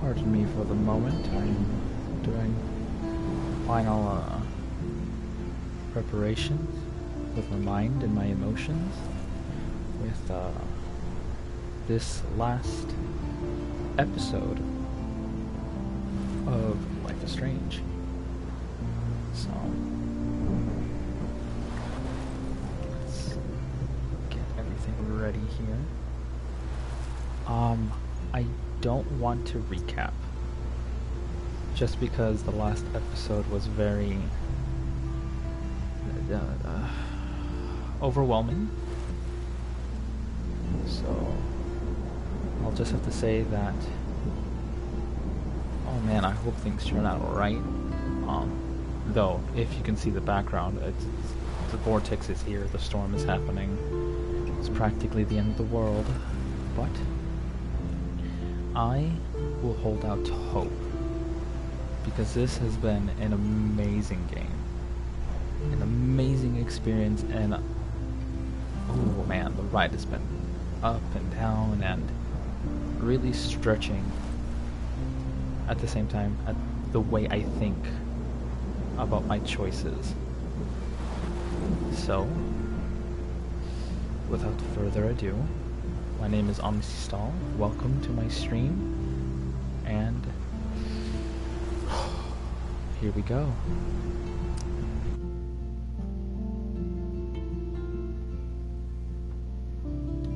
Pardon me for the moment. I'm doing final preparations with my mind and my emotions with this last episode of Life is Strange. So let's get everything ready here. I don't want to recap just because the last episode was very overwhelming. So I'll just have to say that, oh man, I hope things turn out alright. Though, if you can see the background, the vortex is here, the storm is happening. It's practically the end of the world, but I will hold out to hope, because this has been an amazing game, an amazing experience, and oh man, the ride has been up and down and really stretching at the same time at the way I think about my choices. So, without further ado, my name is Omnes. Welcome to my stream, and here we go.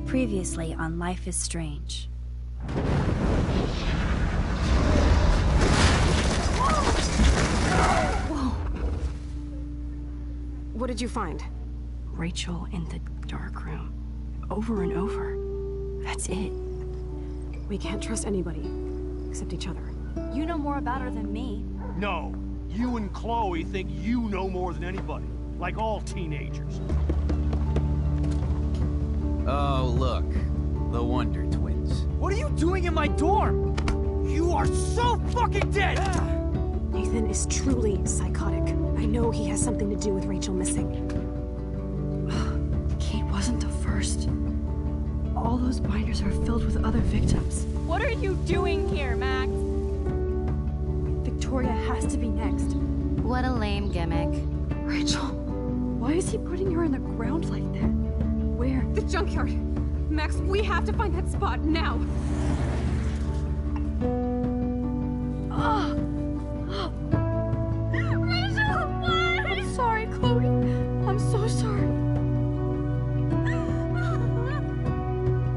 Previously on Life is Strange. Whoa! What did you find? Rachel in the dark room. Over and over. That's it. We can't trust anybody, except each other. You know more about her than me. No, you and Chloe think you know more than anybody, like all teenagers. Oh, look. The Wonder Twins. What are you doing in my dorm? You are so fucking dead! Nathan is truly psychotic. I know he has something to do with Rachel missing. Kate wasn't the first. All those binders are filled with other victims. What are you doing here, Max? Victoria has to be next. What a lame gimmick. Rachel, why is he putting her in the ground like that? Where? The junkyard! Max, we have to find that spot now! Rachel, what? I'm sorry, Chloe. I'm so sorry.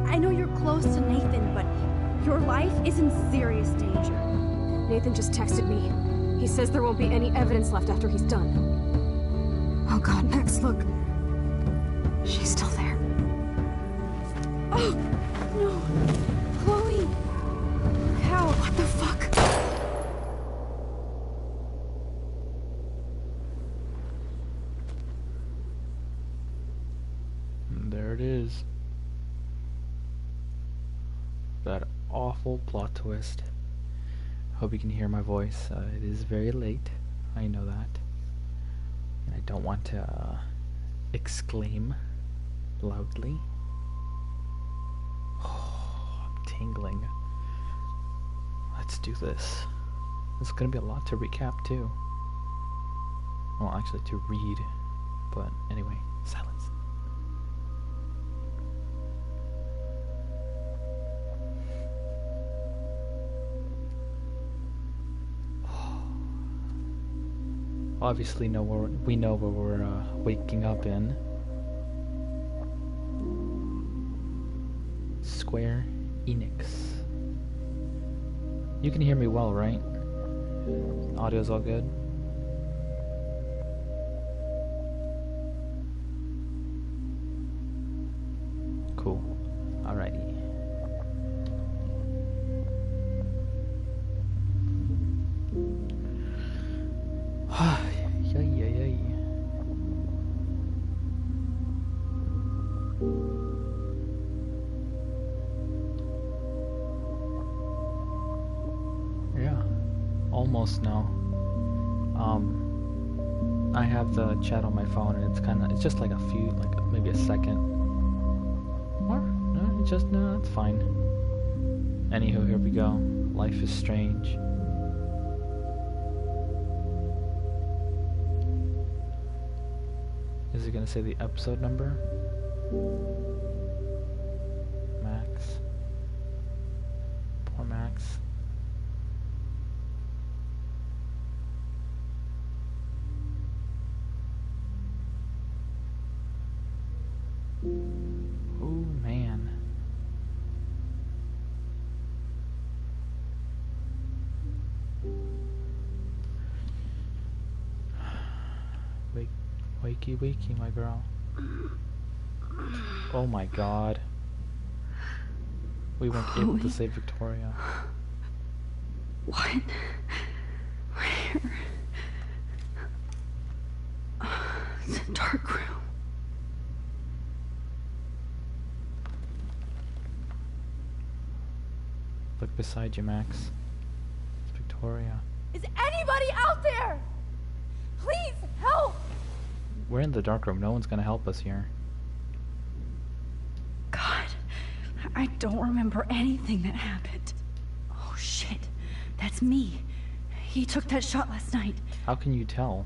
I know you're close to Nathan, but your life is in serious danger. Nathan just texted me. He says there won't be any evidence left after he's done. Oh god, Max, look. She's still there. Oh, no. Chloe. How? What the fuck? And there it is. That awful plot twist. Hope you can hear my voice. It is very late. I know that. And I don't want to exclaim loudly. Oh, I'm tingling. Let's do this. There's gonna be a lot to recap too. Well, actually to read. But anyway, silence. Obviously, we know where we're waking up in. Square Enix. You can hear me well, right? Audio's all good? Cool. Alrighty. Yeah, almost now. I have the chat on my phone, and it's just like a few, like maybe a second. Or no, no, it's fine. Anywho, here we go. Life is strange. Is it gonna say the episode number? Max. Poor Max. Oh man. Wakey wakey, my girl. Oh my god. We weren't able to save Victoria. What? Where? It's a dark room. Look beside you, Max. It's Victoria. Is anybody out there? Please help! We're in the dark room. No one's gonna help us here. God, I don't remember anything that happened. Oh shit, that's me. He took that shot last night. How can you tell?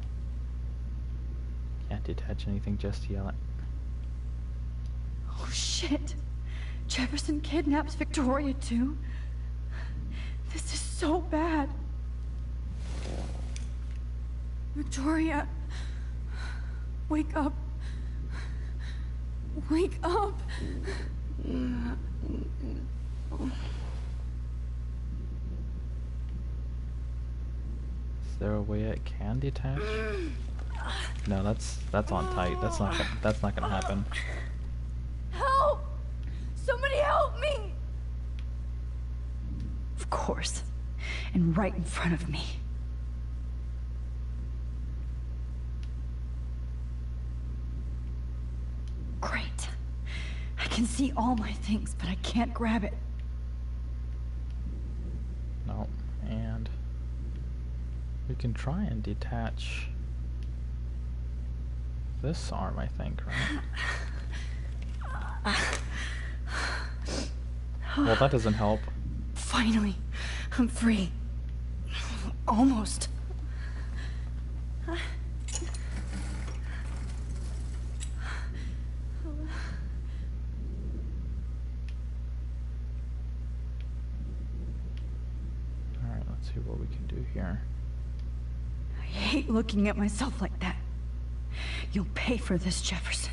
Can't detach anything just yet. Oh shit. Jefferson kidnaps Victoria too? This is so bad. Victoria, wake up. Wake up. Is there a way it can detach? No, that's on tight. That's not gonna happen. Help! Somebody help me! Of course. And right in front of me. Great. I can see all my things, but I can't grab it. No, and we can try and detach this arm, I think, right? Well, that doesn't help. Finally, I'm free. Almost. Alright, let's see what we can do here. I hate looking at myself like that. You'll pay for this, Jefferson.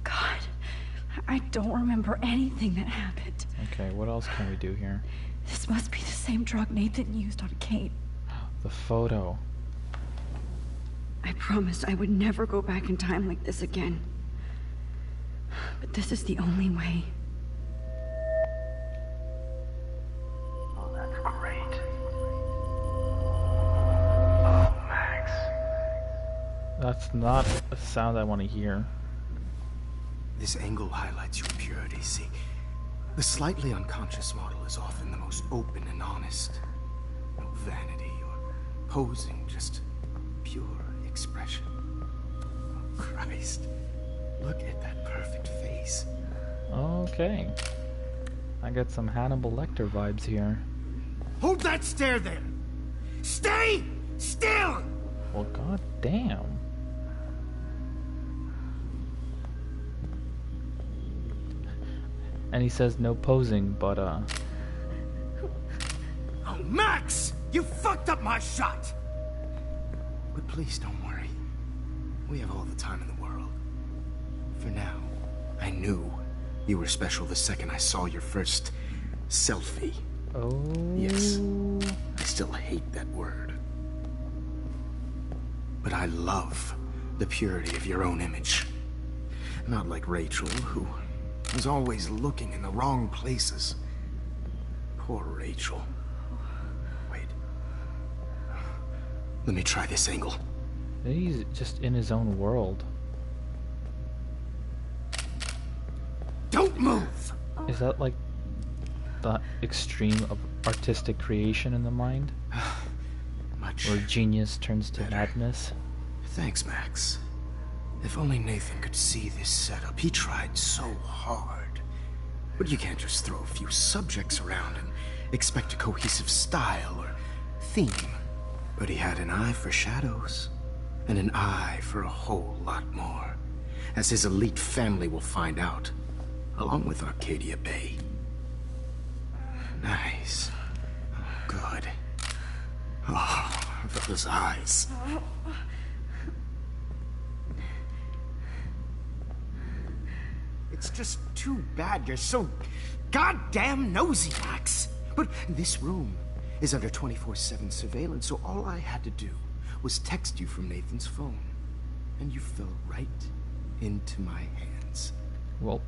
God, I don't remember anything that happened. Okay, what else can we do here? This must be the same drug Nathan used on Kate. The photo. I promised I would never go back in time like this again. But this is the only way. Oh, that's great. Oh, Max. That's not a sound I want to hear. This angle highlights your purity, see? The slightly unconscious model is often the most open and honest. No vanity or posing, just pure expression. Oh, Christ. Look at that perfect face. Okay. I got some Hannibal Lecter vibes here. Hold that stare there! Stay still! Well, god damn. And he says no posing, but Oh, Max! You fucked up my shot! But please don't worry. We have all the time in the world. For now, I knew you were special the second I saw your first selfie. oh Yes, I still hate that word. But I love the purity of your own image. Not like Rachel, who was always looking in the wrong places. Poor Rachel. Wait. Let me try this angle. he's just in his own world. Don't move! Is that like the extreme of artistic creation in the mind? Much. Where genius turns to better. madness? Thanks, Max. If only Nathan could see this setup. He tried so hard. But you can't just throw a few subjects around and expect a cohesive style or theme. But he had an eye for shadows, and an eye for a whole lot more, as his elite family will find out, along with Arcadia Bay. Nice. Oh, good. Oh, those eyes. It's just too bad you're so goddamn nosy, Max. But this room is under 24/7 surveillance, so all I had to do was text you from Nathan's phone. And you fell right into my hands. Well,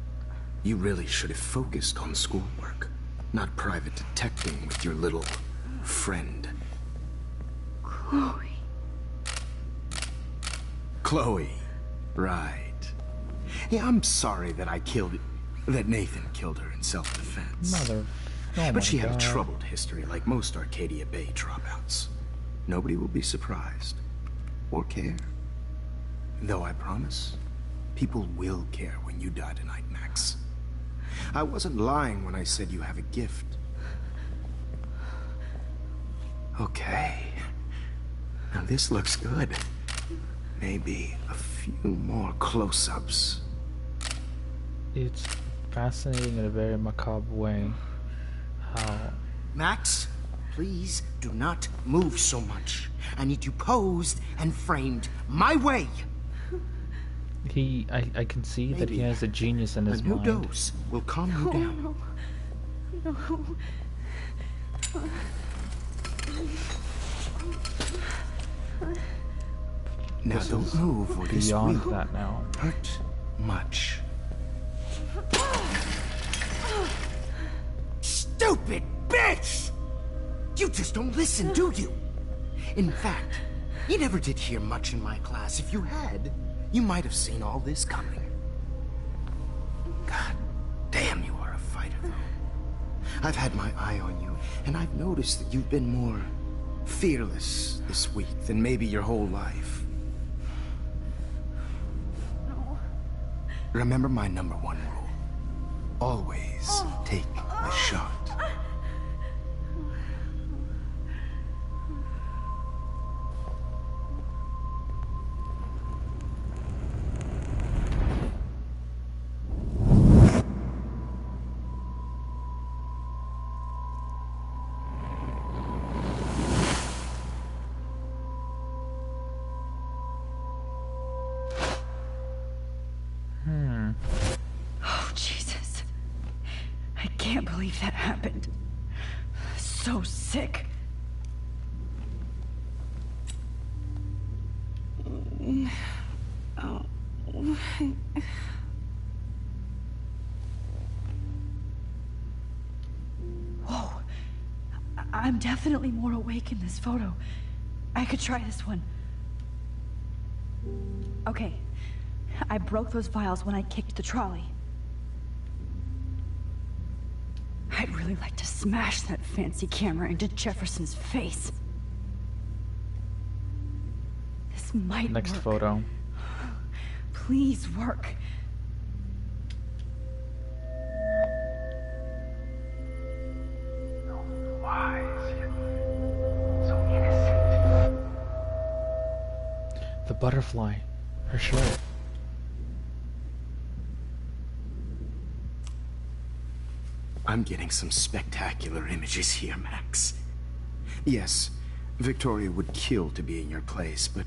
you really should have focused on schoolwork, not private detecting with your little friend. Chloe. Chloe, right. Yeah, I'm sorry that that Nathan killed her in self-defense. mother. Oh But she my had a God. troubled history like most Arcadia Bay dropouts. Nobody will be surprised or care. Though I promise, people will care when you die tonight, Max. I wasn't lying when I said you have a gift. Okay. Now this looks good. Maybe a few more close-ups. It's fascinating in a very macabre way how Max, please do not move so much. I need you posed and framed my way. I can see that he Maybe has a genius in his A new mind. dose will calm you down. Now This don't is move or this beyond will that now. hurt much. Stupid bitch! You just don't listen, do you? In fact, you never did hear much in my class. If you had, you might have seen all this coming. God damn, you are a fighter, though. I've had my eye on you, and I've noticed that you've been more fearless this week than maybe your whole life. Remember my #1 rule. Always take the shot. Oh, Jesus. I can't believe that happened. So sick. Whoa. I'm definitely more awake in this photo. I could try this one. Okay. I broke those files when I kicked the trolley. I'd really like to smash that fancy camera into Jefferson's face. This might Next work. photo. Please work. The butterfly. Her shirt. I'm getting some spectacular images here, Max. Yes, Victoria would kill to be in your place, but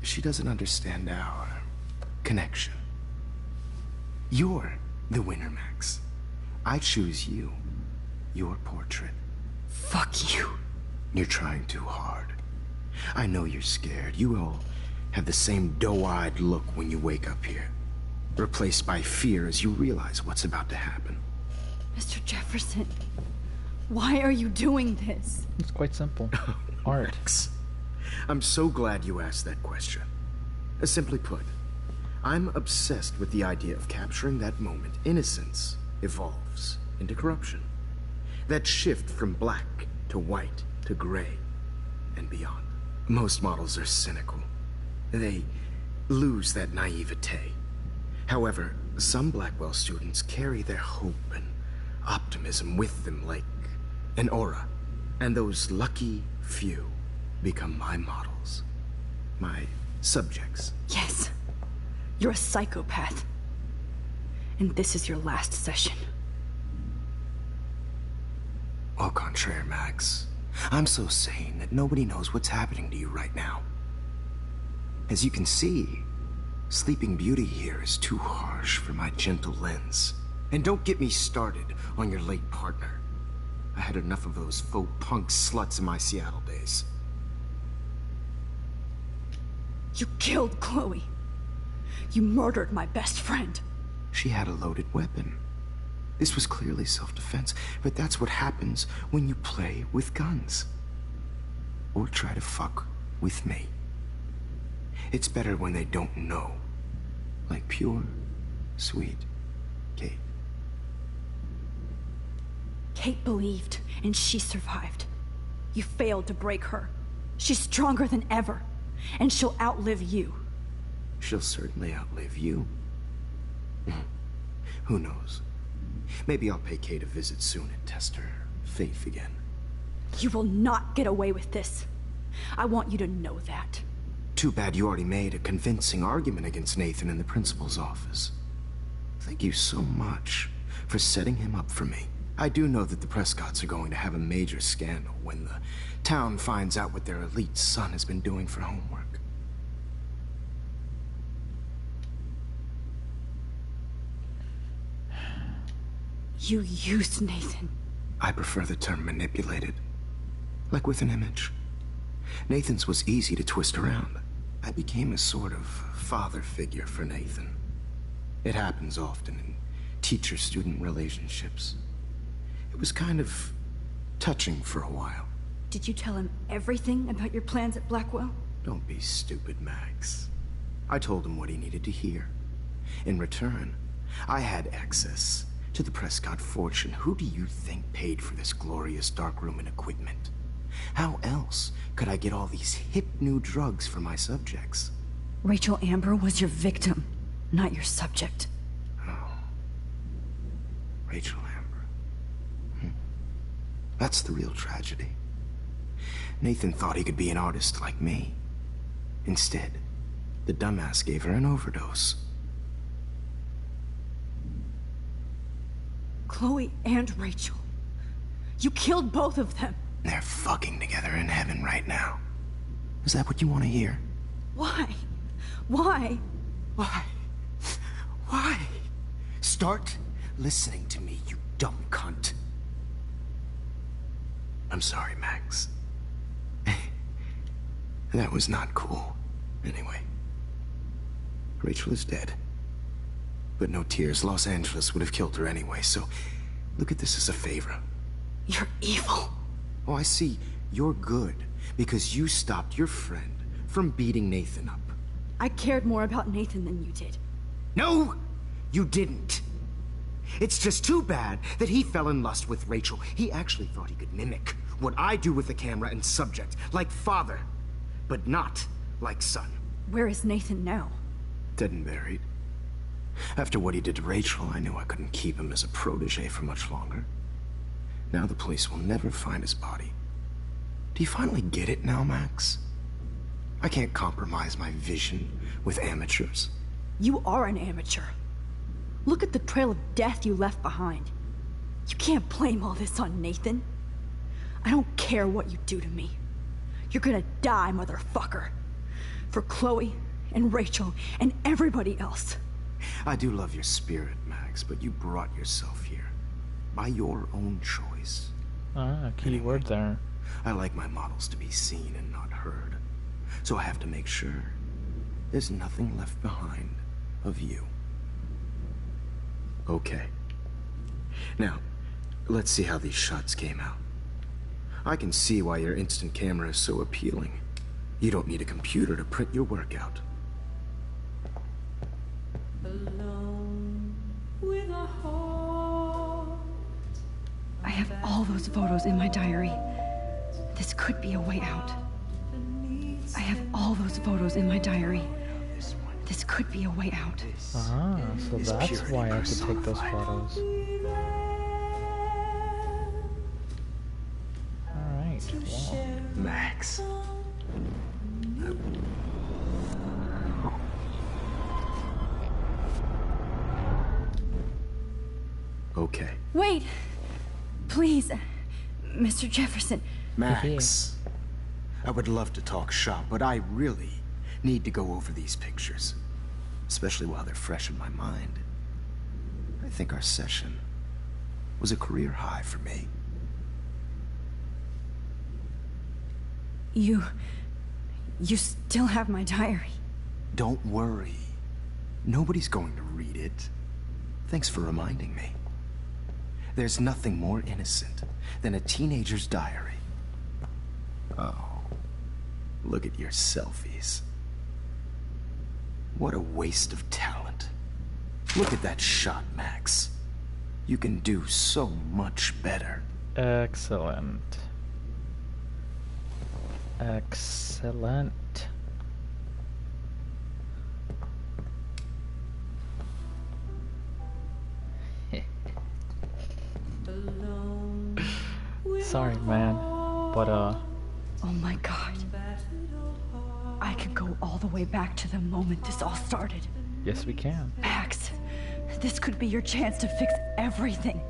she doesn't understand our connection. You're the winner, Max. I choose you. Your portrait. Fuck you. You're trying too hard. I know you're scared. You all have the same doe-eyed look when you wake up here, replaced by fear as you realize what's about to happen. Mr. Jefferson, why are you doing this? It's quite simple. Art. Max, I'm so glad you asked that question. Simply put, I'm obsessed with the idea of capturing that moment innocence evolves into corruption. That shift from black to white to gray and beyond. Most models are cynical. They lose that naivete. However, some Blackwell students carry their hope and optimism with them like an aura. And those lucky few become my models. My subjects. Yes. You're a psychopath. And this is your last session. Au contraire, Max. I'm so sane that nobody knows what's happening to you right now. As you can see, Sleeping Beauty here is too harsh for my gentle lens. And don't get me started on your late partner. I had enough of those faux punk sluts in my Seattle days. You killed Chloe. You murdered my best friend. She had a loaded weapon. This was clearly self-defense, but that's what happens when you play with guns. Or try to fuck with me. It's better when they don't know. Like pure, sweet Kate. Kate believed, and she survived. You failed to break her. She's stronger than ever, and she'll outlive you. She'll certainly outlive you. Who knows? Maybe I'll pay Kate a visit soon and test her faith again. You will not get away with this. I want you to know that. Too bad you already made a convincing argument against Nathan in the principal's office. Thank you so much for setting him up for me. I do know that the Prescotts are going to have a major scandal when the town finds out what their elite son has been doing for homework. You used Nathan. I prefer the term manipulated. Like with an image. Nathan's was easy to twist around. I became a sort of father figure for Nathan. It happens often in teacher-student relationships. It was kind of touching for a while. Did you tell him everything about your plans at Blackwell? Don't be stupid, Max. I told him what he needed to hear. In return, I had access to the Prescott fortune. Who do you think paid for this glorious darkroom and equipment? How else could I get all these hip new drugs for my subjects? Rachel Amber was your victim, not your subject. Oh. Rachel Amber. That's the real tragedy. Nathan thought he could be an artist like me. Instead, the dumbass gave her an overdose. Chloe and Rachel. You killed both of them. They're fucking together in heaven right now. Is that what you want to hear? Why? Why? Why? Why? Start listening to me, you dumb cunt. I'm sorry, Max. That was not cool. Anyway. Rachel is dead. But no tears. Los Angeles would have killed her anyway, so look at this as a favor. You're evil. Oh, I see. You're good because you stopped your friend from beating Nathan up. I cared more about Nathan than you did. No, you didn't. It's just too bad that he fell in lust with Rachel. He actually thought he could mimic what I do with the camera and subject, like father, but not like son. Where is Nathan now? Dead and buried. After what he did to Rachel, I knew I couldn't keep him as a protege for much longer. Now the police will never find his body. Do you finally get it now, Max? I can't compromise my vision with amateurs. You are an amateur. Look at the trail of death you left behind. You can't blame all this on Nathan. I don't care what you do to me. You're gonna die, motherfucker. For Chloe and Rachel and everybody else. I do love your spirit, Max, but you brought yourself here. By your own choice. Key word there. I like my models to be seen and not heard. So I have to make sure there's nothing left behind of you. Okay. Now, let's see how these shots came out. I can see why your instant camera is so appealing. You don't need a computer to print your work out. Alone with a heart. I have all those photos in my diary. This could be a way out. I have all those photos in my diary. This could be a way out. So that's why I could take those photos. Max. Okay. Wait! Please, Mr. Jefferson. Max. I would love to talk shop, but I really need to go over these pictures. Especially while they're fresh in my mind. I think our session was a career high for me. You still have my diary. Don't worry. Nobody's going to read it. Thanks for reminding me. There's nothing more innocent than a teenager's diary. Oh, look at your selfies. What a waste of talent. Look at that shot, Max. You can do so much better. Excellent. Excellent. Sorry, man, but Oh my god. I could go all the way back to the moment this all started. yes, we can. Max, this could be your chance to fix everything.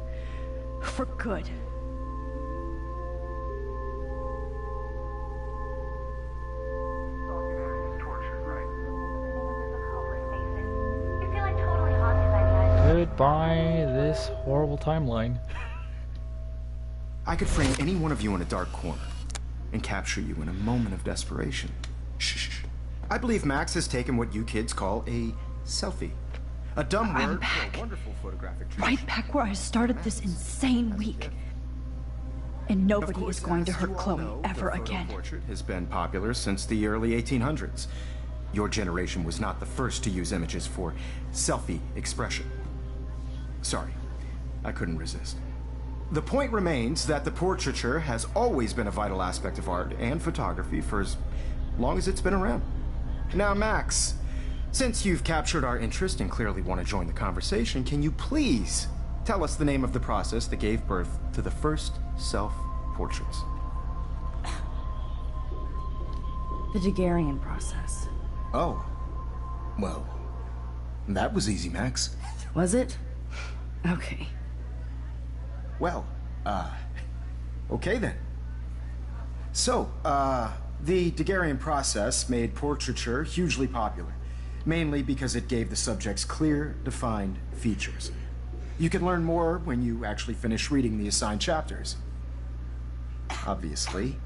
For good. Goodbye, this horrible timeline. I could frame any one of you in a dark corner and capture you in a moment of desperation. Shh. I believe Max has taken what you kids call a selfie. A dumb I'm word back. for a wonderful photographic tradition. Right back where I started this insane week. And Of nobody course, is going to as hurt you all Chloe know, ever the photo again. portrait has been popular since the early 1800s. Your generation was not the first to use images for selfie expression. Sorry, I couldn't resist. The point remains that the portraiture has always been a vital aspect of art and photography for as long as it's been around. Now, Max, since you've captured our interest and clearly want to join the conversation, can you please tell us the name of the process that gave birth to the first self-portraits? The Daguerrean process. Oh. Well, that was easy, Max. Was it? Okay. Well, okay then. So, the Daguerrean process made portraiture hugely popular, mainly because it gave the subjects clear, defined features. You can learn more when you actually finish reading the assigned chapters. Obviously,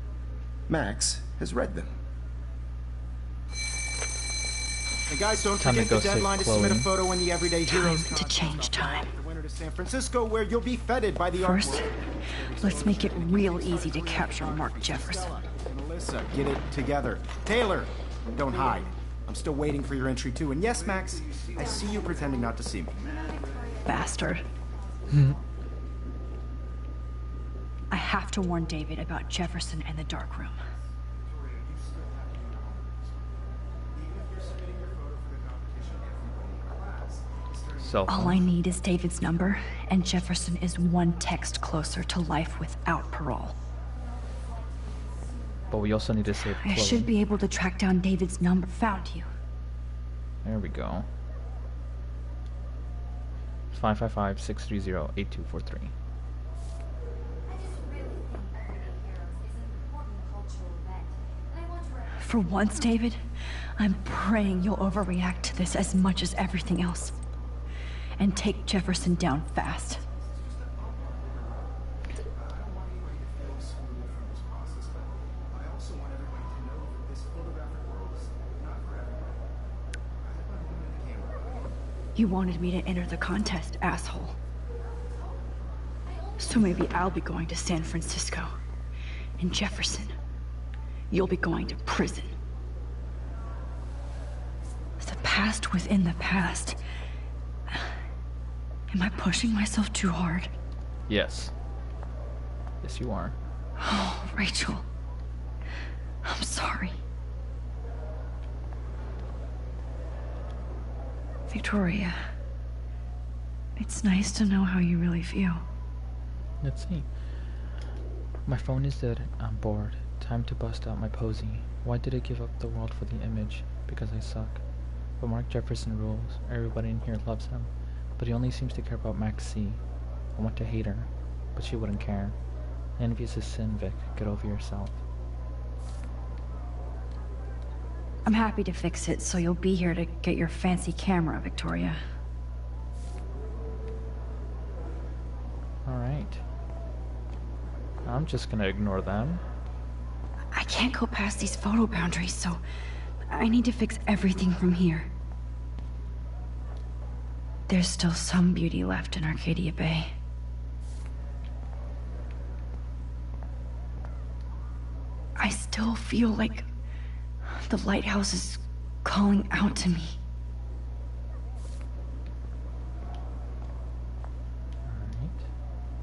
Max has read them. And guys, don't Time to forget go the save deadline to submit a Chloe. photo in the Everyday Heroes Time to change time. The winter to San Francisco, where you'll be feted by the First, art world. let's make it real easy to capture Mark Jefferson. And Alyssa, get it together. Taylor, don't hide. I'm still waiting for your entry too. And yes, Max, I see you pretending not to see me. Bastard. I have to warn David about Jefferson and the dark room. Cell All phone. I need is David's number, and Jefferson is one text closer to life without parole. But we also need to save I Chloe. should be able to track down David's number. Found you. There we go. 555-630-8243. For once, David, I'm praying you'll overreact to this as much as everything else. And take Jefferson down fast. You wanted me to enter the contest, asshole. So maybe I'll be going to San Francisco. And Jefferson, you'll be going to prison. The past within the past. Am I pushing myself too hard? Yes. Yes, you are. Oh, Rachel. I'm sorry. Victoria. It's nice to know how you really feel. Let's see. My phone is dead. I'm bored. Time to bust out my posy. Why did I give up the world for the image? Because I suck. But Mark Jefferson rules. Everybody in here loves him. But he only seems to care about Max C. I want to hate her, but she wouldn't care. Envy is a sin, Vic. Get over yourself. I'm happy to fix it, so you'll be here to get your fancy camera, Victoria. Alright. I'm just gonna ignore them. I can't go past these photo boundaries, so I need to fix everything from here. There's still some beauty left in Arcadia Bay. I still feel like the lighthouse is calling out to me. Alright.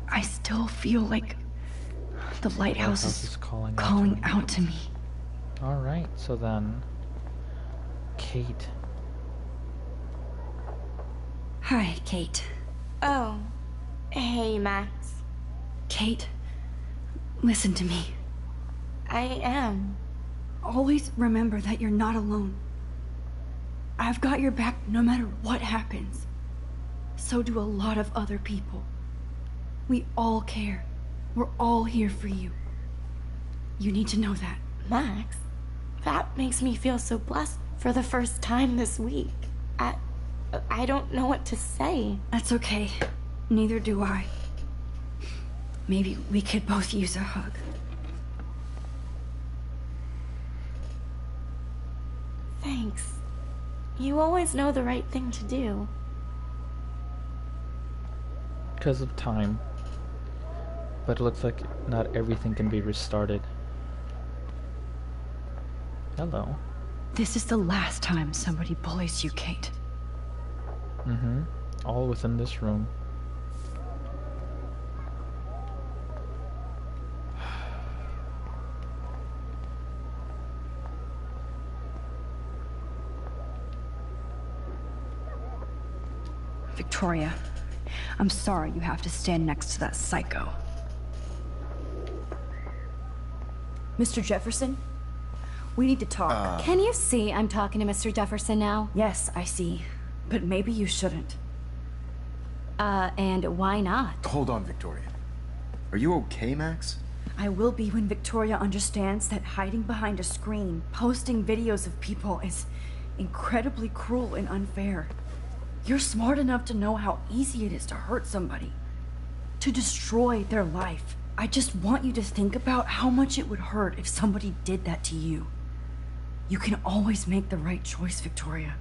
I still feel like the lighthouse is calling out to me. Alright, so then... Kate. Hi, Kate. Oh. Hey, Max. Kate, listen to me. I am. Always remember that you're not alone. I've got your back no matter what happens. So do a lot of other people. We all care. We're all here for you. You need to know that. Max, that makes me feel so blessed for the first time this week. I don't know what to say. That's okay. Neither do I. Maybe we could both use a hug. Thanks. You always know the right thing to do. Because of time. But it looks like not everything can be restarted. Hello. This is the last time somebody bullies you, Kate. Mm-hmm. All within this room. Victoria, I'm sorry you have to stand next to that psycho. Mr. Jefferson? We need to talk. Can you see I'm talking to Mr. Jefferson now? Yes, I see. But maybe you shouldn't. And why not? Hold on, Victoria. Are you okay, Max? I will be when Victoria understands that hiding behind a screen, posting videos of people is incredibly cruel and unfair. You're smart enough to know how easy it is to hurt somebody, to destroy their life. I just want you to think about how much it would hurt if somebody did that to you. You can always make the right choice, Victoria.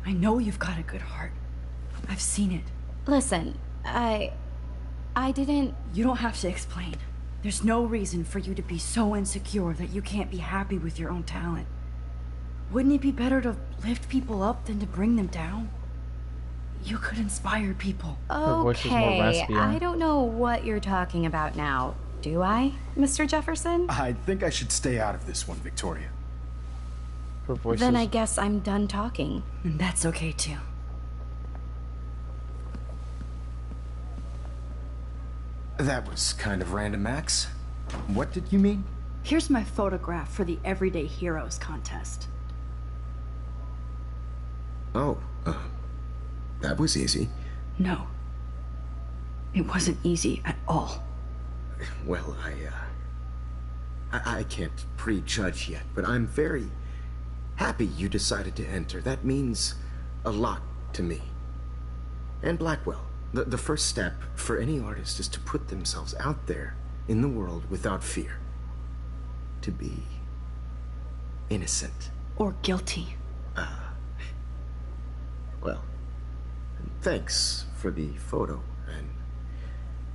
I know you've got a good heart. I've seen it. Listen, I didn't... You don't have to explain. There's no reason for you to be so insecure that you can't be happy with your own talent. Wouldn't it be better to lift people up than to bring them down? You could inspire people. Her voice is more Okay, raspy. I don't know what you're talking about now. Do I, Mr. Jefferson? I think I should stay out of this one, Victoria. Her voice Then is... I guess I'm done talking. And that's okay too. That was kind of random, Max. What did you mean? Here's my photograph for the Everyday Heroes contest. Oh, that was easy. No. It wasn't easy at all. Well, I can't prejudge yet, but I'm very happy you decided to enter. That means a lot to me. And Blackwell. The first step for any artist is to put themselves out there in the world without fear. To be innocent. Or guilty. Well, thanks for the photo, and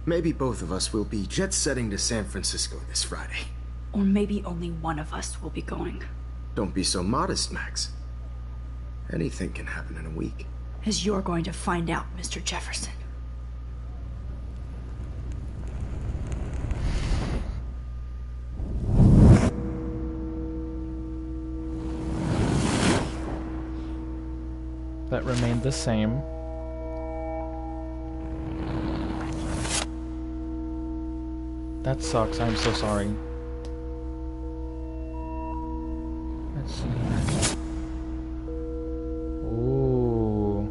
maybe both of us will be jet-setting to San Francisco this Friday. Or maybe only one of us will be going. Don't be so modest, Max. Anything can happen in a week. As you're going to find out, Mr. Jefferson. That remained the same. That sucks. I'm so sorry. Let's see. Ooh.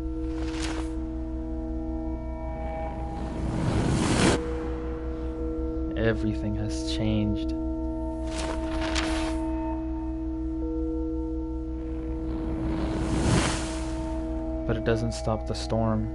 Everything has changed. But it doesn't stop the storm.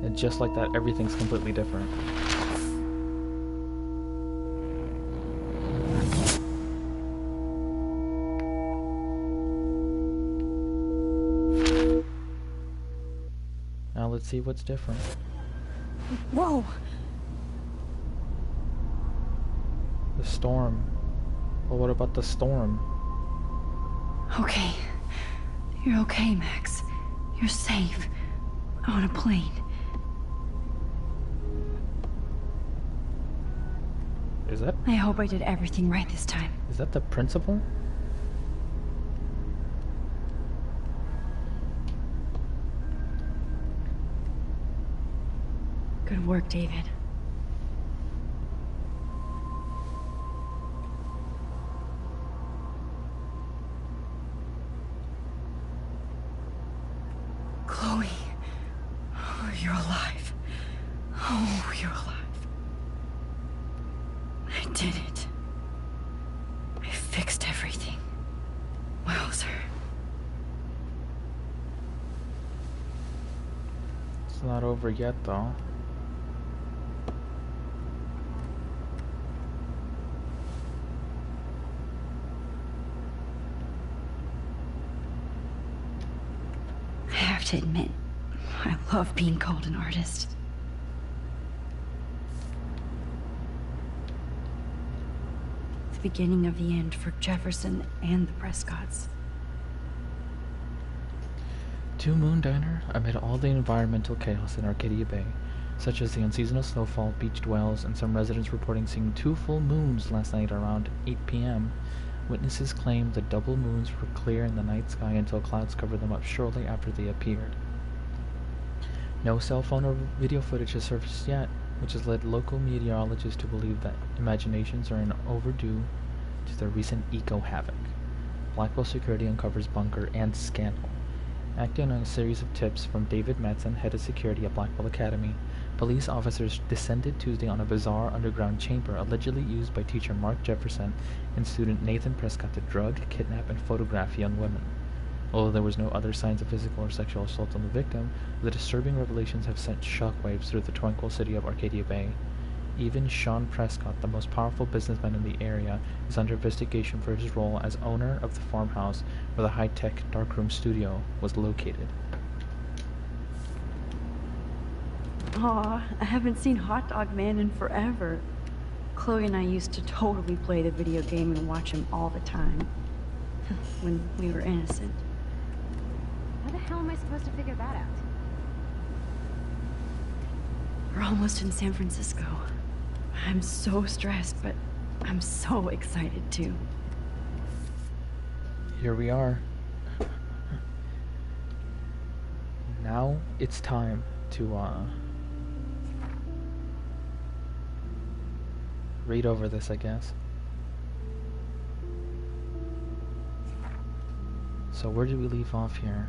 And just like that, everything's completely different. Now let's see what's different. Whoa! The storm. Well, what about the storm? Okay. You're okay, Max. You're safe. On a plane. Is that? I hope I did everything right this time. Is that the principal? Good work, David. Chloe. Oh, you're alive. Oh, you're alive. I did it. I fixed everything. Wowzer. It's not over yet, though. I have to admit, I love being called an artist. The beginning of the end for Jefferson and the Prescotts. Two Moon Diner, amid all the environmental chaos in Arcadia Bay, such as the unseasonal snowfall, beach dwells, and some residents reporting seeing 2 full moons last night around 8 p.m., witnesses claim the double moons were clear in the night sky until clouds covered them up shortly after they appeared. No cell phone or video footage has surfaced yet, which has led local meteorologists to believe that imaginations are in overdue to the recent eco-havoc. Blackwell Security uncovers bunker and scandal. Acting on a series of tips from David Metzen, head of security at Blackwell Academy, police officers descended Tuesday on a bizarre underground chamber allegedly used by teacher Mark Jefferson and student Nathan Prescott to drug, kidnap, and photograph young women. Although there was no other signs of physical or sexual assault on the victim, the disturbing revelations have sent shockwaves through the tranquil city of Arcadia Bay. Even Sean Prescott, the most powerful businessman in the area, is under investigation for his role as owner of the farmhouse where the high-tech darkroom studio was located. Aw, I haven't seen Hot Dog Man in forever. Chloe and I used to totally play the video game and watch him all the time. When we were innocent. How the hell am I supposed to figure that out? We're almost in San Francisco. I'm so stressed, but I'm so excited too. Here we are. Now it's time to read over this, I guess. So where did we leave off here?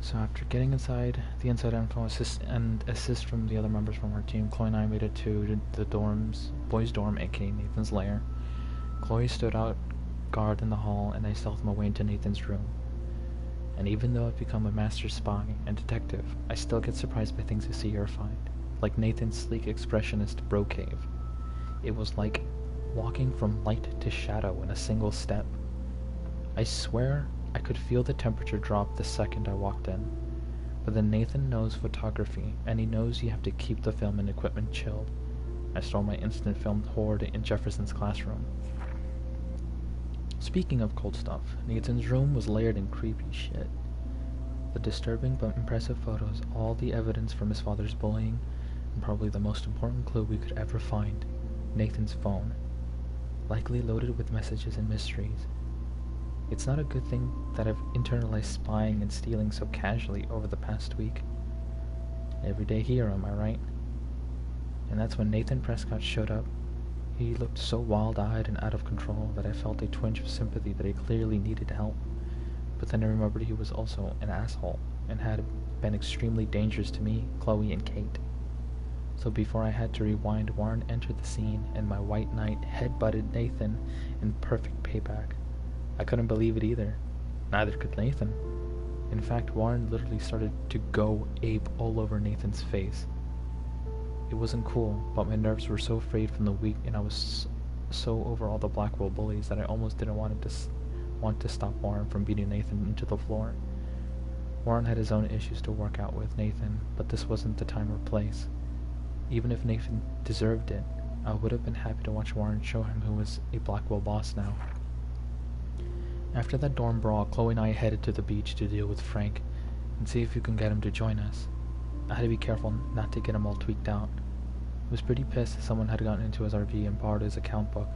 So after getting inside the inside info assist from the other members from our team, Chloe and I made it to the boys' dorm, aka Nathan's lair. Chloe stood out guard in the hall, and I stealthed my way into Nathan's room. And even though I've become a master spy and detective, I still get surprised by things I see or find, like Nathan's sleek expressionist bro cave. It was like walking from light to shadow in a single step. I swear I could feel the temperature drop the second I walked in. But then Nathan knows photography, and he knows you have to keep the film and equipment chilled. I stored my instant film hoard in Jefferson's classroom. Speaking of cold stuff, Nathan's room was layered in creepy shit. The disturbing but impressive photos, all the evidence from his father's bullying, and probably the most important clue we could ever find, Nathan's phone, likely loaded with messages and mysteries. It's not a good thing that I've internalized spying and stealing so casually over the past week. Everyday hero, am I right? And that's when Nathan Prescott showed up. He looked so wild-eyed and out of control that I felt a twinge of sympathy that he clearly needed help. But then I remembered he was also an asshole and had been extremely dangerous to me, Chloe, and Kate. So before I had to rewind, Warren entered the scene and my white knight head-butted Nathan in perfect payback. I couldn't believe it either. Neither could Nathan. In fact, Warren literally started to go ape all over Nathan's face. It wasn't cool, but my nerves were so frayed from the week and I was so over all the Blackwell bullies that I almost didn't want to stop Warren from beating Nathan into the floor. Warren had his own issues to work out with Nathan, but this wasn't the time or place. Even if Nathan deserved it, I would have been happy to watch Warren show him who was a Blackwell boss now. After that dorm brawl, Chloe and I headed to the beach to deal with Frank and see if we can get him to join us. I had to be careful not to get him all tweaked out. He was pretty pissed that someone had gotten into his RV and borrowed his account book.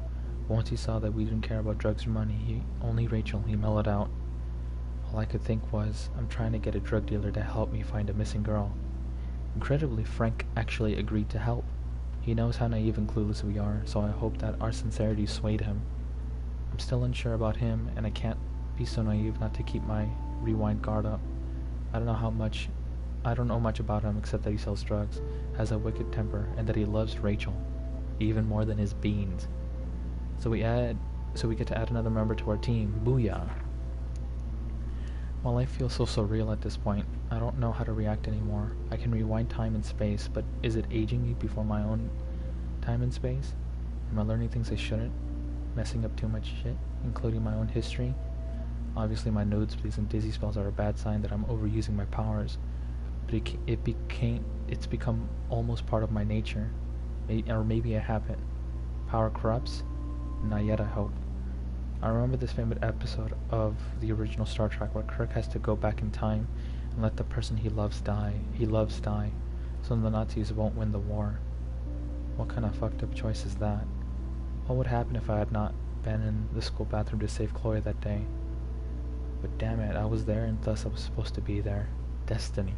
Once he saw that we didn't care about drugs or money, only Rachel, he mellowed out. All I could think was, I'm trying to get a drug dealer to help me find a missing girl. Incredibly, Frank actually agreed to help. He knows how naive and clueless we are, so I hope that our sincerity swayed him. I'm still unsure about him, and I can't be so naive not to keep my rewind guard up. I don't know much about him except that he sells drugs, has a wicked temper, and that he loves Rachel, even more than his beans. So we get to add another member to our team. Booyah! While I feel so surreal at this point, I don't know how to react anymore. I can rewind time and space, but is it aging me before my own time and space? Am I learning things I shouldn't? Messing up too much shit, including my own history? Obviously my nosebleeds and dizzy spells are a bad sign that I'm overusing my powers, but it's become almost part of my nature, or maybe a habit. Power corrupts? Not yet, I hope. I remember this famous episode of the original Star Trek where Kirk has to go back in time and let the person he loves die, so the Nazis won't win the war. What kind of fucked up choice is that? What would happen if I had not been in the school bathroom to save Chloe that day? But damn it, I was there and thus I was supposed to be there. Destiny.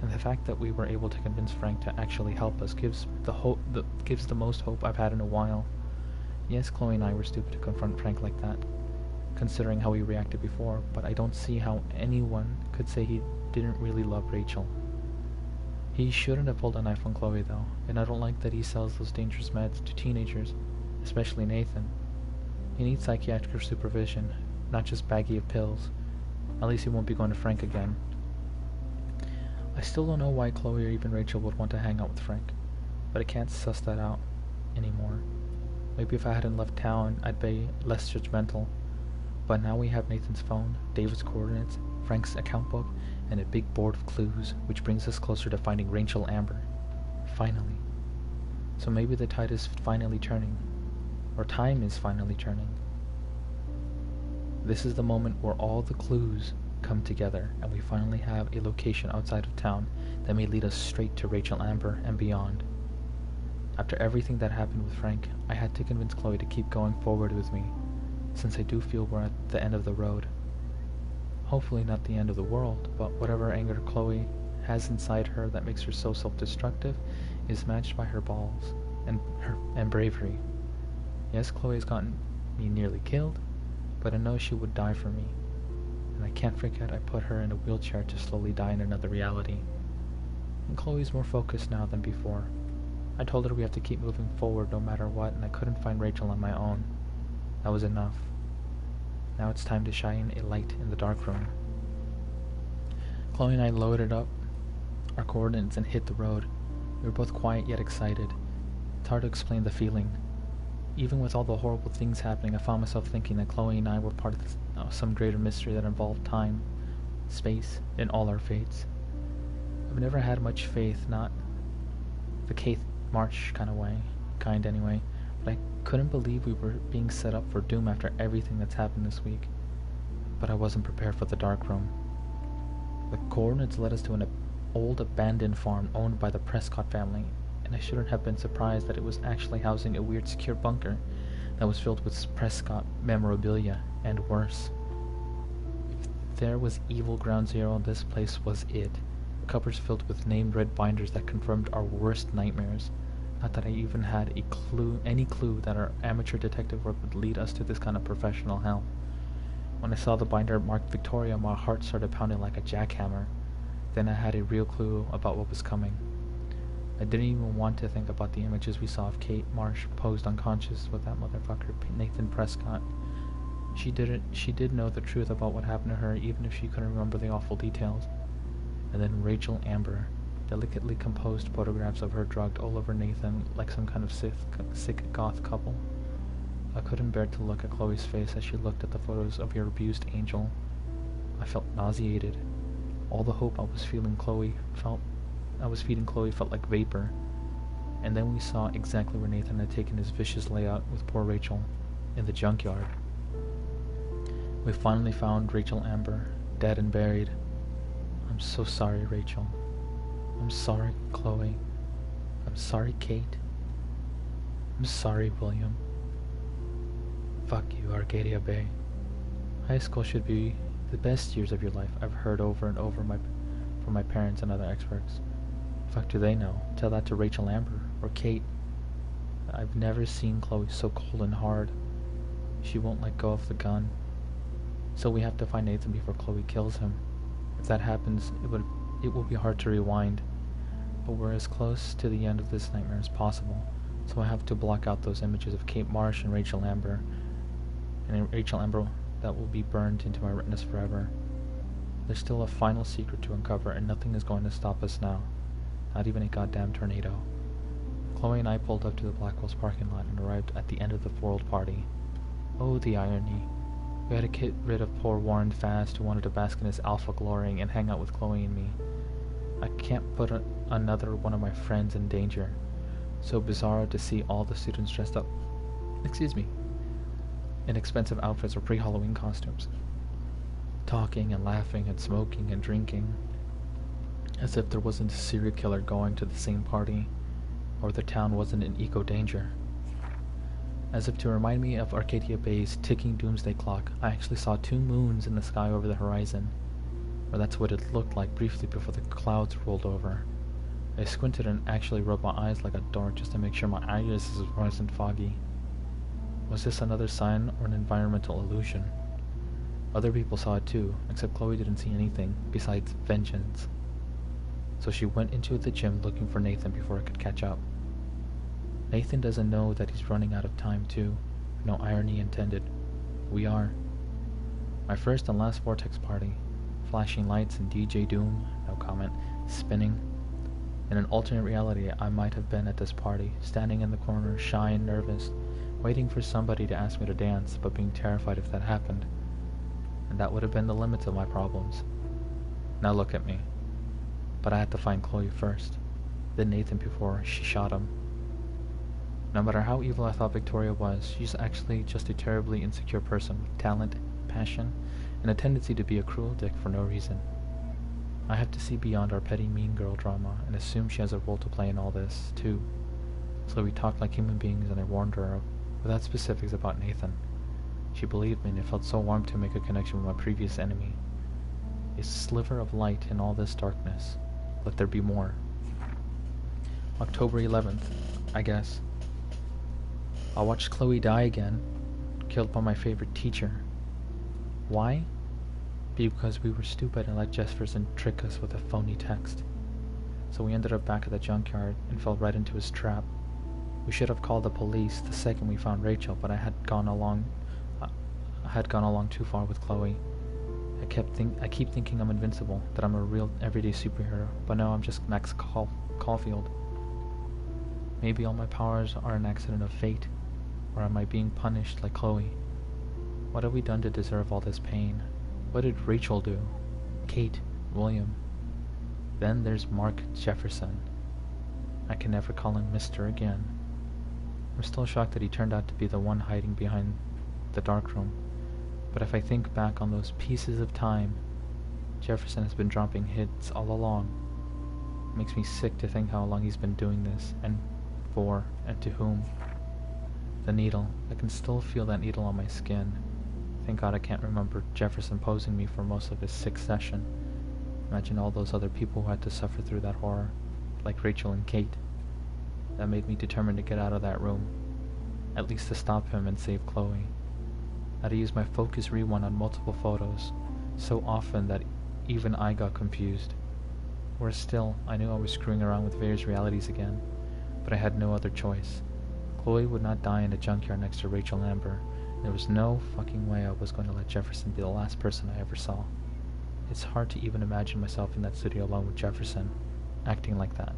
And the fact that we were able to convince Frank to actually help us gives the most hope I've had in a while. Yes, Chloe and I were stupid to confront Frank like that, considering how he reacted before, but I don't see how anyone could say he didn't really love Rachel. He shouldn't have pulled a knife on Chloe though, and I don't like that he sells those dangerous meds to teenagers, especially Nathan. He needs psychiatric supervision, not just baggie of pills. At least he won't be going to Frank again. I still don't know why Chloe or even Rachel would want to hang out with Frank, but I can't suss that out anymore. Maybe if I hadn't left town, I'd be less judgmental. But now we have Nathan's phone, David's coordinates, Frank's account book, and a big board of clues, which brings us closer to finding Rachel Amber. Finally. So maybe the tide is finally turning. Or time is finally turning. This is the moment where all the clues come together, and we finally have a location outside of town that may lead us straight to Rachel Amber and beyond. After everything that happened with Frank, I had to convince Chloe to keep going forward with me, since I do feel we're at the end of the road. Hopefully not the end of the world, but whatever anger Chloe has inside her that makes her so self-destructive is matched by her balls and bravery. Yes, Chloe has gotten me nearly killed, but I know she would die for me, and I can't forget I put her in a wheelchair to slowly die in another reality. And Chloe's more focused now than before. I told her we have to keep moving forward no matter what, and I couldn't find Rachel on my own. That was enough. Now it's time to shine a light in the dark room. Chloe and I loaded up our coordinates and hit the road. We were both quiet yet excited. It's hard to explain the feeling. Even with all the horrible things happening, I found myself thinking that Chloe and I were part of some greater mystery that involved time, space, and all our fates. I've never had much faith, not March kind anyway, but I couldn't believe we were being set up for doom after everything that's happened this week. But I wasn't prepared for the dark room. The coordinates led us to an old abandoned farm owned by the Prescott family, and I shouldn't have been surprised that it was actually housing a weird secure bunker that was filled with Prescott memorabilia, and worse. If there was evil ground zero, this place was it. Cupboards filled with named red binders that confirmed our worst nightmares. Not that I even had any clue that our amateur detective work would lead us to this kind of professional hell. When I saw the binder marked Victoria, my heart started pounding like a jackhammer. Then I had a real clue about what was coming. I didn't even want to think about the images we saw of Kate Marsh posed unconscious with that motherfucker Nathan Prescott. She did know the truth about what happened to her, even if she couldn't remember the awful details. And then Rachel Amber, delicately composed photographs of her drugged all over Nathan like some kind of sick goth couple. I couldn't bear to look at Chloe's face as she looked at the photos of your abused angel. I felt nauseated. All the hope I was feeding Chloe felt like vapor. And then we saw exactly where Nathan had taken his vicious layout with poor Rachel, in the junkyard. We finally found Rachel Amber, dead and buried. I'm so sorry, Rachel. I'm sorry, Chloe. I'm sorry, Kate. I'm sorry, William. Fuck you, Arcadia Bay. High school should be the best years of your life, I've heard over and over from my parents and other experts. Fuck do they know? Tell that to Rachel Amber or Kate. I've never seen Chloe so cold and hard. She won't let go of the gun. So we have to find Nathan before Chloe kills him. If that happens, it will be hard to rewind. But we're as close to the end of this nightmare as possible, so I have to block out those images of Kate Marsh and Rachel Amber that will be burned into my retinas forever. There's still a final secret to uncover, and nothing is going to stop us now. Not even a goddamn tornado. Chloe and I pulled up to the Blackwell's parking lot and arrived at the end of the four-old party. Oh, the irony. We had to get rid of poor Warren Fast, who wanted to bask in his alpha glorying and hang out with Chloe and me. I can't put another one of my friends in danger. So bizarre to see all the students dressed up, in expensive outfits or pre-Halloween costumes, talking and laughing and smoking and drinking, as if there wasn't a serial killer going to the same party, or the town wasn't in eco-danger. As if to remind me of Arcadia Bay's ticking doomsday clock, I actually saw 2 moons in the sky over the horizon, or that's what it looked like briefly before the clouds rolled over. I squinted and actually rubbed my eyes like a dork just to make sure my irises wasn't foggy. Was this another sign or an environmental illusion? Other people saw it too, except Chloe didn't see anything besides vengeance. So she went into the gym looking for Nathan before I could catch up. Nathan doesn't know that he's running out of time too. No irony intended. We are. My first and last Vortex party. Flashing lights and DJ Doom, no comment, spinning. In an alternate reality, I might have been at this party, standing in the corner, shy and nervous, waiting for somebody to ask me to dance, but being terrified if that happened. And that would have been the limits of my problems. Now look at me. But I had to find Chloe first, then Nathan before she shot him. No matter how evil I thought Victoria was, she's actually just a terribly insecure person with talent, passion, and a tendency to be a cruel dick for no reason. I have to see beyond our petty mean girl drama and assume she has a role to play in all this, too. So we talked like human beings and I warned her without specifics about Nathan. She believed me and it felt so warm to make a connection with my previous enemy. A sliver of light in all this darkness. Let there be more. October 11th, I guess. I watched Chloe die again, killed by my favorite teacher. Why? Because we were stupid and let Jefferson trick us with a phony text. So we ended up back at the junkyard and fell right into his trap. We should have called the police the second we found Rachel, but I had gone along too far with Chloe. I keep thinking I'm invincible, that I'm a real everyday superhero, but no, I'm just Max Caulfield. Maybe all my powers are an accident of fate, or am I being punished like Chloe? What have we done to deserve all this pain? What did Rachel do? Kate, William. Then there's Mark Jefferson. I can never call him Mr. again. I'm still shocked that he turned out to be the one hiding behind the darkroom. But if I think back on those pieces of time, Jefferson has been dropping hits all along. It makes me sick to think how long he's been doing this, and for, and to whom. The needle. I can still feel that needle on my skin. Thank God I can't remember Jefferson posing me for most of his 6th session. Imagine all those other people who had to suffer through that horror, like Rachel and Kate. That made me determined to get out of that room, at least to stop him and save Chloe. I had to use my focus rewind on multiple photos, so often that even I got confused. Worse still, I knew I was screwing around with various realities again, but I had no other choice. Chloe would not die in a junkyard next to Rachel and Amber. There was no fucking way I was going to let Jefferson be the last person I ever saw. It's hard to even imagine myself in that studio alone with Jefferson, acting like that.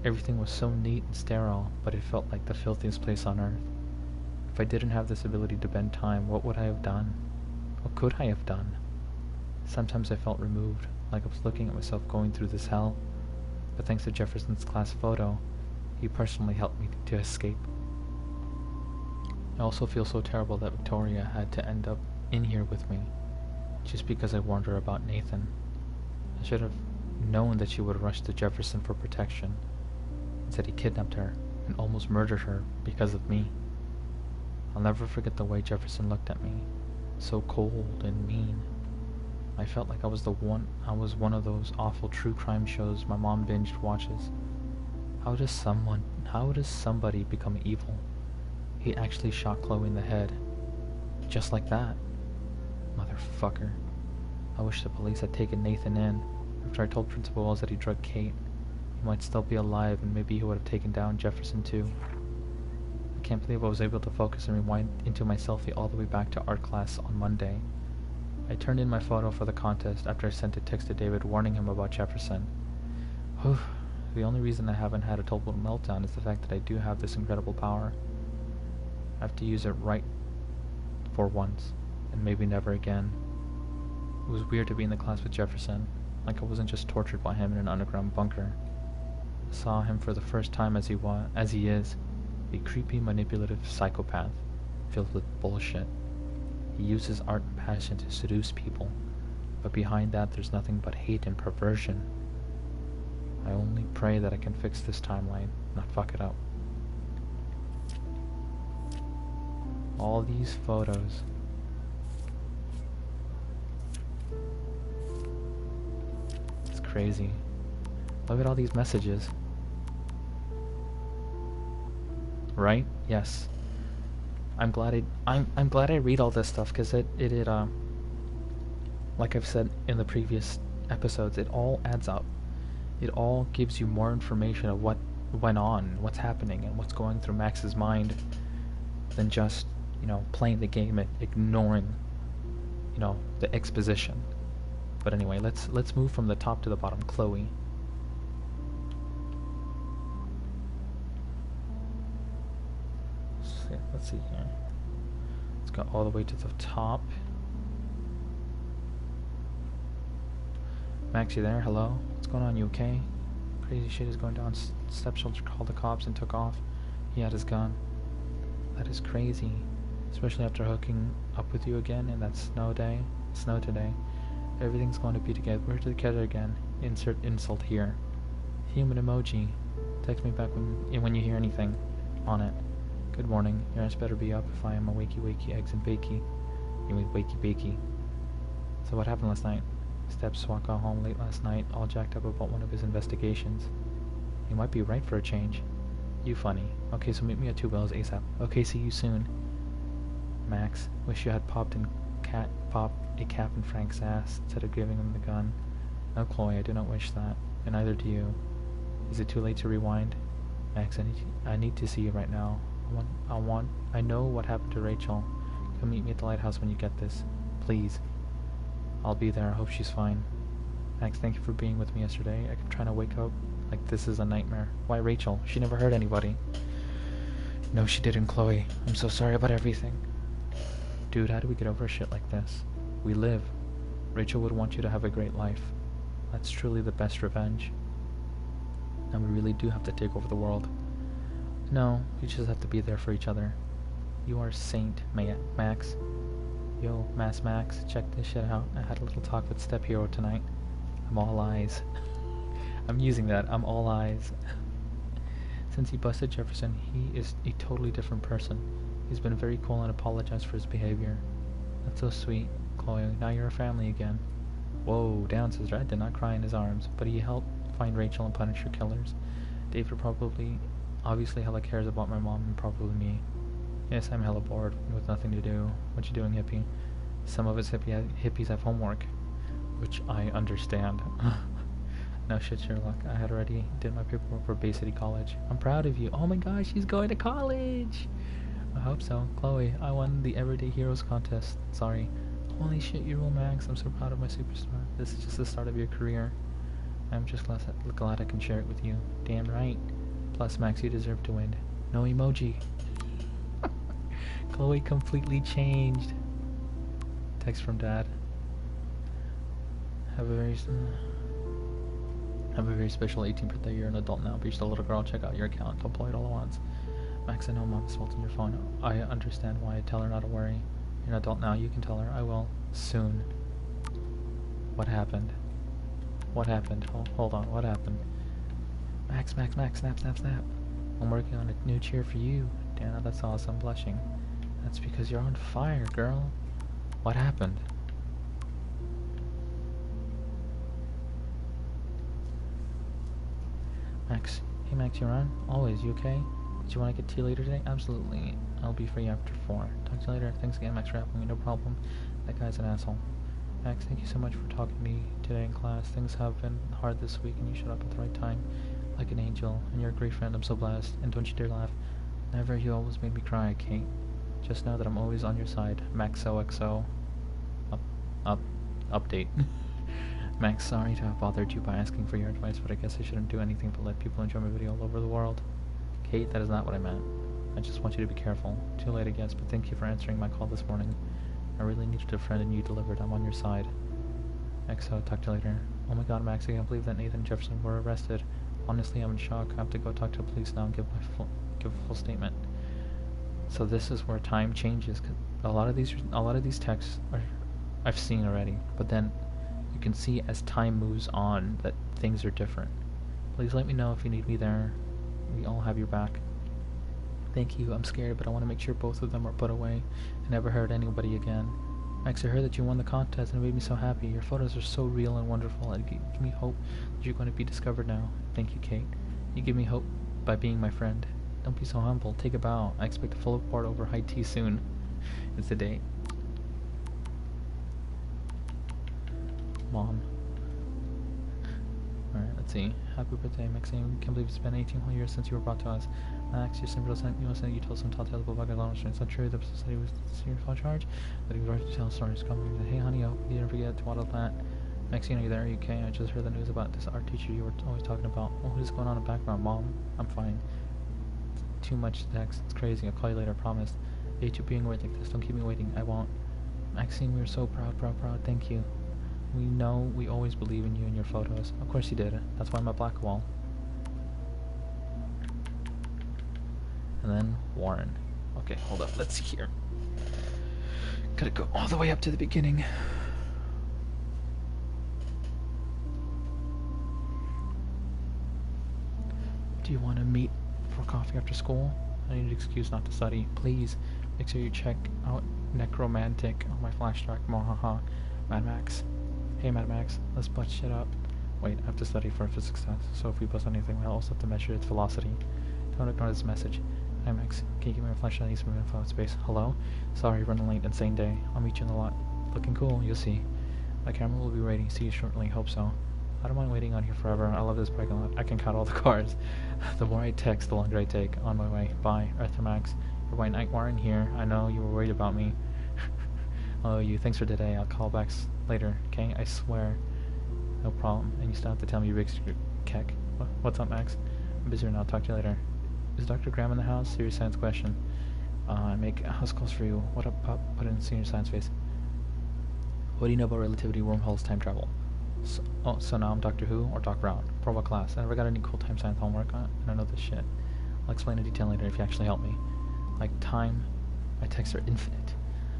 Everything was so neat and sterile, but it felt like the filthiest place on earth. If I didn't have this ability to bend time, what would I have done? What could I have done? Sometimes I felt removed, like I was looking at myself going through this hell, but thanks to Jefferson's class photo, he personally helped me to escape. I also feel so terrible that Victoria had to end up in here with me, just because I warned her about Nathan. I should have known that she would rush to Jefferson for protection. Instead, he kidnapped her and almost murdered her because of me. I'll never forget the way Jefferson looked at me, so cold and mean. I felt like I was one of those awful true crime shows my mom binged watches. How does somebody become evil? He actually shot Chloe in the head. Just like that. Motherfucker. I wish the police had taken Nathan in. After I told Principal Wells that he drugged Kate, he might still be alive and maybe he would have taken down Jefferson too. I can't believe I was able to focus and rewind into my selfie all the way back to art class on Monday. I turned in my photo for the contest after I sent a text to David warning him about Jefferson. Whew. The only reason I haven't had a total meltdown is the fact that I do have this incredible power. I have to use it right for once, and maybe never again. It was weird to be in the class with Jefferson, like I wasn't just tortured by him in an underground bunker. I saw him for the first time as he is, a creepy, manipulative psychopath, filled with bullshit. He uses art and passion to seduce people, but behind that there's nothing but hate and perversion. I only pray that I can fix this timeline, not fuck it up. All these photos. It's crazy. Look at all these messages. Right? Yes. I'm glad I read all this stuff because it like I've said in the previous episodes, it all adds up. It all gives you more information of what went on, what's happening, and what's going through Max's mind than just, playing the game and ignoring, the exposition. But anyway, let's move from the top to the bottom. Chloe. Let's see here. Let's go all the way to the top. Max, you there? Hello? What's going on? You okay? Crazy shit is going down. Stepshelter called the cops and took off. He had his gun. That is crazy. Especially after hooking up with you again in that snow today. Everything's going to be together. We're together again. Insert insult here. Human emoji. Text me back when you hear anything on it. Good morning. Your ass better be up if I am a wakey eggs and bakey. You mean wakey bakey. So what happened last night? Steps got home late last night, all jacked up about one of his investigations. He might be right for a change. You funny. Okay, so meet me at 2 Wells ASAP. Okay, see you soon. Max, wish you had popped a cap in Frank's ass instead of giving him the gun. No, Chloe, I do not wish that, and neither do you. Is it too late to rewind? Max, I need to see you right now. I know what happened to Rachel. Come meet me at the lighthouse when you get this. Please. I'll be there. I hope she's fine. Max, thank you for being with me yesterday. I kept trying to wake up like this is a nightmare. Why Rachel? She never hurt anybody. No, she didn't, Chloe. I'm so sorry about everything. Dude, how do we get over shit like this? We live. Rachel would want you to have a great life. That's truly the best revenge. and we really do have to take over the world. No, we just have to be there for each other. You are a saint, Max. Yo, Max, check this shit out. I had a little talk with Step Hero tonight. I'm all eyes. I'm using that. I'm all eyes. Since he busted Jefferson, he is a totally different person. He's been very cool and apologized for his behavior. That's so sweet, Chloe. Now you're a family again. Whoa, down, sister. I did not cry in his arms, but he helped find Rachel and punish her killers. David obviously hella cares about my mom and probably me. Yes, I'm hella bored with nothing to do. What you doing, hippie? Some of us hippies have homework, which I understand. No shit, Sherlock. I had already did my paperwork for Bay City College. I'm proud of you. Oh my gosh, she's going to college! I hope so. Chloe, I won the Everyday Heroes contest. Sorry. Holy shit, you rule, Max. I'm so proud of my superstar. This is just the start of your career. I'm just glad I can share it with you. Damn right. Plus, Max, you deserve to win. No emoji. Chloe completely changed. Text from Dad. Have a very special 18th birthday. You're an adult now. Be just a little girl. Check out your account. Don't play it all at once. Max, I know Mom's fault on your phone. I understand why. Tell her not to worry. You're an adult now. You can tell her. I will. Soon. What happened? What happened? Hold on. What happened? Max, snap. I'm working on a new cheer for you. Dana, that's awesome. Blushing. That's because you're on fire, girl. What happened? Max. Hey, Max, you're on? Always. You okay? Do you want to get tea later today? Absolutely. I'll be free after 4. Talk to you later. Thanks again, Max, for helping me. No problem. That guy's an asshole. Max, thank you so much for talking to me today in class. Things have been hard this week, and you showed up at the right time. Like an angel, and you're a great friend. I'm so blessed. And don't you dare laugh. Never. You always made me cry, Kate. Just know that I'm always on your side. Max OXO. Update. Max, sorry to have bothered you by asking for your advice, but I guess I shouldn't do anything but let people enjoy my video all over the world. Kate, that is not what I meant. I just want you to be careful. Too late, I guess, but thank you for answering my call this morning. I really needed a friend and you delivered. I'm on your side. XO, talk to you later. Oh my god, Max, I can't believe that Nathan and Jefferson were arrested. Honestly, I'm in shock. I have to go talk to the police now and give a full statement. So this is where time changes. 'Cause a lot of these texts I've seen already, but then you can see as time moves on that things are different. Please let me know if you need me there. We all have your back. Thank you. I'm scared, but I want to make sure both of them are put away and never hurt anybody again. Max, I heard that you won the contest and it made me so happy. Your photos are so real and wonderful. It gives me hope that you're going to be discovered now. Thank you, Kate. You give me hope by being my friend. Don't be so humble. Take a bow. I expect a full report over high tea soon. It's the date. Mom. Alright, let's see. Happy birthday, Maxine. Can't believe it's been 18 whole years since you were brought to us. Max, your simple sent you that you told some tall tales about Vagabond. It's not true. The person said he was serious on charge, but he was ready to tell stories. Coming. He said, hey, honey, I hope you didn't forget to water the plant. Maxine, are you there? Are you okay? I just heard the news about this art teacher you were always talking about. Oh, who's going on in the background? Mom, I'm fine. It's too much text. It's crazy. I'll call you later, I promise. I hate you being away like this. Don't keep me waiting. I won't. Maxine, we were so proud. Thank you. We know we always believe in you and your photos. Of course you did. That's why I'm at Blackwall. And then Warren. Okay, hold up. Let's see here. Gotta go all the way up to the beginning. Do you want to meet for coffee after school? I need an excuse not to study. Please, make sure you check out Necromantic on my flash drive. Mohaha. Mad Max. Hey, Mad Max, let's butt shit up. Wait, I have to study for physics test, so if we bust anything, we'll also have to measure its velocity. Don't ignore this message. Hi, Max. Can you give me a flashlight? I need some info in space. Hello? Sorry, running late. Insane day. I'll meet you in the lot. Looking cool. You'll see. My camera will be ready. See you shortly. Hope so. I don't mind waiting on here forever. I love this parking lot. I can count all the cars. The more I text, the longer I take. On my way. Bye. Arthur Max. Your white knight Warren here. I know you were worried about me. Oh, you. Thanks for today. I'll call back later. Okay? I swear. No problem. And you still have to tell me your big keck. What's up, Max? I'm busy right now. Talk to you later. Is Dr. Graham in the house? Serious science question. I make house calls for you. What up, pup? Put in senior science face. What do you know about relativity, wormholes, time travel? So now I'm Doctor Who or Doc Brown. For what class? I never got any cool time science homework on it, and I know this shit. I'll explain in detail later if you actually help me. Like time, my texts are infinite.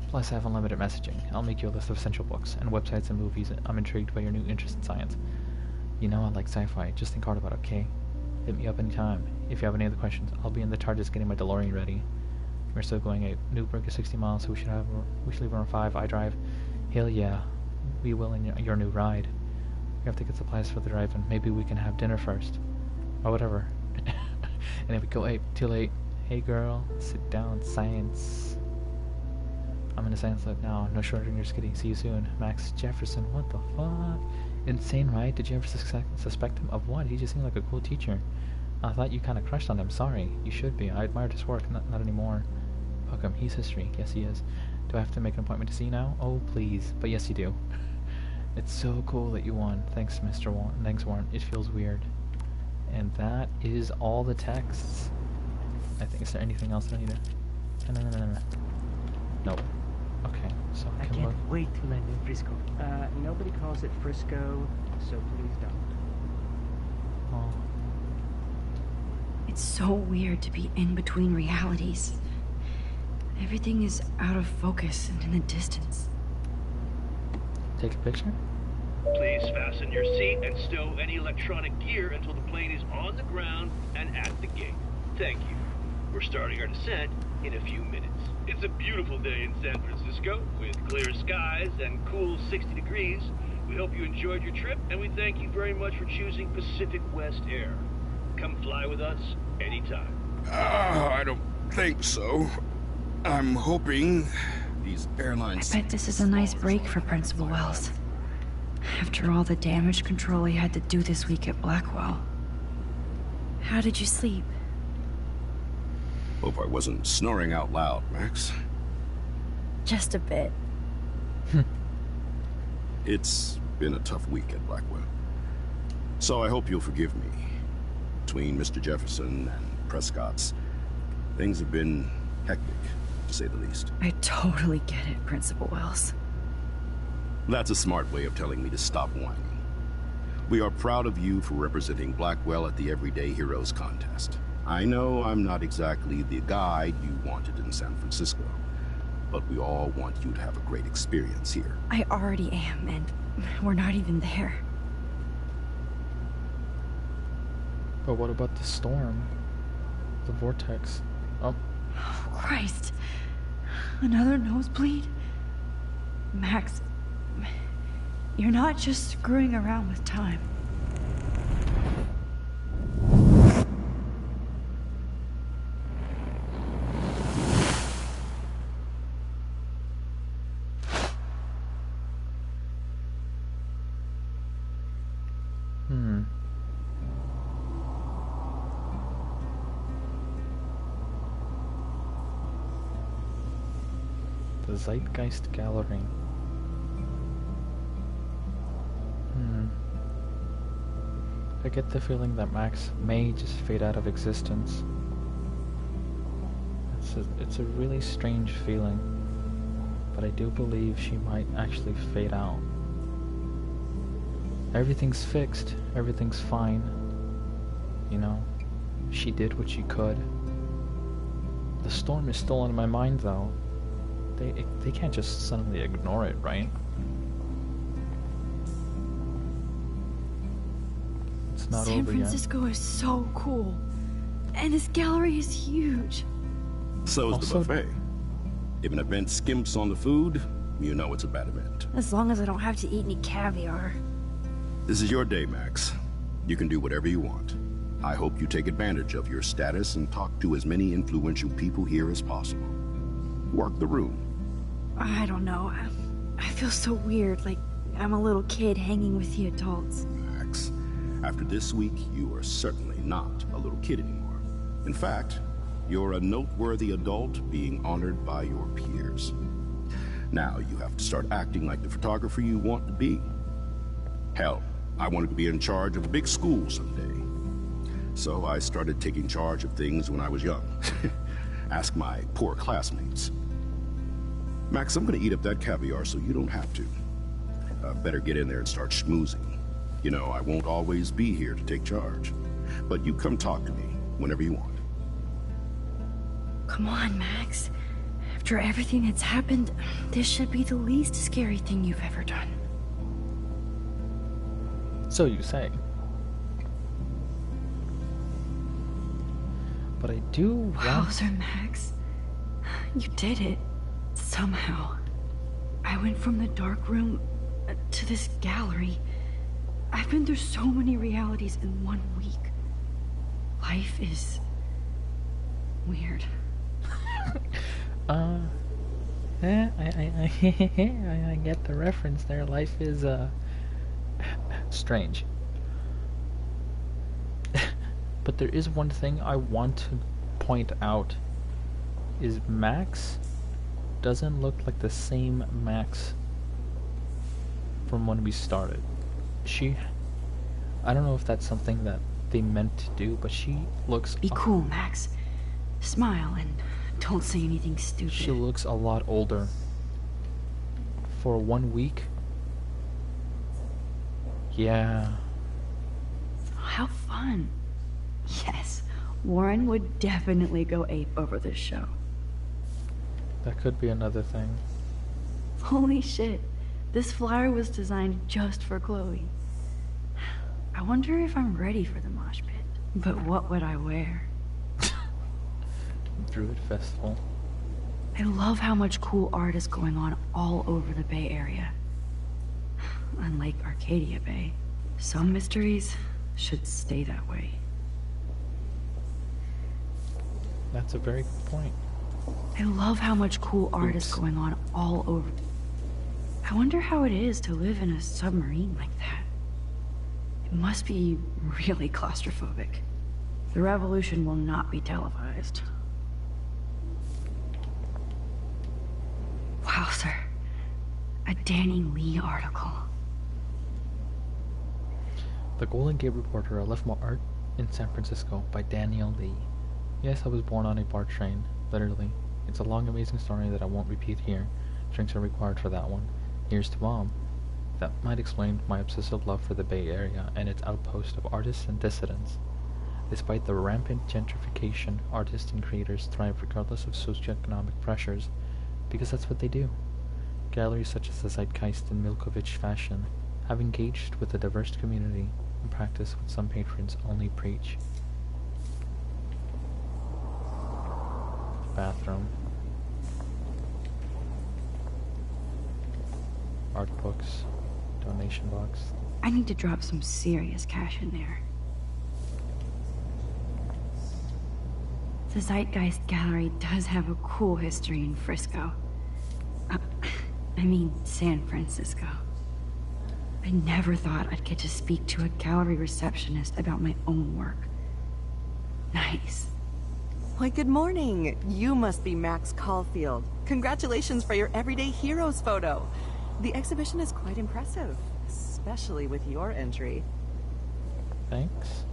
Plus I have unlimited messaging. I'll make you a list of essential books and websites and movies. I'm intrigued by your new interest in science. You know I like sci-fi. Just think hard about it, okay? Hit me up anytime. If you have any other questions, I'll be in the TARDIS getting my DeLorean ready. We're still going at Newburgh is 60 miles, so we should leave around 5. I drive. Hell yeah. We will in your new ride. We have to get supplies for the drive, and maybe we can have dinner first. Or whatever. And if we go, hey, too late. Hey girl, sit down, science. I'm in a science lab now. No shorting your skitty. See you soon. Max Jefferson, what the fuck? Insane, right? Did you ever suspect him of what? He just seemed like a cool teacher. I thought you kind of crushed on him. Sorry. You should be. I admired his work. Not anymore. Fuck him. He's history. Yes, he is. Do I have to make an appointment to see now? Oh, please. But yes, you do. It's so cool that you won. Thanks, Mr. Warren. Thanks, Warren. It feels weird. And that is all the texts. I think, is there anything else that I need to... No. Nope. Okay, so I can't wait to land in Frisco. Nobody calls it Frisco, so please don't. Oh. It's so weird to be in between realities. Everything is out of focus and in the distance. Take a picture? Please fasten your seat and stow any electronic gear until the plane is on the ground and at the gate. Thank you. We're starting our descent in a few minutes. It's a beautiful day in San Francisco with clear skies and cool 60 degrees. We hope you enjoyed your trip, and we thank you very much for choosing Pacific West Air. Come fly with us anytime. I don't think so. I'm hoping these airlines... I bet this is a nice break for Principal Wells. After all the damage control he had to do this week at Blackwell. How did you sleep? Hope I wasn't snoring out loud, Max. Just a bit. It's been a tough week at Blackwell. So I hope you'll forgive me. Between Mr. Jefferson and Prescott's, things have been hectic, to say the least. I totally get it, Principal Wells. That's a smart way of telling me to stop whining. We are proud of you for representing Blackwell at the Everyday Heroes contest. I know I'm not exactly the guide you wanted in San Francisco, but we all want you to have a great experience here. I already am, and we're not even there. But what about the storm? The vortex? Oh. Oh, Christ. Another nosebleed? Max, you're not just screwing around with time. The Zeitgeist Gallery. I get the feeling that Max may just fade out of existence. It's a really strange feeling, but I do believe she might actually fade out. Everything's fixed, everything's fine. You know, she did what she could. The storm is still on my mind though. They can't just suddenly ignore it, right? It's not San over yet. San Francisco is so cool. And this gallery is huge. So is the buffet. If an event skimps on the food, you know it's a bad event. As long as I don't have to eat any caviar. This is your day, Max. You can do whatever you want. I hope you take advantage of your status and talk to as many influential people here as possible. Work the room. I don't know. I feel so weird, like I'm a little kid hanging with the adults. Max, after this week, you are certainly not a little kid anymore. In fact, you're a noteworthy adult being honored by your peers. Now you have to start acting like the photographer you want to be. Hell, I wanted to be in charge of a big school someday. So I started taking charge of things when I was young. Ask my poor classmates. Max, I'm gonna eat up that caviar so you don't have to. Better get in there and start schmoozing. You know, I won't always be here to take charge. But you come talk to me whenever you want. Come on, Max. After everything that's happened, this should be the least scary thing you've ever done. So you say. But I do want... Wowzer, Max. You did it. Somehow. I went from the dark room to this gallery. I've been through so many realities in 1 week. Life is... weird. I get the reference there. Life is, strange. But there is one thing I want to point out, is Max doesn't look like the same Max from when we started. I don't know if that's something that they meant to do, but she looks... Be cool, Max. Smile and don't say anything stupid. She looks a lot older. For 1 week? Yeah. How fun. Yes, Warren would definitely go ape over this show. That could be another thing. Holy shit, this flyer was designed just for Chloe. I wonder if I'm ready for the mosh pit. But what would I wear? Druid Festival. I love how much cool art is going on all over the Bay Area. Unlike Arcadia Bay, some mysteries should stay that way. That's a very good point. I love how much cool art is going on all over. I wonder how it is to live in a submarine like that. It must be really claustrophobic. The revolution will not be televised. Wow, sir. A Danny Lee article. The Golden Gate Reporter, I left my art in San Francisco by Daniel Lee. Yes, I was born on a BART train, literally. It's a long, amazing story that I won't repeat here. Drinks are required for that one. Here's to Mom. That might explain my obsessive love for the Bay Area and its outpost of artists and dissidents. Despite the rampant gentrification, artists and creators thrive regardless of socioeconomic pressures, because that's what they do. Galleries such as the Zeitgeist and Milkovich Fashion have engaged with a diverse community and practice what some patrons only preach. Bathroom. Art books. Donation box. I need to drop some serious cash in there. The Zeitgeist Gallery does have a cool history in Frisco. I mean, San Francisco. I never thought I'd get to speak to a gallery receptionist about my own work. Nice. Why, good morning. You must be Max Caulfield. Congratulations for your Everyday Heroes photo. The exhibition is quite impressive, especially with your entry. Thanks.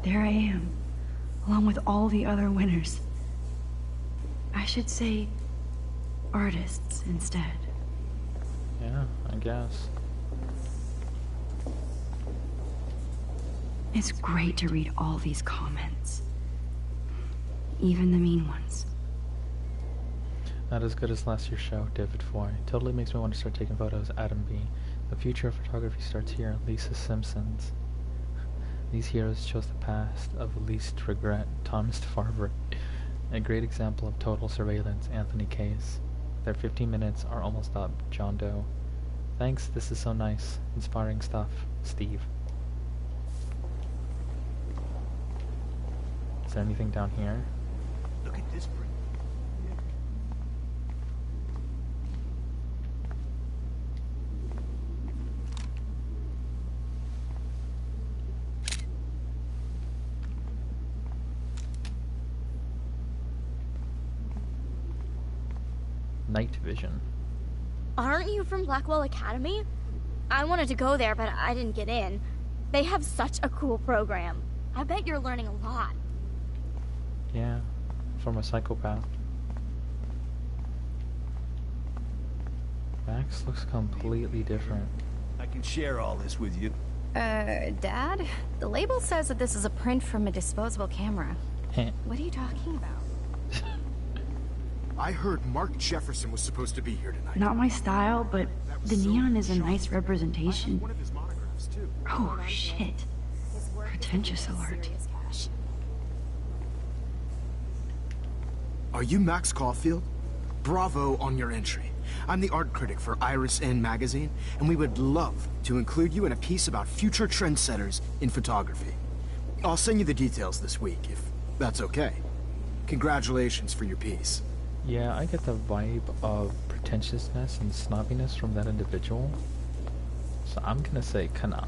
There I am, along with all the other winners. I should say artists instead. Yeah, I guess. It's great to read all these comments. Even the mean ones. Not as good as last year's show, David Foy. Totally makes me want to start taking photos. Adam B. The future of photography starts here. Lisa Simpsons. These heroes chose the path of least regret. Thomas Farber. A great example of total surveillance. Anthony Case. Their 15 minutes are almost up. John Doe. Thanks, this is so nice. Inspiring stuff. Steve. Is there anything down here? Look at this brick. Night vision. Aren't you from Blackwell Academy? I wanted to go there, but I didn't get in. They have such a cool program. I bet you're learning a lot. Yeah, from a psychopath. Max looks completely different. I can share all this with you. Dad? The label says that this is a print from a disposable camera. What are you talking about? I heard Mark Jefferson was supposed to be here tonight. Not my style, but the neon is a nice representation. One of his monographs, too. Oh, shit. Pretentious alert. Are you Max Caulfield? Bravo on your entry. I'm the art critic for Iris N magazine, and we would love to include you in a piece about future trendsetters in photography. I'll send you the details this week, if that's okay. Congratulations for your piece. Yeah, I get the vibe of pretentiousness and snobbiness from that individual. So I'm gonna say Kana.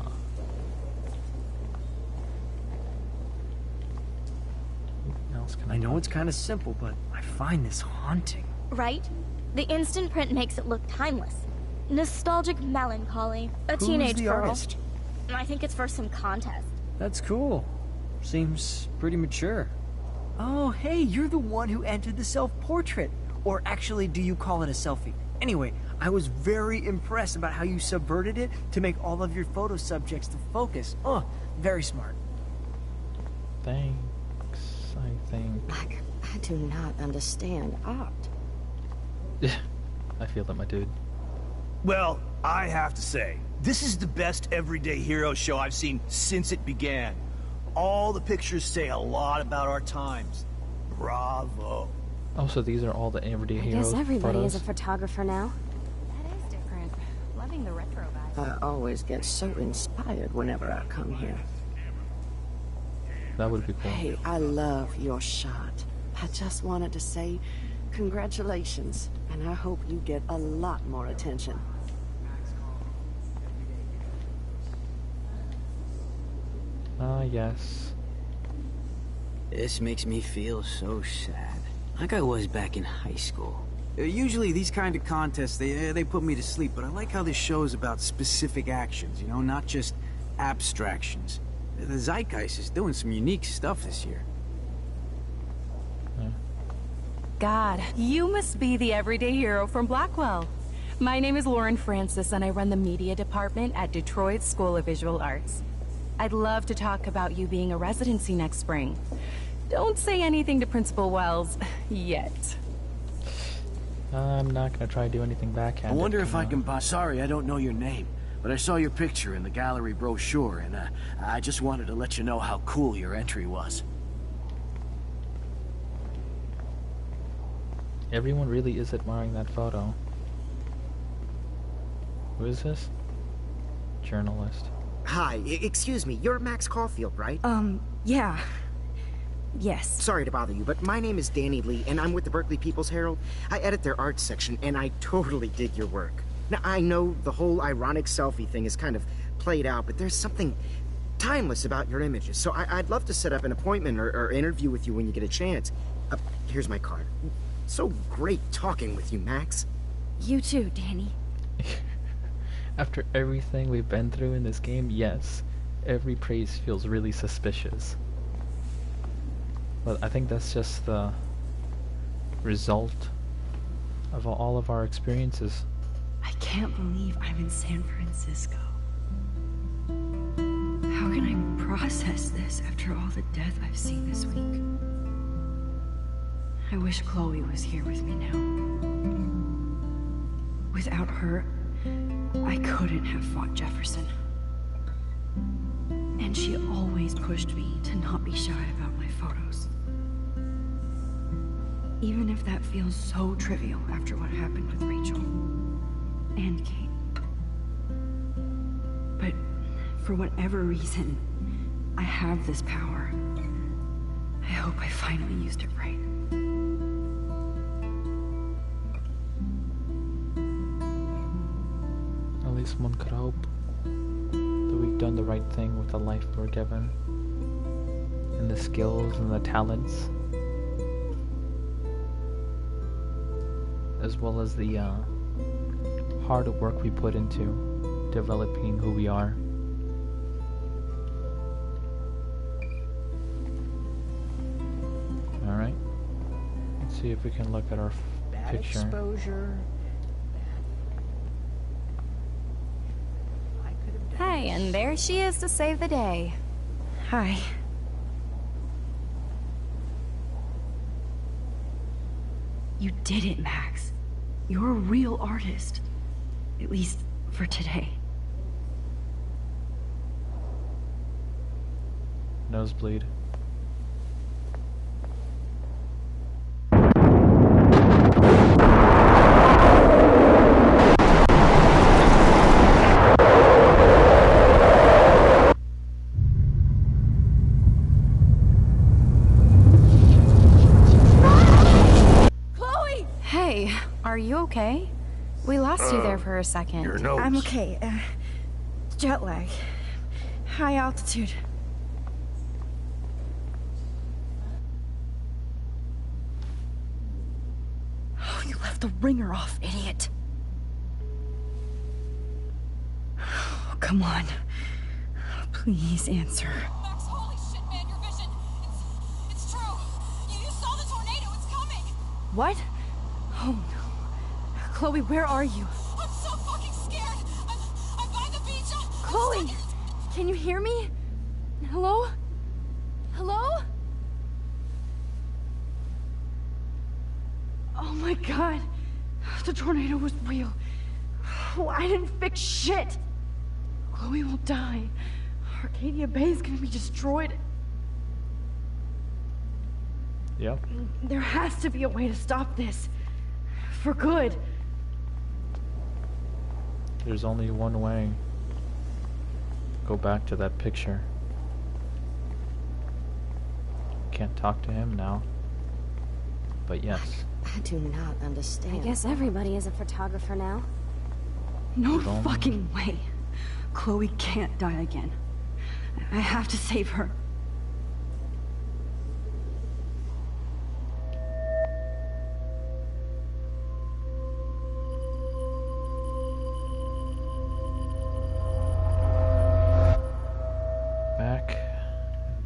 I know it's kind of simple, but I find this haunting. Right? The instant print makes it look timeless. Nostalgic melancholy. A Who's teenage the girl. artist? I think it's for some contest. That's cool. Seems pretty mature. Oh, hey, you're the one who entered the self-portrait. Or actually, do you call it a selfie? Anyway, I was very impressed about how you subverted it to make all of your photo subjects the focus. Oh, very smart. Thanks, I think. I do not understand art. I feel that, my dude. Well, I have to say, this is the best everyday hero show I've seen since it began. All the pictures say a lot about our times. Bravo. Oh, so these are all the everyday heroes. I guess everybody photos? is a photographer now. That is different. Loving the retro vibe. I always get so inspired whenever I come here. That would be cool. Hey, I love your shot. I just wanted to say congratulations, and I hope you get a lot more attention. Yes. This makes me feel so sad. Like I was back in high school. Usually these kind of contests, they put me to sleep, but I like how this show is about specific actions, you know, not just abstractions. The Zeitgeist is doing some unique stuff this year. God, you must be the everyday hero from Blackwell. My name is Lauren Francis, and I run the media department at Detroit School of Visual Arts. I'd love to talk about you being a residency next spring. Don't say anything to Principal Wells yet. I'm not gonna try to do anything I backhanded. wonder if I can buy... Sorry, I don't know your name, but I saw your picture in the gallery brochure, and I just wanted to let you know how cool your entry was. Everyone really is admiring that photo. Who is this? Journalist. Hi, excuse me, you're Max Caulfield, right? Yeah. Yes. Sorry to bother you, but my name is Danny Lee, and I'm with the Berkeley People's Herald. I edit their arts section, and I totally dig your work. Now, I know the whole ironic selfie thing is kind of played out, but there's something timeless about your images, so I'd love to set up an appointment or interview with you when you get a chance. Here's my card. So great talking with you, Max. You too, Danny. After everything we've been through in this game, yes, every praise feels really suspicious. But I think that's just the result of all of our experiences. I can't believe I'm in San Francisco. How can I process this after all the death I've seen this week? I wish Chloe was here with me now. Without her, I couldn't have fought Jefferson. And she always pushed me to not be shy about my photos. Even if that feels so trivial after what happened with Rachel and Kate. But for whatever reason, I have this power. I hope I finally used it right. At least one could hope that we've done the right thing with the life we're given, and the skills and the talents, as well as the hard work we put into developing who we are. Alright, let's see if we can look at our Bad picture. exposure. and there she is to save the day. Hi. You did it, Max. You're a real artist. At least for today. Nosebleed. Hey, are you okay? We lost you there for a second. Your nose. I'm okay. Jet lag. High altitude. Oh, you left the ringer off, idiot. Oh, come on. Please answer. Max, holy shit, man, your vision. It's true. You saw the tornado. It's coming. What? Oh no. Chloe, where are you? I'm so fucking scared. I'm by the beach. Chloe! Can you hear me? Hello? Hello? Oh my god. The tornado was real. Oh, I didn't fix shit. Chloe will die. Arcadia Bay is gonna be destroyed. Yep. There has to be a way to stop this. For good. There's only one way. Go back to that picture. Can't talk to him now. But yes. I do not understand. I guess everybody is a photographer now. No fucking way. Chloe can't die again. I have to save her.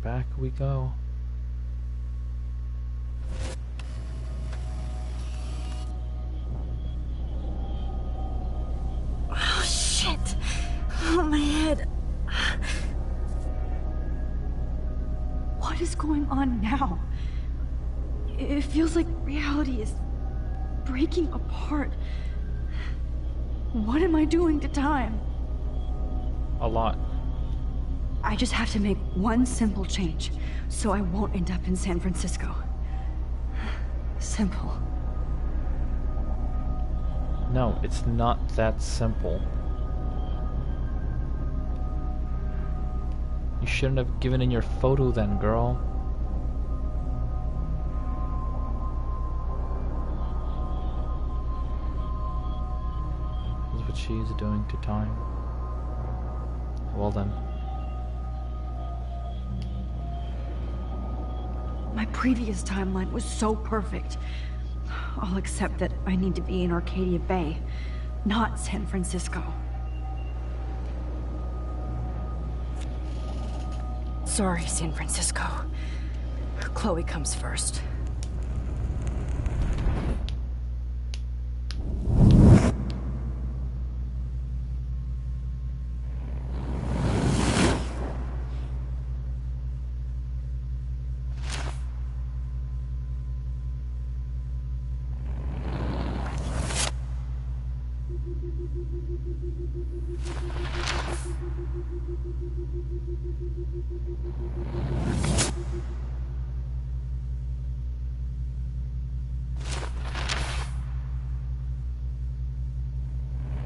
Back we go. Oh shit! Oh, my head. What is going on now? It feels like reality is breaking apart. What am I doing to time? A lot. I just have to make one simple change, so I won't end up in San Francisco. Simple. No, it's not that simple. You shouldn't have given in your photo then, girl. That's what she's doing to time. Well then. My previous timeline was so perfect. I'll accept that I need to be in Arcadia Bay, not San Francisco. Sorry, San Francisco. Chloe comes first.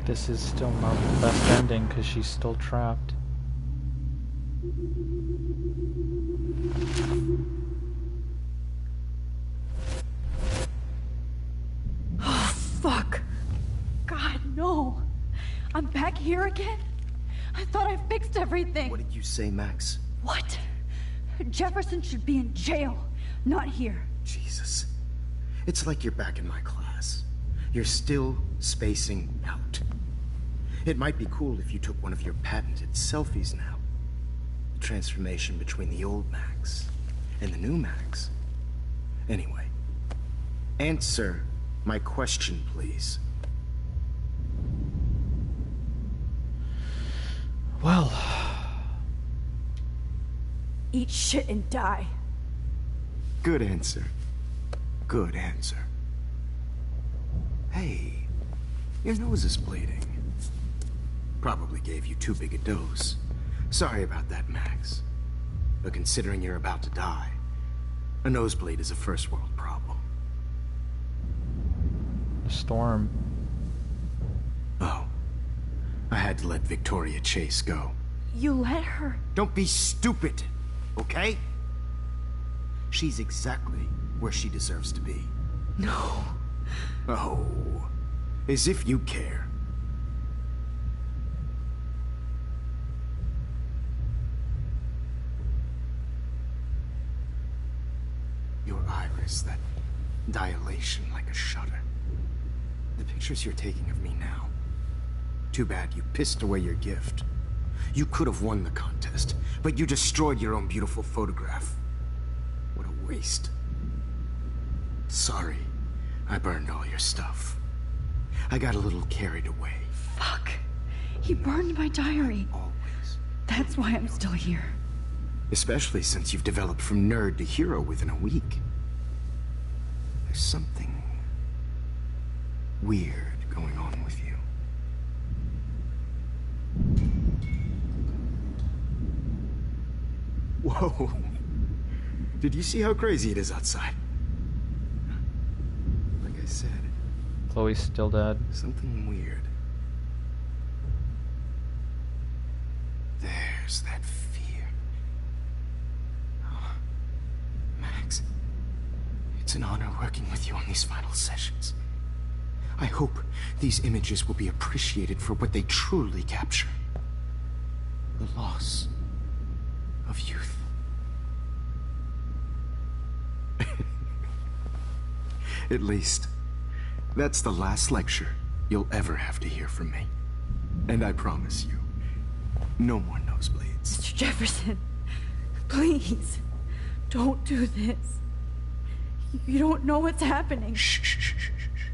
This is still not the best ending because she's still trapped. Oh, fuck. God, no. I'm back here again? I thought I fixed everything. What did you say, Max? What? Jefferson should be in jail, not here. Jesus. It's like you're back in my class. You're still spacing out. It might be cool if you took one of your patented selfies now. The transformation between the old Max and the new Max. Anyway, answer my question, please. Well. Eat shit and die. Good answer. Good answer. Hey, your nose is bleeding. Probably gave you too big a dose. Sorry about that, Max. But considering you're about to die, a nosebleed is a first world problem. Storm. Oh. I had to let Victoria Chase go. You let her? Don't be stupid, okay? She's exactly where she deserves to be. No. Oh. As if you care. Your iris, that dilation like a shutter. The pictures you're taking of me now. Too bad you pissed away your gift. You could have won the contest, but you destroyed your own beautiful photograph. What a waste. Sorry, I burned all your stuff. I got a little carried away. Fuck. He burned my diary. Always. That's why I'm still here. Especially since you've developed from nerd to hero within a week. There's something weird going on with you. Whoa. Did you see how crazy it is outside? Like I said. Chloe's still dead. Something weird. There's that fear. Oh, Max, it's an honor working with you on these final sessions. I hope these images will be appreciated for what they truly capture. The loss of youth. At least, that's the last lecture you'll ever have to hear from me. And I promise you, no more nosebleeds. Mr. Jefferson, please, don't do this. You don't know what's happening. Shh, shh, shh, shh, shh.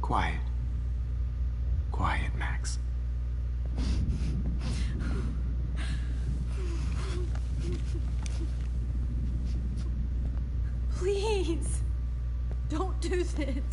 Quiet. Quiet, Max. Please, don't do this.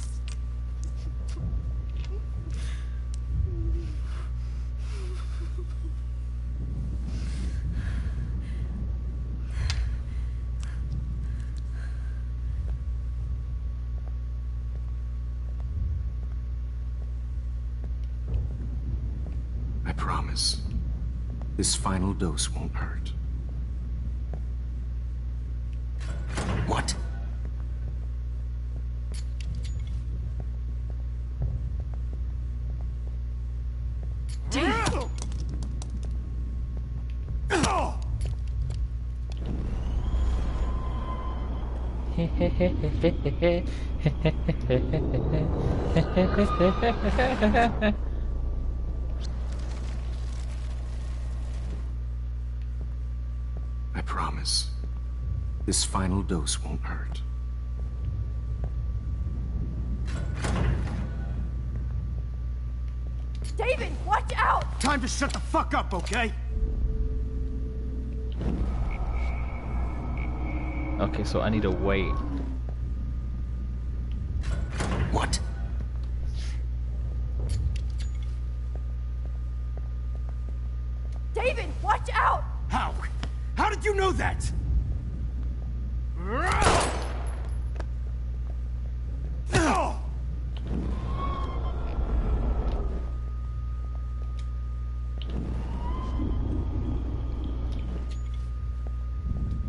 I promise, this final dose won't hurt. What? Damn! I promise, this final dose won't hurt. David, watch out! Time to shut the fuck up, okay? Okay, so I need to wait. What? David, watch out! How? How did you know that?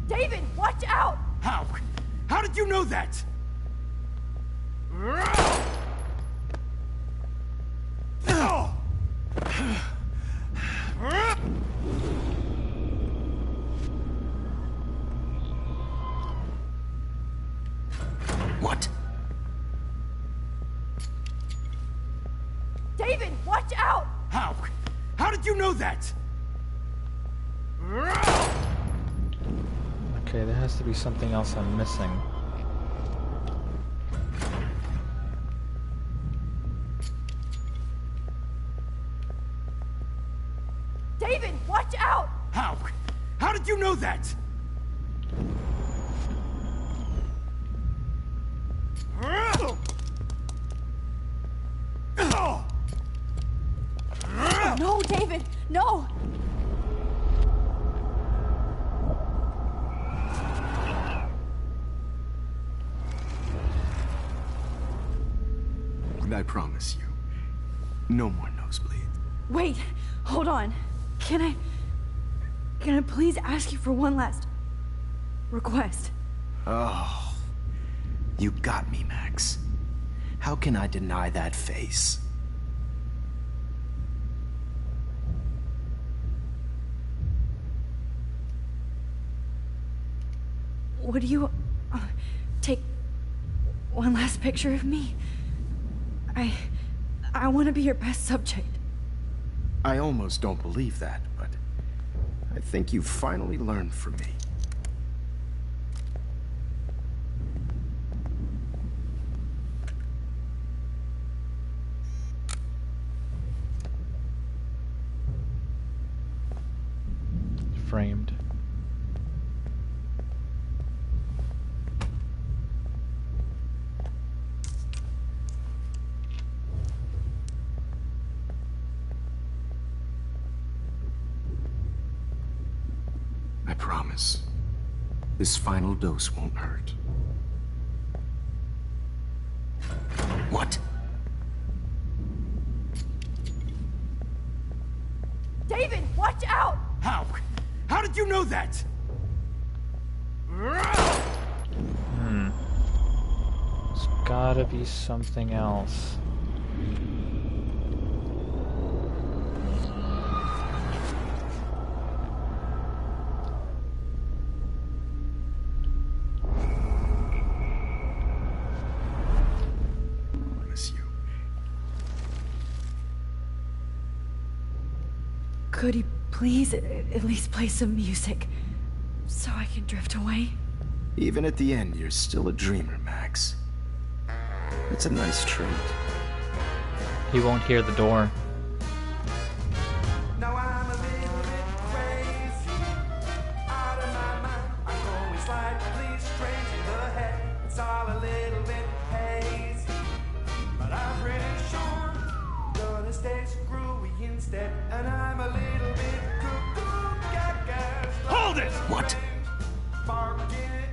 David, watch out! How? How did you know that? What? David, watch out! How? How did you know that? Okay, there has to be something else I'm missing. David, watch out! How? How did you know that? No, David, no! And I promise you, no more nosebleed. Wait, hold on. Can I please ask you for one last request? Oh, you got me, Max. How can I deny that face? Would you take one last picture of me? I want to be your best subject. I almost don't believe that, but I think you've finally learned from me. Framed. I promise. This final dose won't hurt. What? David, watch out! How? How did you know that? There's gotta be something else. Could you please at least play some music so I can drift away? Even at the end, you're still a dreamer, Max. It's a nice trait. He won't hear the door. Now I'm a little bit crazy, out of my mind. I'm going slightly strange in the head. It's all a little bit hazy, but I'm pretty sure gonna stay screwy instead. And I'm a little bit cuckoo, gaga. Hold it! What? Barking it.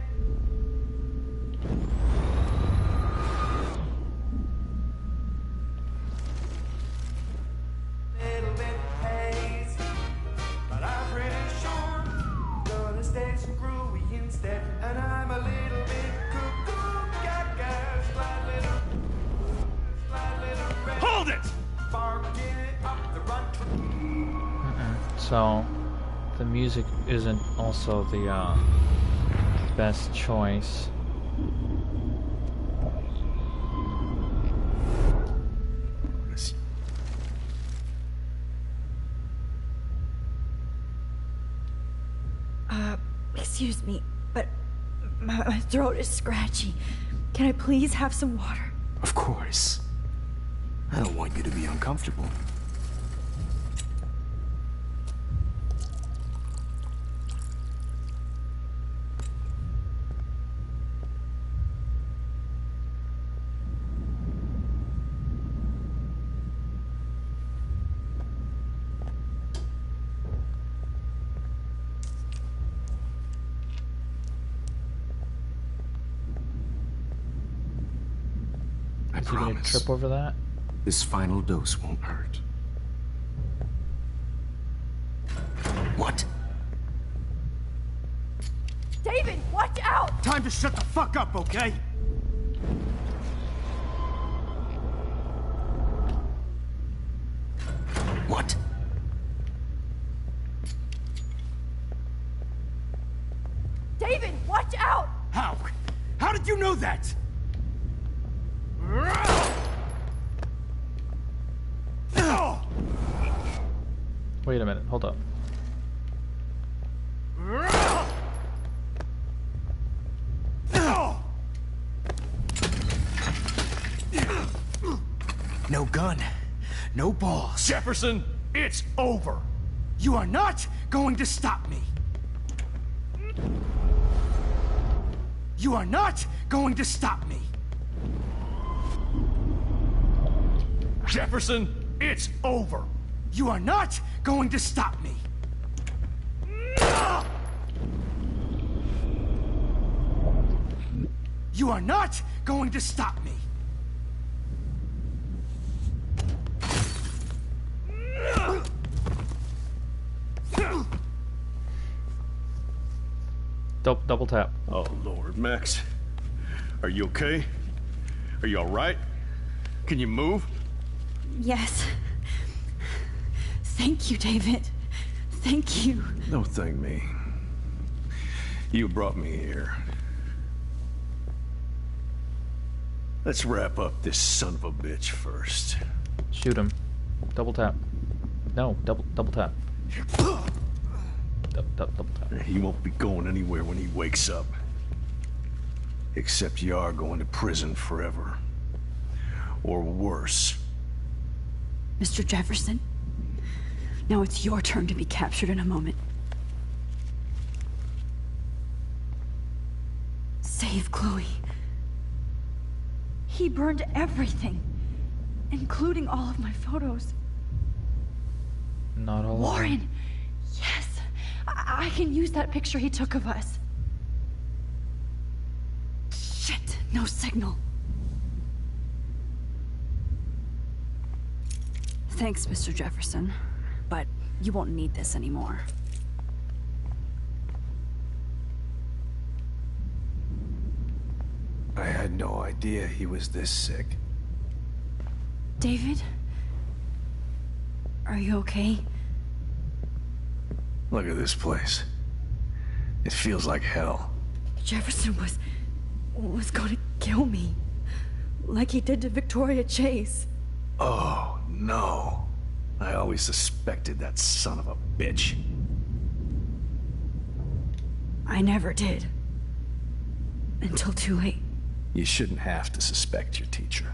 Little bit hazy, but I'm pretty sure gonna stay screwy instead. And I'm a little bit cuckoo, gaga. Slight little red. Hold it! Barking it up the run. So, the music isn't also the best choice. Excuse me, but my throat is scratchy. Can I please have some water? Of course. I don't want you to be uncomfortable. Is he gonna trip over that? This final dose won't hurt. What? David, watch out! Time to shut the fuck up, okay? What? David, watch out! How? How did you know that? Wait a minute, hold up. No gun, no balls. Jefferson, it's over. You are not going to stop me. You are not going to stop me. Jefferson, it's over. You are not going to stop me. You are not going to stop me. Double tap. Oh, Lord, Max. Are you okay? Are you all right? Can you move? Yes. Thank you, David. Thank you. Don't thank me. You brought me here. Let's wrap up this son of a bitch first. Shoot him. Double tap. No, double tap. Double tap. He won't be going anywhere when he wakes up. Except you are going to prison forever. Or worse. Mr. Jefferson, now it's your turn to be captured in a moment. Save Chloe. He burned everything, including all of my photos. Not all. Warren! Yes! I can use that picture he took of us. Shit, no signal. Thanks, Mr. Jefferson, but you won't need this anymore. I had no idea he was this sick. David? Are you okay? Look at this place. It feels like hell. Jefferson was going to kill me. Like he did to Victoria Chase. Oh, no. I always suspected that son of a bitch. I never did. Until too late. You shouldn't have to suspect your teacher.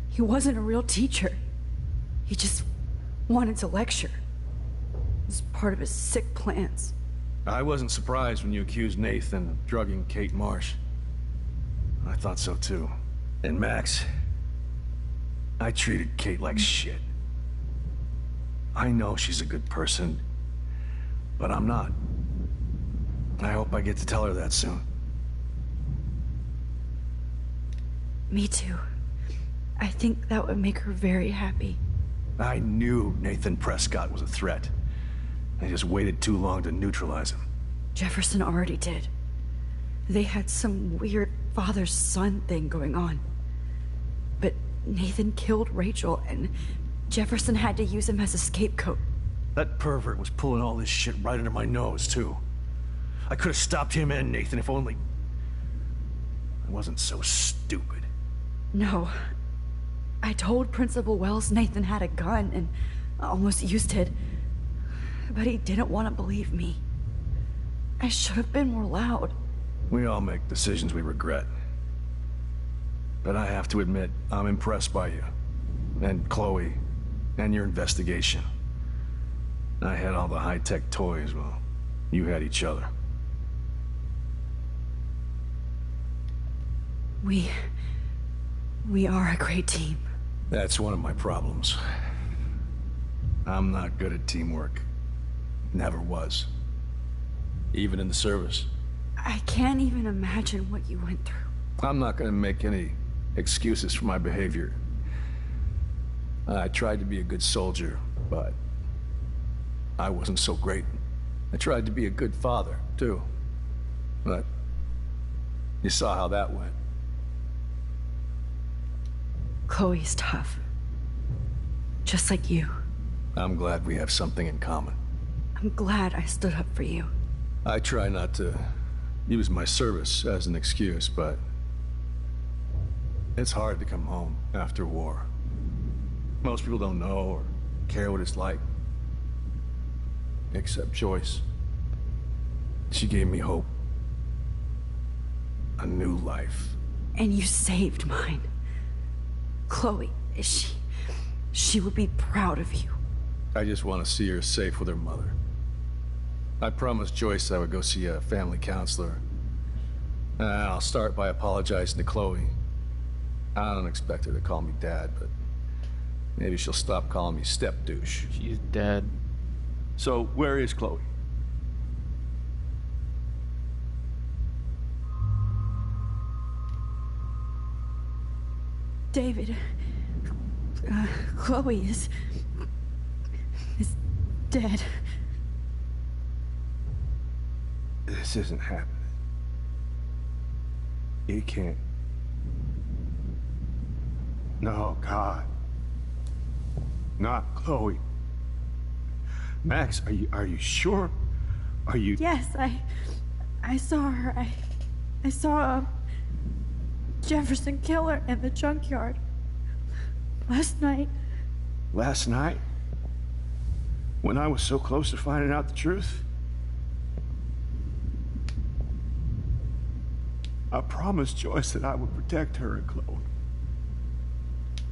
He wasn't a real teacher. He just wanted to lecture. It was part of his sick plans. I wasn't surprised when you accused Nathan of drugging Kate Marsh. I thought so too. And Max, I treated Kate like shit. I know she's a good person, but I'm not. I hope I get to tell her that soon. Me too. I think that would make her very happy. I knew Nathan Prescott was a threat. I just waited too long to neutralize him. Jefferson already did. They had some weird father-son thing going on. But Nathan killed Rachel, and Jefferson had to use him as a scapegoat. That pervert was pulling all this shit right under my nose, too. I could have stopped him and Nathan if only I wasn't so stupid. No. I told Principal Wells Nathan had a gun and almost used it. But he didn't want to believe me. I should have been more loud. We all make decisions we regret. But I have to admit, I'm impressed by you. And Chloe. And your investigation. I had all the high-tech toys, well, you had each other. We are a great team. That's one of my problems. I'm not good at teamwork. Never was. Even in the service. I can't even imagine what you went through. I'm not gonna make any excuses for my behavior. I tried to be a good soldier, but I wasn't so great. I tried to be a good father, too. But you saw how that went. Chloe's tough. Just like you. I'm glad we have something in common. I'm glad I stood up for you. I try not to use my service as an excuse, but it's hard to come home after war. Most people don't know or care what it's like. Except Joyce. She gave me hope. A new life. And you saved mine. Chloe, she would be proud of you. I just want to see her safe with her mother. I promised Joyce I would go see a family counselor. I'll start by apologizing to Chloe. I don't expect her to call me Dad, but maybe she'll stop calling me step douche. She's dead. So, where is Chloe? David, Chloe is dead. This isn't happening. You can't. No, God. Not Chloe. Max, are you sure? Are you... Yes, I saw her. I saw Jefferson kill her in the junkyard. Last night. Last night? When I was so close to finding out the truth? I promised Joyce that I would protect her and Chloe.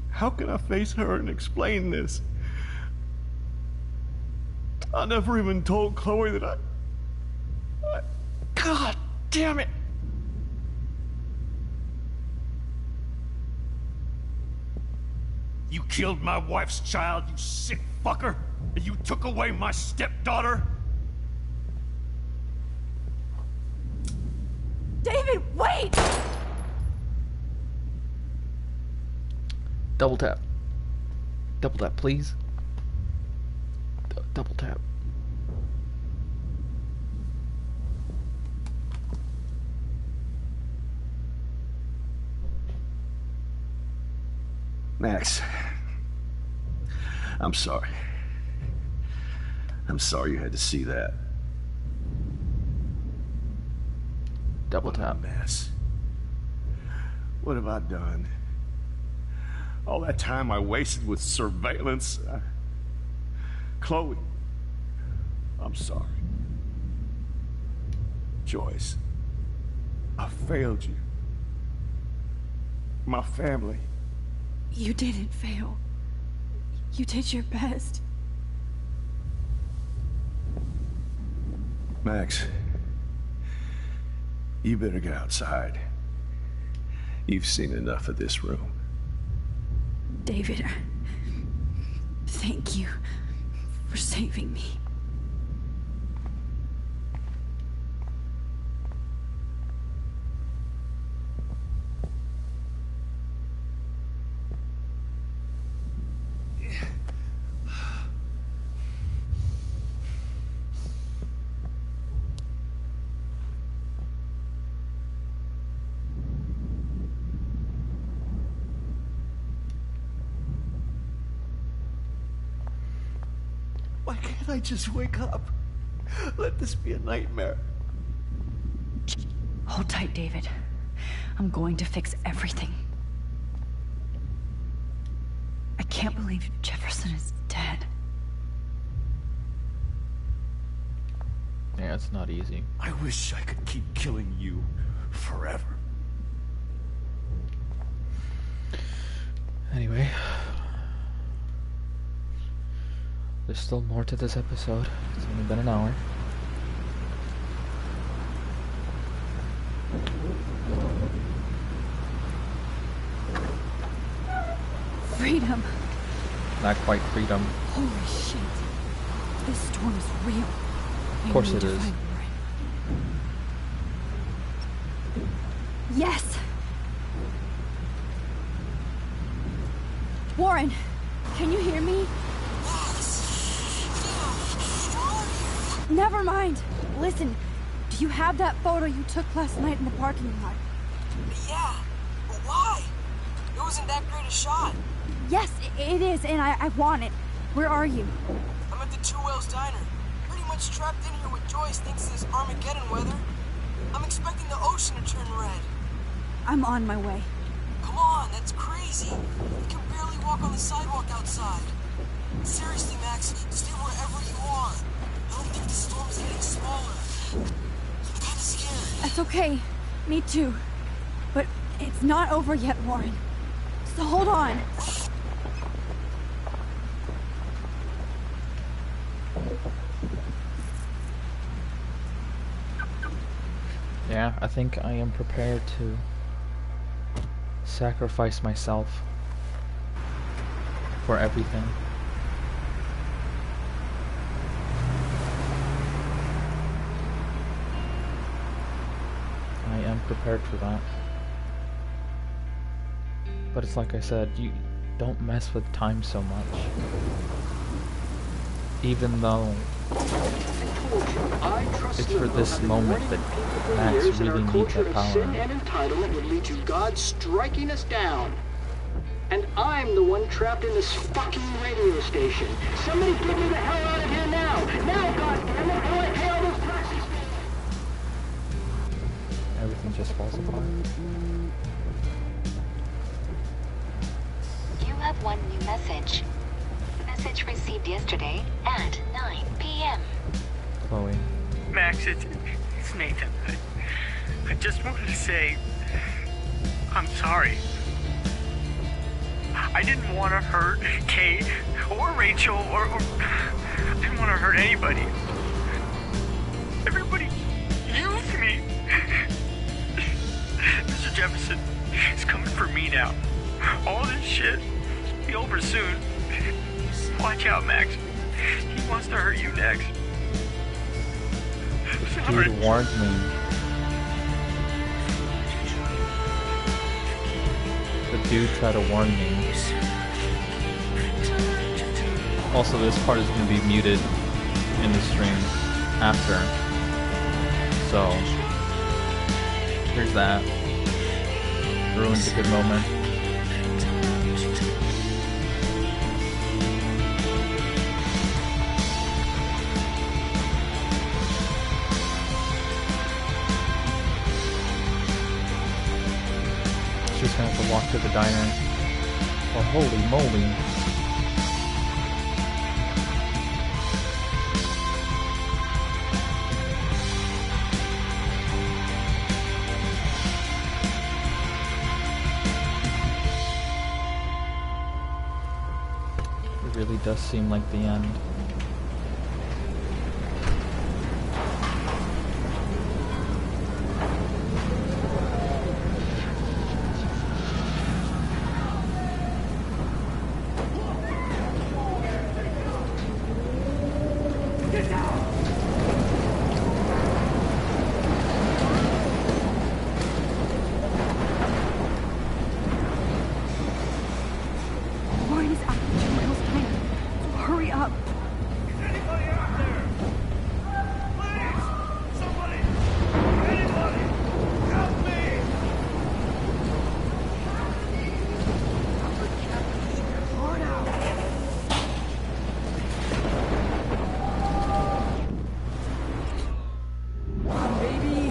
How can I face her and explain this? I never even told Chloe that I... God damn it! You killed my wife's child, you sick fucker! And you took away my stepdaughter? David, wait! Double tap. Double tap, please. Double tap. Max, I'm sorry. I'm sorry you had to see that. Double tap. Mess. What have I done? All that time I wasted with surveillance. Chloe, I'm sorry. Joyce, I failed you. My family. You didn't fail. You did your best. Max, you better get outside. You've seen enough of this room. David, thank you for saving me. Why can't I just wake up? Let this be a nightmare. Hold tight, David. I'm going to fix everything. I can't believe Jefferson is dead. Yeah, it's not easy. I wish I could keep killing you forever. Anyway, there's still more to this episode. It's only been an hour. Freedom. Not quite freedom. Holy shit. This storm is real. Of course it is. Yes! Warren, can you hear me? Never mind. Listen, do you have that photo you took last night in the parking lot? Yeah, but why? It wasn't that great a shot. Yes, it is, and I want it. Where are you? I'm at the Two Whales Diner. Pretty much trapped in here with Joyce thanks to this Armageddon weather. I'm expecting the ocean to turn red. I'm on my way. Come on, that's crazy. You can barely walk on the sidewalk outside. Seriously, Max, stay wherever you are. I don't think the storm's getting smaller. I'm kinda scared. That's okay. Me too. But it's not over yet, Warren. So hold on. Yeah, I think I am prepared to sacrifice myself for everything. I am prepared for that. But it's like I said, you don't mess with time so much. Even though it's for this moment that Max really needs that power. Sin and entitlement would lead to God striking us down. And I'm the one trapped in this fucking radio station. Somebody get me the hell out of here now! Now, goddammit, how I pay all those taxes! Everything just falls apart. You have one new message. Message received yesterday at 9 p.m. Chloe. Max, it's Nathan. I just wanted to say I'm sorry. I didn't want to hurt Kate or Rachel or I didn't want to hurt anybody. Everybody used me. Mr. Jefferson is coming for me now. All this shit will be over soon. Watch out, Max. He wants to hurt you next. Dude warned me. The dude tried to warn me. Also, this part is going to be muted in the stream after. So, here's that. Ruined a good moment. Just gonna have to walk to the diner. Oh, holy moly. It really does seem like the end. Warren's out of Jim's diner. Hurry up. Baby,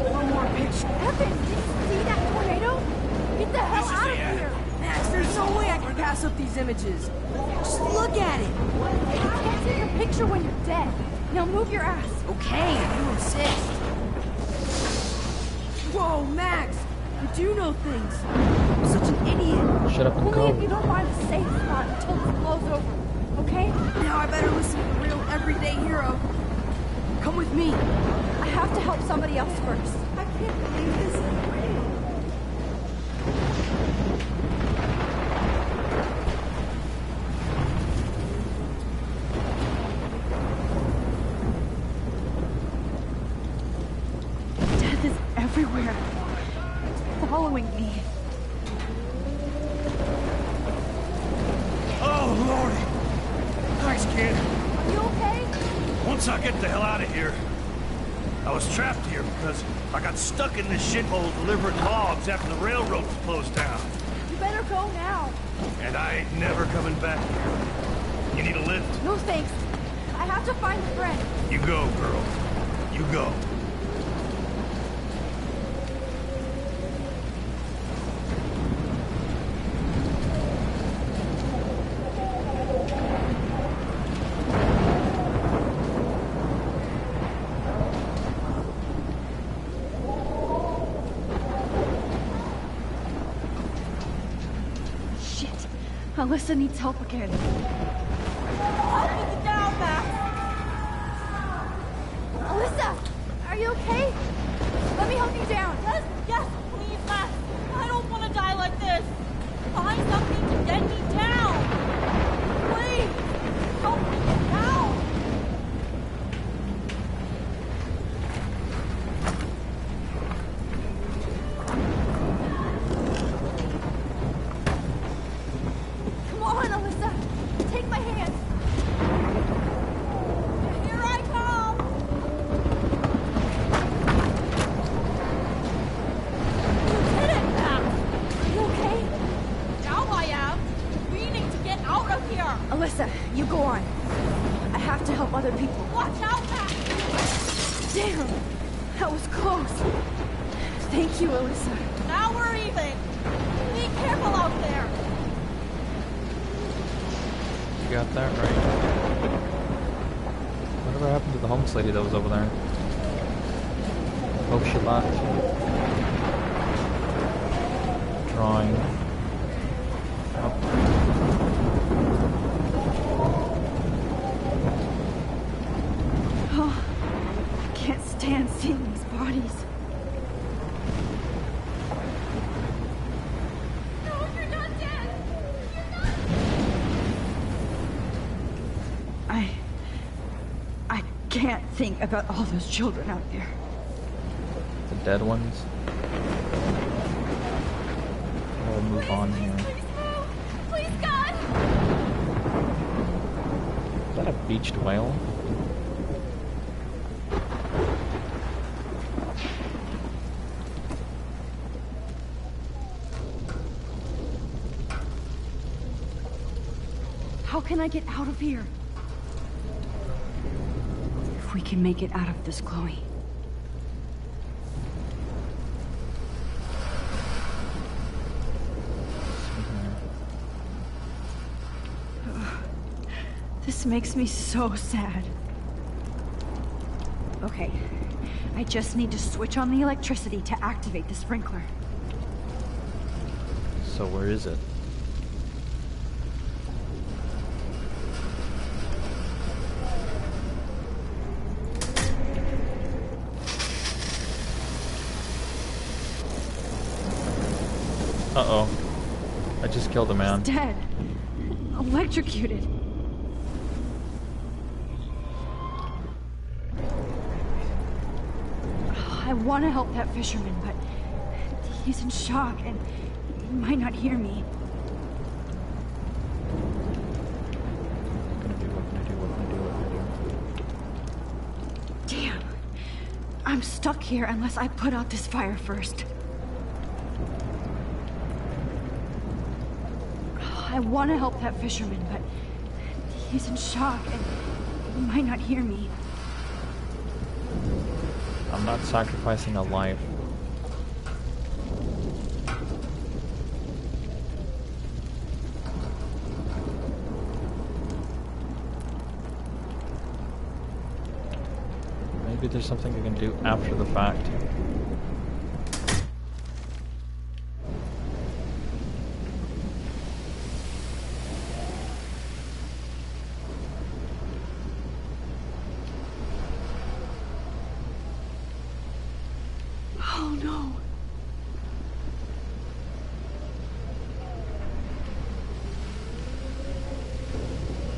one more picture. Evan, did you see that tornado? Get the hell out of here! Max, there's no way I can pass up these images. Just look at it. I can't take a picture when you're dead. Now move your ass. Okay, you insist. Whoa, Max, you do know things. I'm such an idiot. Shut up and Only go. if you don't find a safe spot until this blows over. Okay? Now I better listen to the real everyday hero. Come with me. I have to help somebody else first. I can't believe this is real. Death is everywhere. It's following me. Oh, Lordy! Thanks, kid. Are you okay? Once I get the hell out of here, I was trapped here because I got stuck in this shithole delivering logs after the railroad was closed down. You better go now. And I ain't never coming back here. You need a lift? No thanks. I have to find a friend. You go, girl. You go. Shit. Alyssa needs help again. Help me get down, Max. Alyssa! Are you okay? Let me help you down. Yes, please, Max. I don't want to die like this. Find something to get me down. Please, help me get down. Come on, Alyssa. Take my hand. Here I come. You did it, Max. Are you okay? Now I am. We need to get out of here. Alyssa, you go on. I have to help other people. Watch out, Max. Damn, that was close. Thank you, Alyssa. Now we're even. Be careful out there. You got that right. Whatever happened to the homeless lady that was over there? Hope she left. Drawing. Oh. Oh, I can't stand seeing these bodies. No, you're not dead. I can't think about all those children out there. The dead ones. We'll move on here. Please, God. Is that a beached whale? How can I get out of here? If we can make it out of this, Chloe. This makes me so sad. Okay, I just need to switch on the electricity to activate the sprinkler. So where is it? Uh-oh. I just killed a man. He's dead. Electrocuted. I want to help that fisherman, but he's in shock and he might not hear me. Damn. I'm stuck here unless I put out this fire first. I want to help that fisherman, but he's in shock and he might not hear me. I'm not sacrificing a life. Maybe there's something I can do after the fact. Oh no.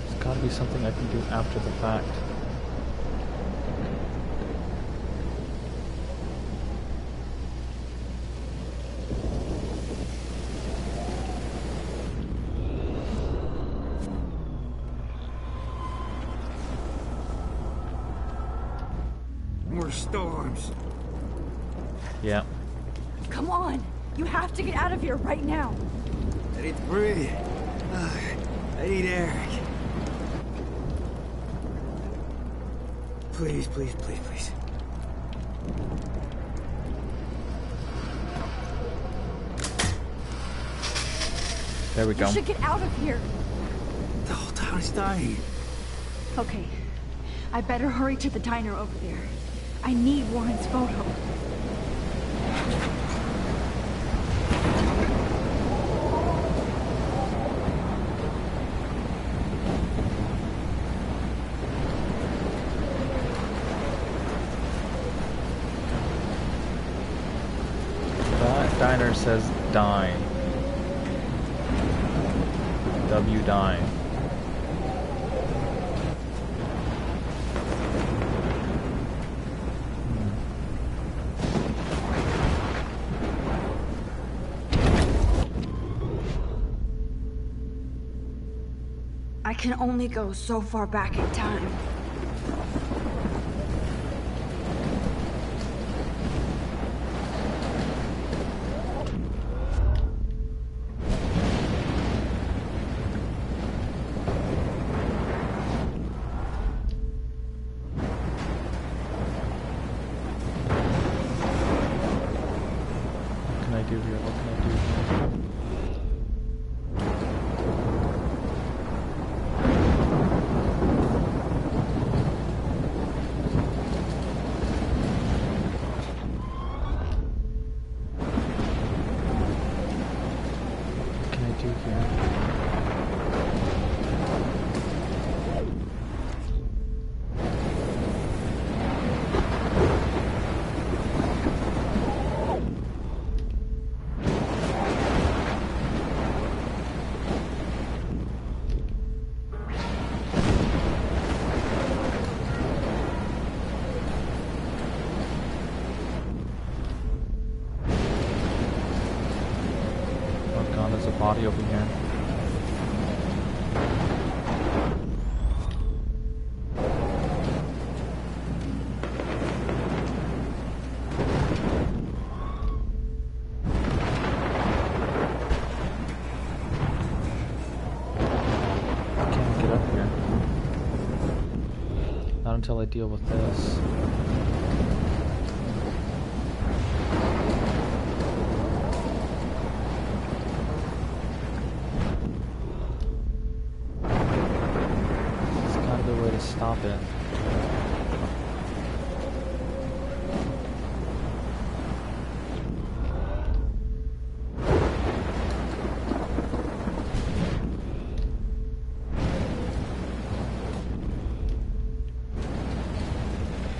There's gotta be something I can do after the fact. More storms. Yeah. Come on. You have to get out of here right now. I need to breathe. I need air. Please, please, please, please. There we go. You should get out of here. The whole town is dying. Okay. I better hurry to the diner over there. I need Warren's photo. says die. W die. I can only go so far back in time. What can I do here? What can I do here? What can I do here? Oh god, there's a body over here. I can't get up here. Not until I deal with this. There's gotta be a way to stop it.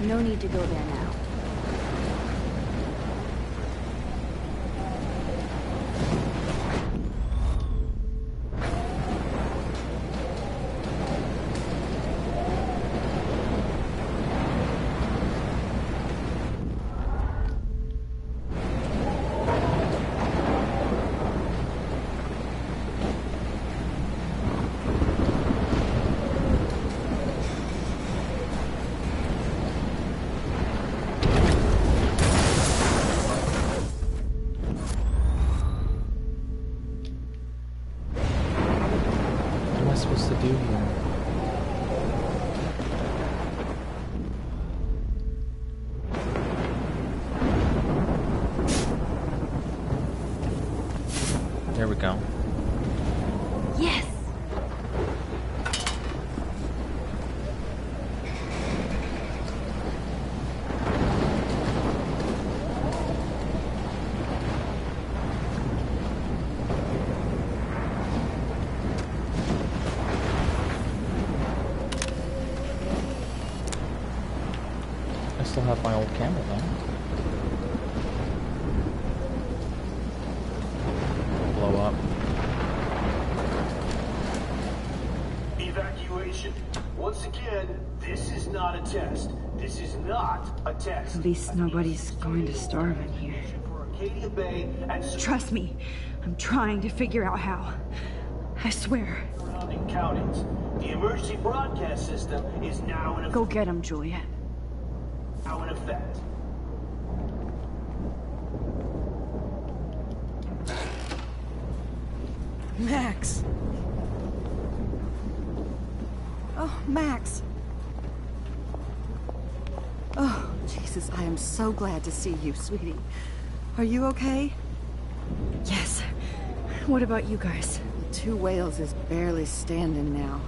No need to go there now. What am I supposed to do here? There we go. Yes! I still have my old camera though. Blow up. Evacuation. Once again, this is not a test. This is not a test. At least nobody's going to starve in here. Arcadia Bay and Trust me, I'm trying to figure out how. I swear. surrounding counties. The emergency broadcast system is now in Go get him, Juliet. effect. Max! Oh, Max! Oh, Jesus, I am so glad to see you, sweetie. Are you okay? Yes. What about you guys? The Two Whales is barely standing now.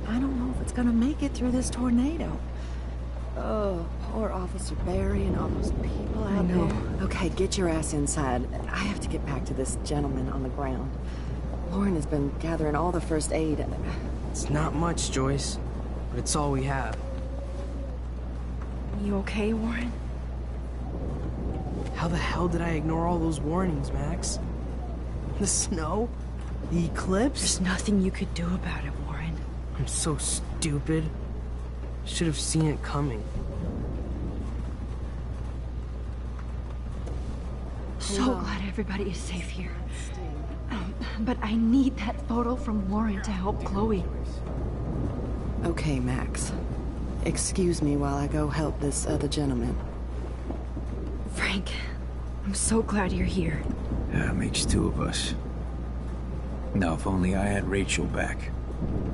I don't know if it's gonna make it through this tornado. Oh, poor Officer Barry and all those people out there. Okay, get your ass inside. I have to get back to this gentleman on the ground. Lauren has been gathering all the first aid. It's not much, Joyce, but it's all we have. You okay, Warren? How the hell did I ignore all those warnings, Max? The snow? The eclipse? There's nothing you could do about it, Warren. I'm so stupid. Should have seen it coming. So glad everybody is safe here. But I need that photo from Warren to help Chloe. Okay, Max. Excuse me while I go help this other gentleman. Frank, I'm so glad you're here. Yeah, it makes two of us. Now, if only I had Rachel back.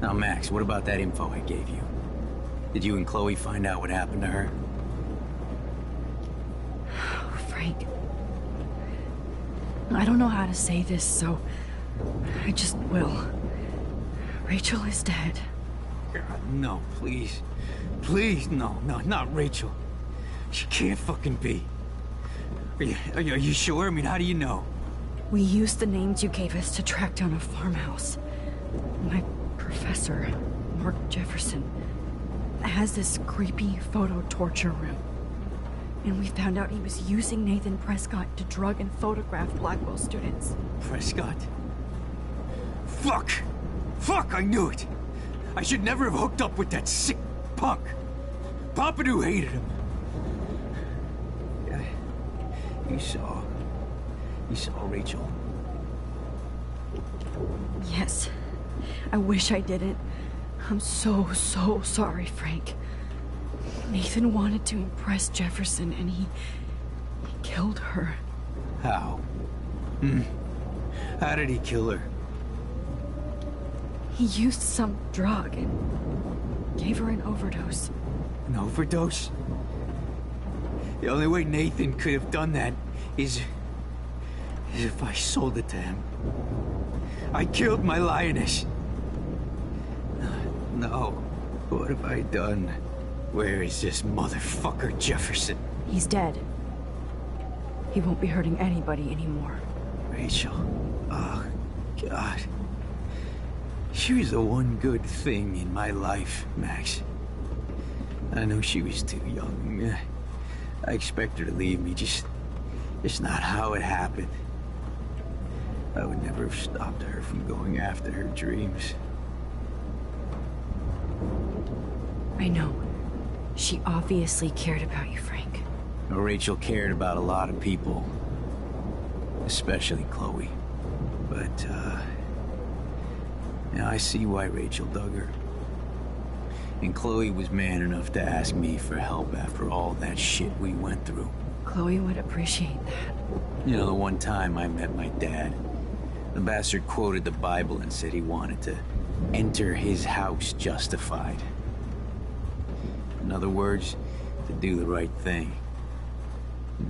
Now, Max, what about that info I gave you? Did you and Chloe find out what happened to her? Oh, Frank. I don't know how to say this, so I just will. Rachel is dead. No, please. Please, no, not Rachel. She can't fucking be. Are you sure? I mean, how do you know? We used the names you gave us to track down a farmhouse. My professor, Mark Jefferson, has this creepy photo torture room. And we found out he was using Nathan Prescott to drug and photograph Blackwell students. Prescott? Fuck! Fuck, I knew it! I should never have hooked up with that sick punk. Pompidou hated him. Yeah, you saw Rachel. Yes. I wish I didn't. I'm so sorry, Frank. Nathan wanted to impress Jefferson, and he killed her. How? How did he kill her? He used some drug and gave her an overdose. An overdose? The only way Nathan could have done that is if I sold it to him. I killed my lioness. No. What have I done? Where is this motherfucker Jefferson? He's dead. He won't be hurting anybody anymore. Rachel. Oh, God. She was the one good thing in my life, Max. I know she was too young. I expect her to leave me, just not how it happened. I would never have stopped her from going after her dreams. I know. She obviously cared about you, Frank. Rachel cared about a lot of people. Especially Chloe. But, now I see why Rachel dug her. And Chloe was man enough to ask me for help after all that shit we went through. Chloe would appreciate that. You know, the one time I met my dad, the bastard quoted the Bible and said he wanted to enter his house justified. In other words, to do the right thing.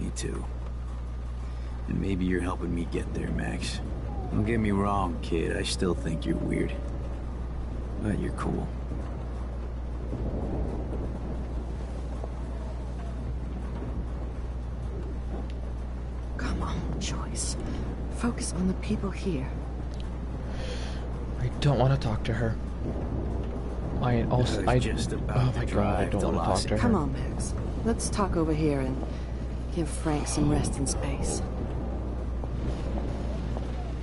Me too. And maybe you're helping me get there, Max. Don't get me wrong, kid. I still think you're weird. But you're cool. Come on, Joyce. Focus on the people here. I don't want to talk to her. I just about oh my god, I don't want to talk to her. Come on, Max. Let's talk over here and give Frank some rest and space.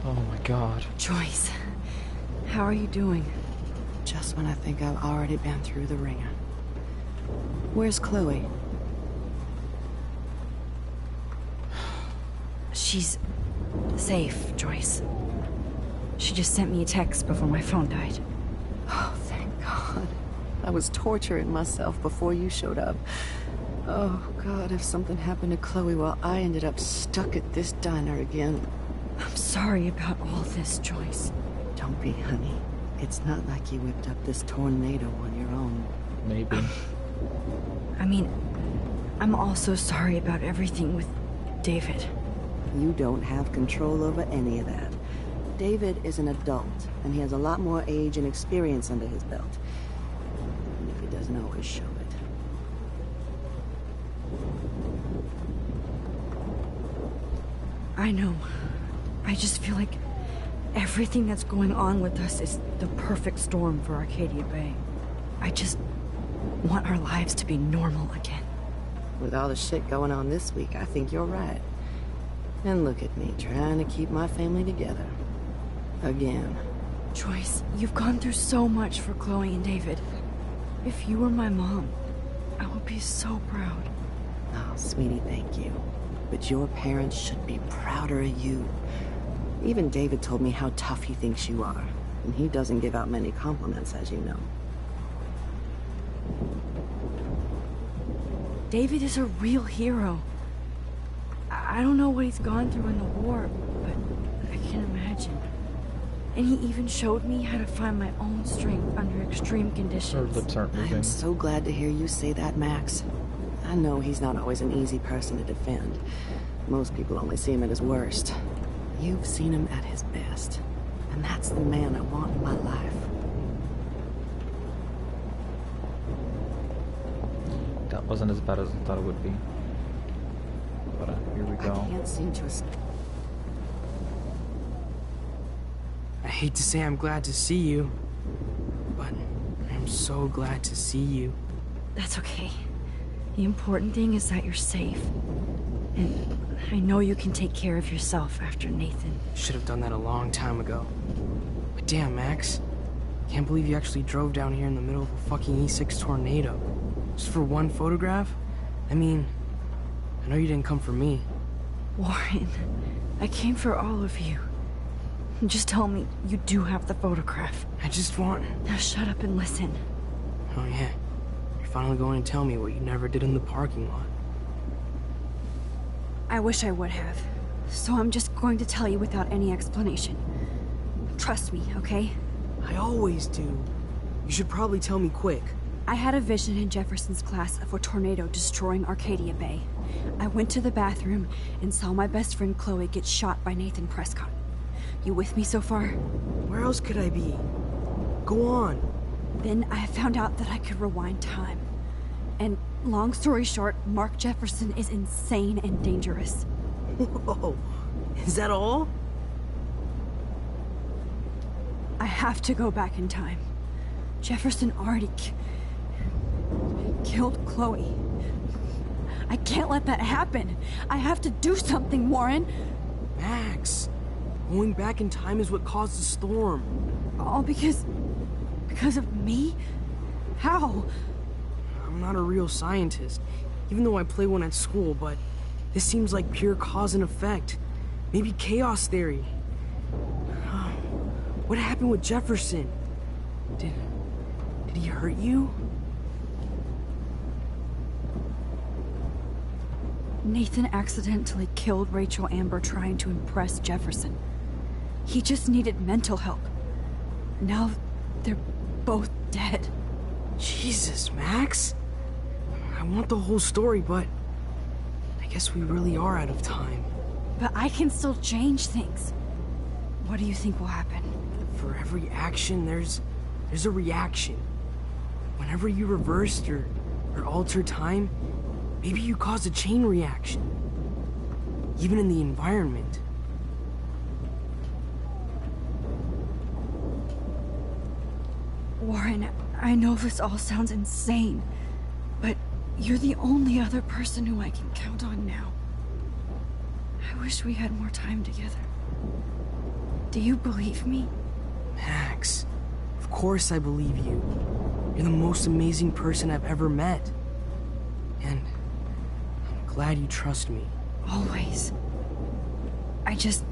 Oh my god. Joyce, how are you doing? Just when I think I've already been through the ringer. Where's Chloe? She's safe, Joyce. She just sent me a text before my phone died. Oh, thank God. I was torturing myself before you showed up. Oh, God, if something happened to Chloe while I ended up stuck at this diner again. I'm sorry about all this, Joyce. Don't be, honey. It's not like you whipped up this tornado on your own. Maybe. I mean, I'm also sorry about everything with David. You don't have control over any of that. David is an adult, and he has a lot more age and experience under his belt. Even if he doesn't always show it. I know. I just feel like everything that's going on with us is the perfect storm for Arcadia Bay. I just want our lives to be normal again. With all the shit going on this week, I think you're right. And look at me, trying to keep my family together. Again. Joyce, you've gone through so much for Chloe and David. If you were my mom, I would be so proud. Oh, sweetie, thank you. But your parents should be prouder of you. Even David told me how tough he thinks you are. And he doesn't give out many compliments, as you know. David is a real hero. I don't know what he's gone through in the war, but I can imagine. And he even showed me how to find my own strength under extreme conditions. Her lips aren't moving. I'm so glad to hear you say that, Max. I know he's not always an easy person to defend. Most people only see him at his worst. You've seen him at his best. And that's the man I want in my life. That wasn't as bad as I thought it would be. But here we go. I can't seem to... I hate to say I'm glad to see you, but I'm so glad to see you. That's okay. The important thing is that you're safe. And I know you can take care of yourself after Nathan. Should have done that a long time ago. But damn, Max. Can't believe you actually drove down here in the middle of a fucking E6 tornado. Just for one photograph? I mean, I know you didn't come for me. Warren, I came for all of you. Just tell me you do have the photograph. I just want... Now shut up and listen. Oh yeah. You're finally going to tell me what you never did in the parking lot. I wish I would have. So I'm just going to tell you without any explanation. Trust me, okay? I always do. You should probably tell me quick. I had a vision in Jefferson's class of a tornado destroying Arcadia Bay. I went to the bathroom and saw my best friend Chloe get shot by Nathan Prescott. You with me so far? Where else could I be? Go on. Then I found out that I could rewind time. And long story short, Mark Jefferson is insane and dangerous. Whoa. Is that all? I have to go back in time. Jefferson already killed Chloe. I can't let that happen. I have to do something, Warren. Max, going back in time is what caused the storm. All because of me? How? I'm not a real scientist, even though I play one at school, but this seems like pure cause and effect. Maybe chaos theory. What happened with Jefferson? Did he hurt you? Nathan accidentally killed Rachel Amber trying to impress Jefferson. He just needed mental help. Now they're both dead. Jesus, Max. I want the whole story, but I guess we really are out of time. But I can still change things. What do you think will happen? For every action, there's a reaction. Whenever you reversed or altered time, maybe you caused a chain reaction. Even in the environment. Warren, I know this all sounds insane, but you're the only other person who I can count on now. I wish we had more time together. Do you believe me? Max, of course I believe you. You're the most amazing person I've ever met. And I'm glad you trust me. Always. I just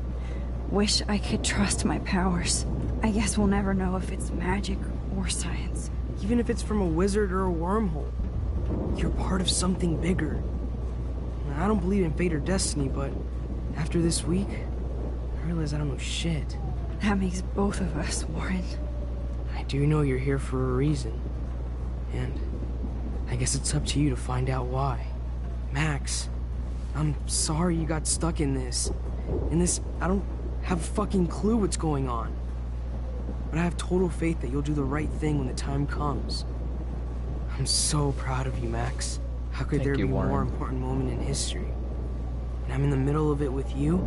wish I could trust my powers. I guess we'll never know if it's magic or science. Even if it's from a wizard or a wormhole, you're part of something bigger. I don't believe in fate or destiny, but after this week, I realize I don't know shit. That makes both of us, Warren. I do know you're here for a reason. And I guess it's up to you to find out why. Max, I'm sorry you got stuck in this. I don't have a fucking clue what's going on. But I have total faith that you'll do the right thing when the time comes. I'm so proud of you, Max. How could there be a more important moment in history? And I'm in the middle of it with you.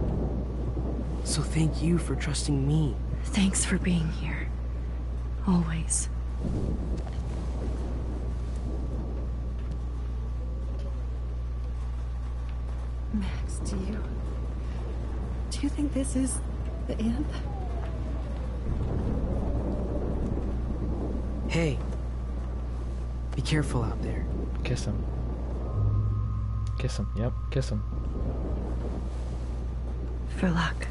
So thank you for trusting me. Thanks for being here. Always. Max, do you Do you think this is the end? Hey. Be careful out there. Kiss him. Kiss him. Yep, kiss him. For luck.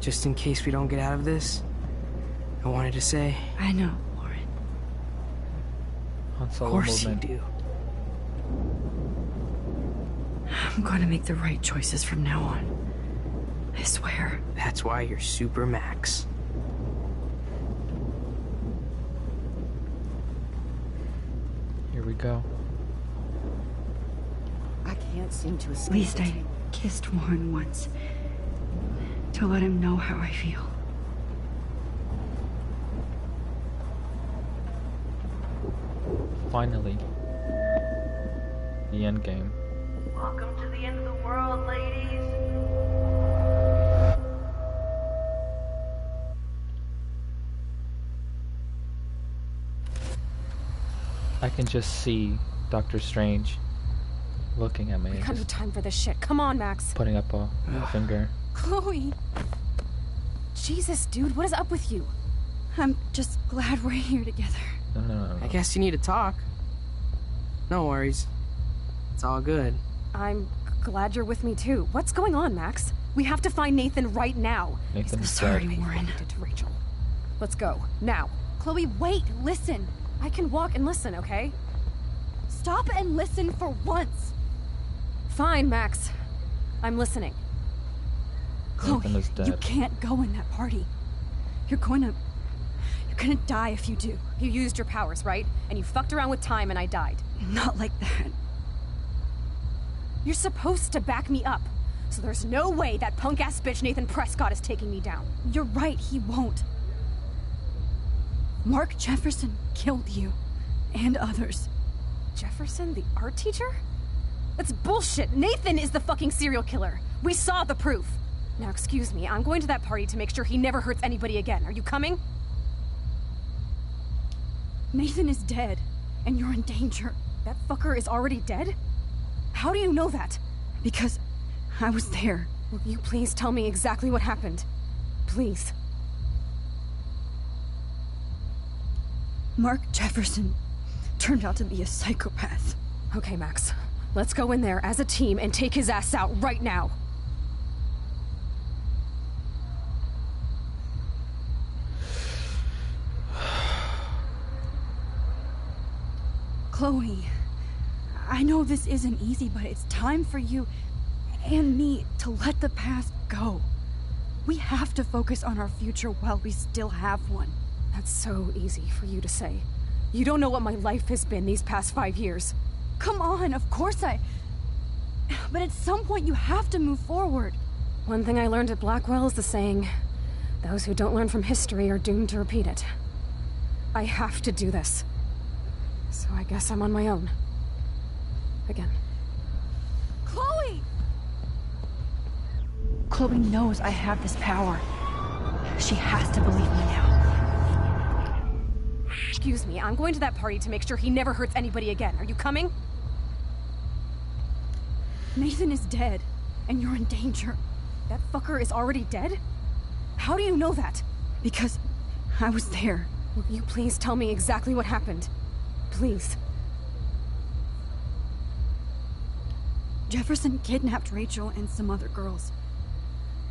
Just in case we don't get out of this, I wanted to say... I know, Warren. Han Solo Of course movement. you do. I'm going to make the right choices from now on. I swear. That's why you're Super Max. Here we go. I can't seem to escape. At least I kissed Warren once. To let him know how I feel. Finally. The Endgame. Welcome to the end of the world, ladies. I can just see Doctor Strange looking at me. We got no time for this shit. Come on, Max. Putting up a finger. Chloe. Jesus, dude, what is up with you? I'm just glad we're here together. No. I guess you need to talk. No worries. It's all good. I'm glad you're with me too. What's going on, Max? We have to find Nathan right now. Nathan is Sorry, dead. Warren. Did to Rachel. Let's go now. Chloe, wait. Listen. I can walk and listen, okay? Stop and listen for once. Fine, Max. I'm listening. Nathan Chloe, is dead. you can't go in that party. You're gonna die if you do. You used your powers, right? And you fucked around with time and I died. Not like that. You're supposed to back me up. So there's no way that punk-ass bitch Nathan Prescott is taking me down. You're right, he won't. Mark Jefferson killed you. And others. Jefferson, the art teacher? That's bullshit. Nathan is the fucking serial killer. We saw the proof. Now, excuse me, I'm going to that party to make sure he never hurts anybody again. Are you coming? Nathan is dead, and you're in danger. That fucker is already dead? How do you know that? Because I was there. Will you please tell me exactly what happened? Please. Mark Jefferson turned out to be a psychopath. Okay, Max. Let's go in there as a team and take his ass out right now. Chloe, I know this isn't easy, but it's time for you and me to let the past go. We have to focus on our future while we still have one. That's so easy for you to say. You don't know what my life has been these past 5 years. Come on, of course But at some point you have to move forward. One thing I learned at Blackwell is the saying, those who don't learn from history are doomed to repeat it. I have to do this. So I guess I'm on my own. Again. Chloe! Chloe knows I have this power. She has to believe me now. Excuse me, I'm going to that party to make sure he never hurts anybody again. Are you coming? Nathan is dead, and you're in danger. That fucker is already dead? How do you know that? Because I was there. Will you please tell me exactly what happened? Please. Jefferson kidnapped Rachel and some other girls.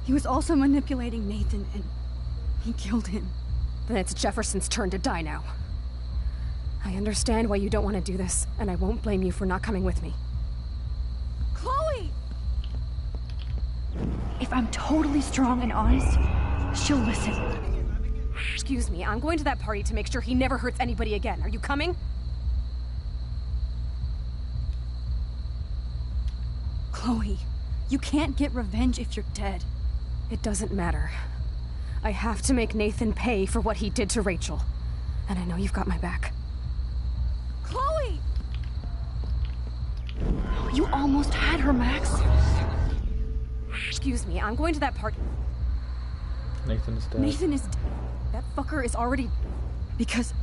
He was also manipulating Nathan, and he killed him. Then it's Jefferson's turn to die now. I understand why you don't want to do this, and I won't blame you for not coming with me. Chloe! If I'm totally strong and honest, she'll listen. Excuse me, I'm going to that party to make sure he never hurts anybody again. Are you coming? Chloe, you can't get revenge if you're dead. It doesn't matter. I have to make Nathan pay for what he did to Rachel. And I know you've got my back. Chloe! You almost had her, Max. Excuse me, I'm going to that party. Nathan is dead. Nathan is... That fucker is already... Because...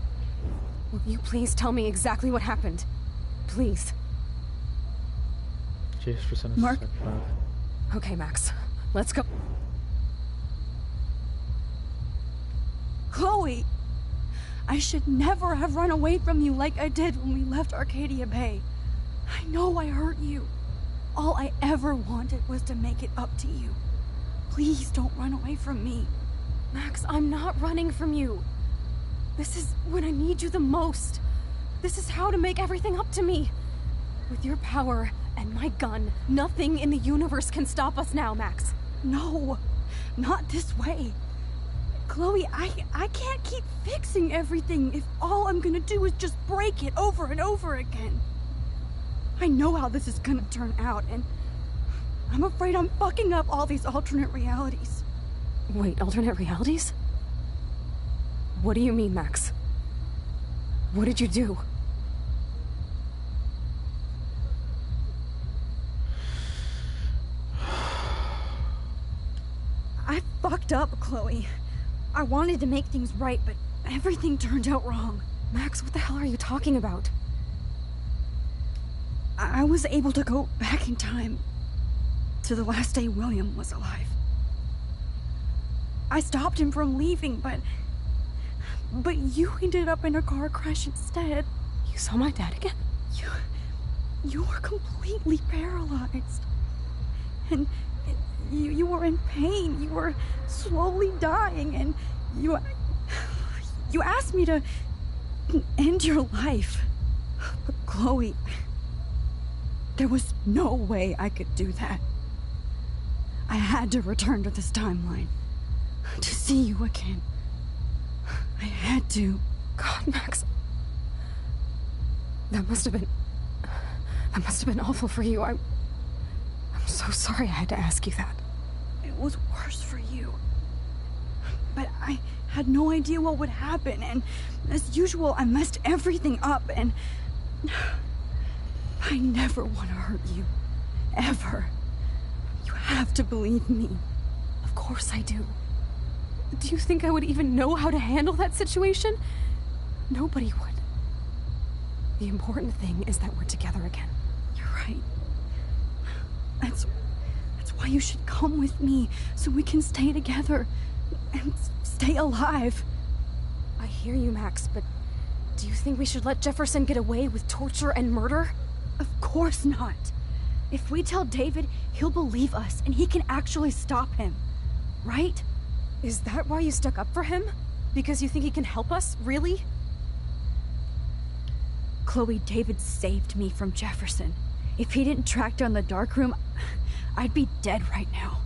Will you please tell me exactly what happened? please. Jefferson is Mark. psychopath. Okay, Max. Let's go. Chloe! I should never have run away from you like I did when we left Arcadia Bay. I know I hurt you. All I ever wanted was to make it up to you. Please don't run away from me. Max, I'm not running from you. This is when I need you the most. This is how to make everything up to me. With your power and my gun, nothing in the universe can stop us now, Max. No, not this way. Chloe, I can't keep fixing everything if all I'm gonna do is just break it over and over again. I know how this is gonna turn out, and I'm afraid I'm fucking up all these alternate realities. Wait, alternate realities? What do you mean, Max? What did you do? I fucked up, Chloe. I wanted to make things right, but everything turned out wrong. Max, what the hell are you talking about? I was able to go back in time to the last day William was alive. I stopped him from leaving, but you ended up in a car crash instead. You saw my dad again? You were completely paralyzed. And you were in pain. You were slowly dying, and you asked me to end your life. But Chloe, there was no way I could do that. I had to return to this timeline to see you again. I had to. God, Max. That must have been awful for you. I'm so sorry I had to ask you that. It was worse for you. But I had no idea what would happen, and as usual, I messed everything up, and I never want to hurt you. Ever. You have to believe me. Of course I do. Do you think I would even know how to handle that situation? Nobody would. The important thing is that we're together again. You're right. That's why you should come with me, so we can stay together and stay alive. I hear you, Max, but do you think we should let Jefferson get away with torture and murder? Of course not. If we tell David, he'll believe us, and he can actually stop him. Right? Is that why you stuck up for him? Because you think he can help us? Really? Chloe, David saved me from Jefferson. If he didn't track down the dark room, I'd be dead right now.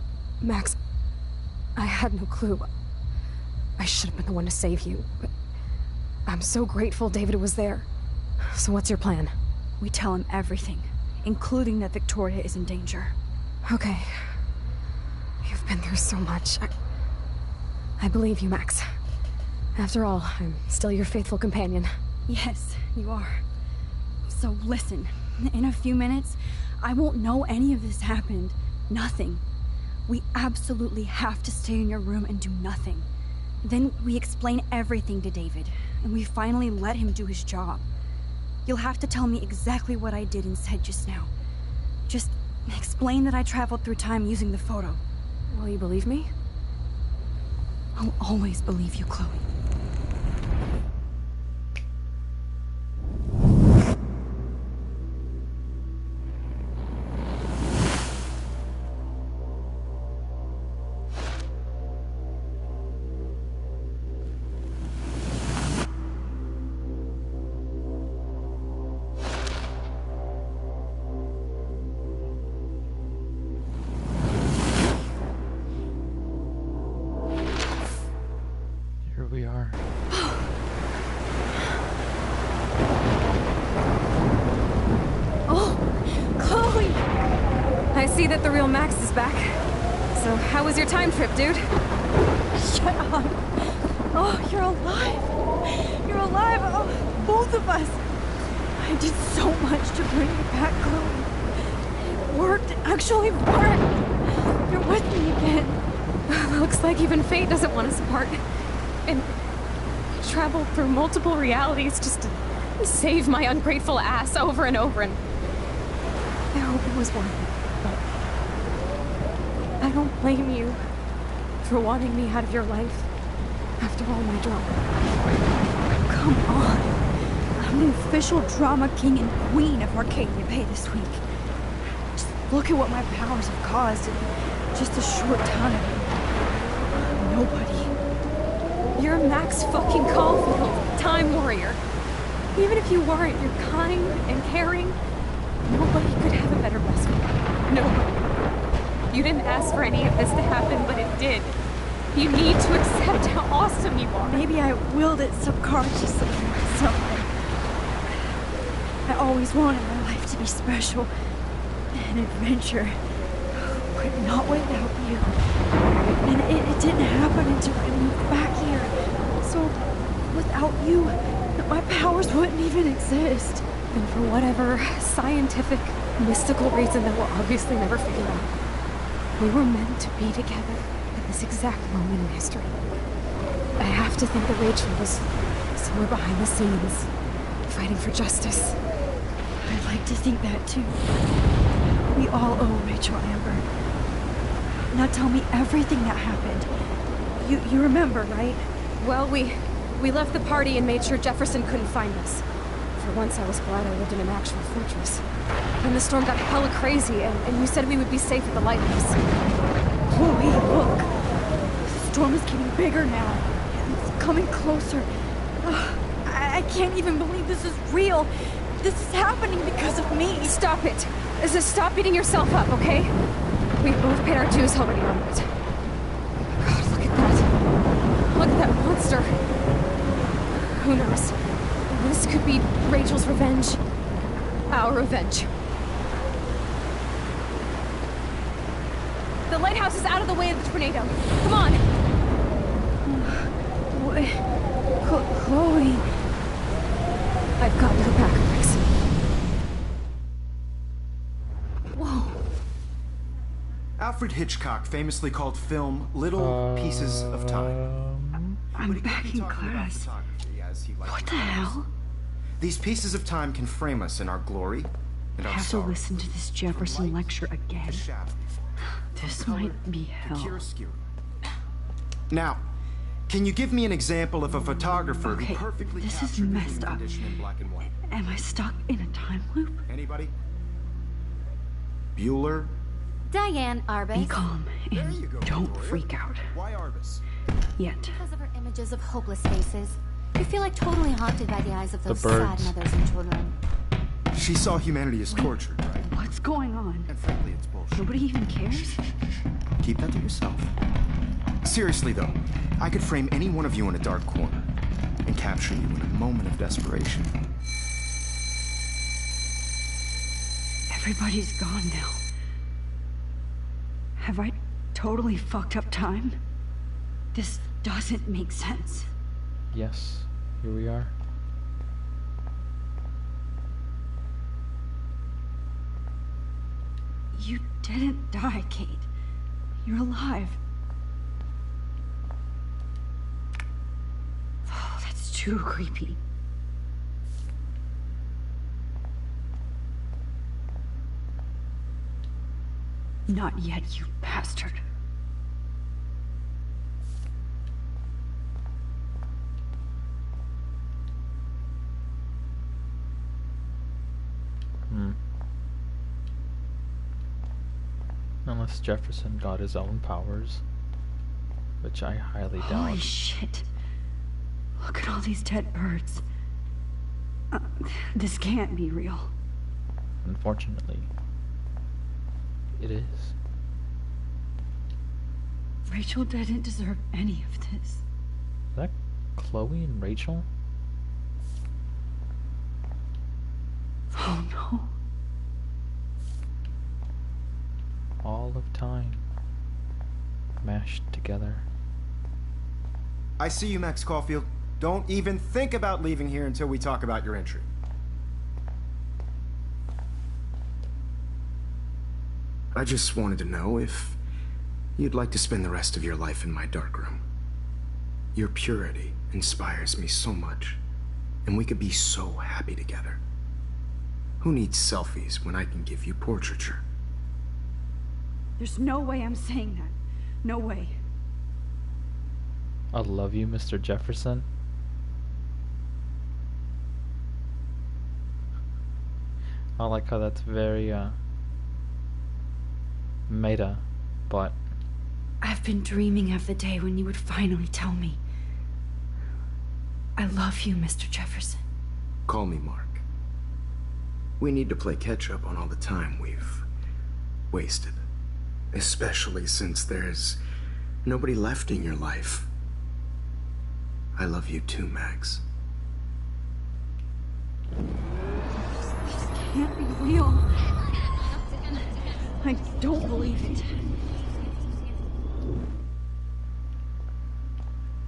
Max, I had no clue. I should have been the one to save you, but I'm so grateful David was there. So what's your plan? We tell him everything, including that Victoria is in danger. Okay. You've been through so much. I believe you, Max. After all, I'm still your faithful companion. Yes, you are. So listen, in a few minutes, I won't know any of this happened. Nothing. We absolutely have to stay in your room and do nothing. Then we explain everything to David, and we finally let him do his job. You'll have to tell me exactly what I did and said just now. Just explain that I traveled through time using the photo. Will you believe me? I'll always believe you, Chloe. We are. Oh, Chloe! I see that the real Max is back. So, how was your time trip, dude? Shut up! Oh, you're alive! You're alive! Oh, both of us! I did so much to bring you back, Chloe. It worked. It actually worked! You're with me again. Looks like even fate doesn't want us apart. And travel through multiple realities just to save my ungrateful ass over and over, and I hope it was worth it. But I don't blame you for wanting me out of your life after all my drama. Come on. I'm the official drama king and queen of Arcadia Bay this week. Just look at what my powers have caused in just a short time. Nobody. You're Max fucking Caulfield, Time Warrior. Even if you weren't, you're kind and caring. Nobody could have a better best friend. Nobody. You didn't ask for any of this to happen, but it did. You need to accept how awesome you are. Maybe I willed it subconsciously myself. I always wanted my life to be special. An adventure. But not without you. And it didn't happen until I moved back here. So, without you, my powers wouldn't even exist. And for whatever scientific, mystical reason that we'll obviously never figure out, we were meant to be together at this exact moment in history. I have to think that Rachel was somewhere behind the scenes, fighting for justice. I'd like to think that too. We all owe Rachel Amber. Now tell me everything that happened. You remember, right? Well, we left the party and made sure Jefferson couldn't find us. For once, I was glad I lived in an actual fortress. Then the storm got hella crazy, and you said we would be safe at the lighthouse. Chloe, look! The storm is getting bigger now. It's coming closer. I can't even believe this is real. This is happening because of me. Stop it. Just stop beating yourself up, okay? We've both paid our dues already on it. God, look at that. Look at that monster. Who knows? This could be Rachel's revenge. Our revenge. The lighthouse is out of the way of the tornado. Come on! What? Chloe... I've got your back, Max. Whoa. Alfred Hitchcock famously called film little pieces of time. I'm back in class. What the hell? These pieces of time can frame us in our glory and I our have to sorrow. listen to this Jefferson lecture again. This might be hell. Now, can you give me an example of a photographer Okay, who perfectly this is captured messed human up. condition in black and white? Am I stuck in a time loop? Anybody? Bueller? Diane Arbus. Be calm and don't freak out. Why Arbus? Yet. Because of her images of hopeless faces. You feel like totally haunted by the eyes of those sad birds. mothers and children. She saw humanity as tortured, right? What's going on? And frankly, it's bullshit. Nobody even cares? Keep that to yourself. Seriously, though, I could frame any one of you in a dark corner and capture you in a moment of desperation. Everybody's gone now. Have I totally fucked up time? This doesn't make sense. Yes, here we are. You didn't die, Kate. You're alive. Oh, that's too creepy. Not yet, you bastard. Unless Jefferson got his own powers, which I highly doubt. Holy shit. Look at all these dead birds. This can't be real. Unfortunately, it is. Rachel didn't deserve any of this. Is that Chloe and Rachel? Oh no. All of time mashed together. I see you, Max Caulfield. Don't even think about leaving here until we talk about your entry. I just wanted to know if you'd like to spend the rest of your life in my darkroom. Your purity inspires me so much. and we could be so happy together. Who needs selfies when I can give you portraiture? There's no way I'm saying that. No way. I love you, Mr. Jefferson. I like how that's very, meta, but... I've been dreaming of the day when you would finally tell me. I love you, Mr. Jefferson. Call me Mark. We need to play catch-up on all the time we've wasted. Especially since there's nobody left in your life. I love you too, Max. This can't be real. I don't believe it.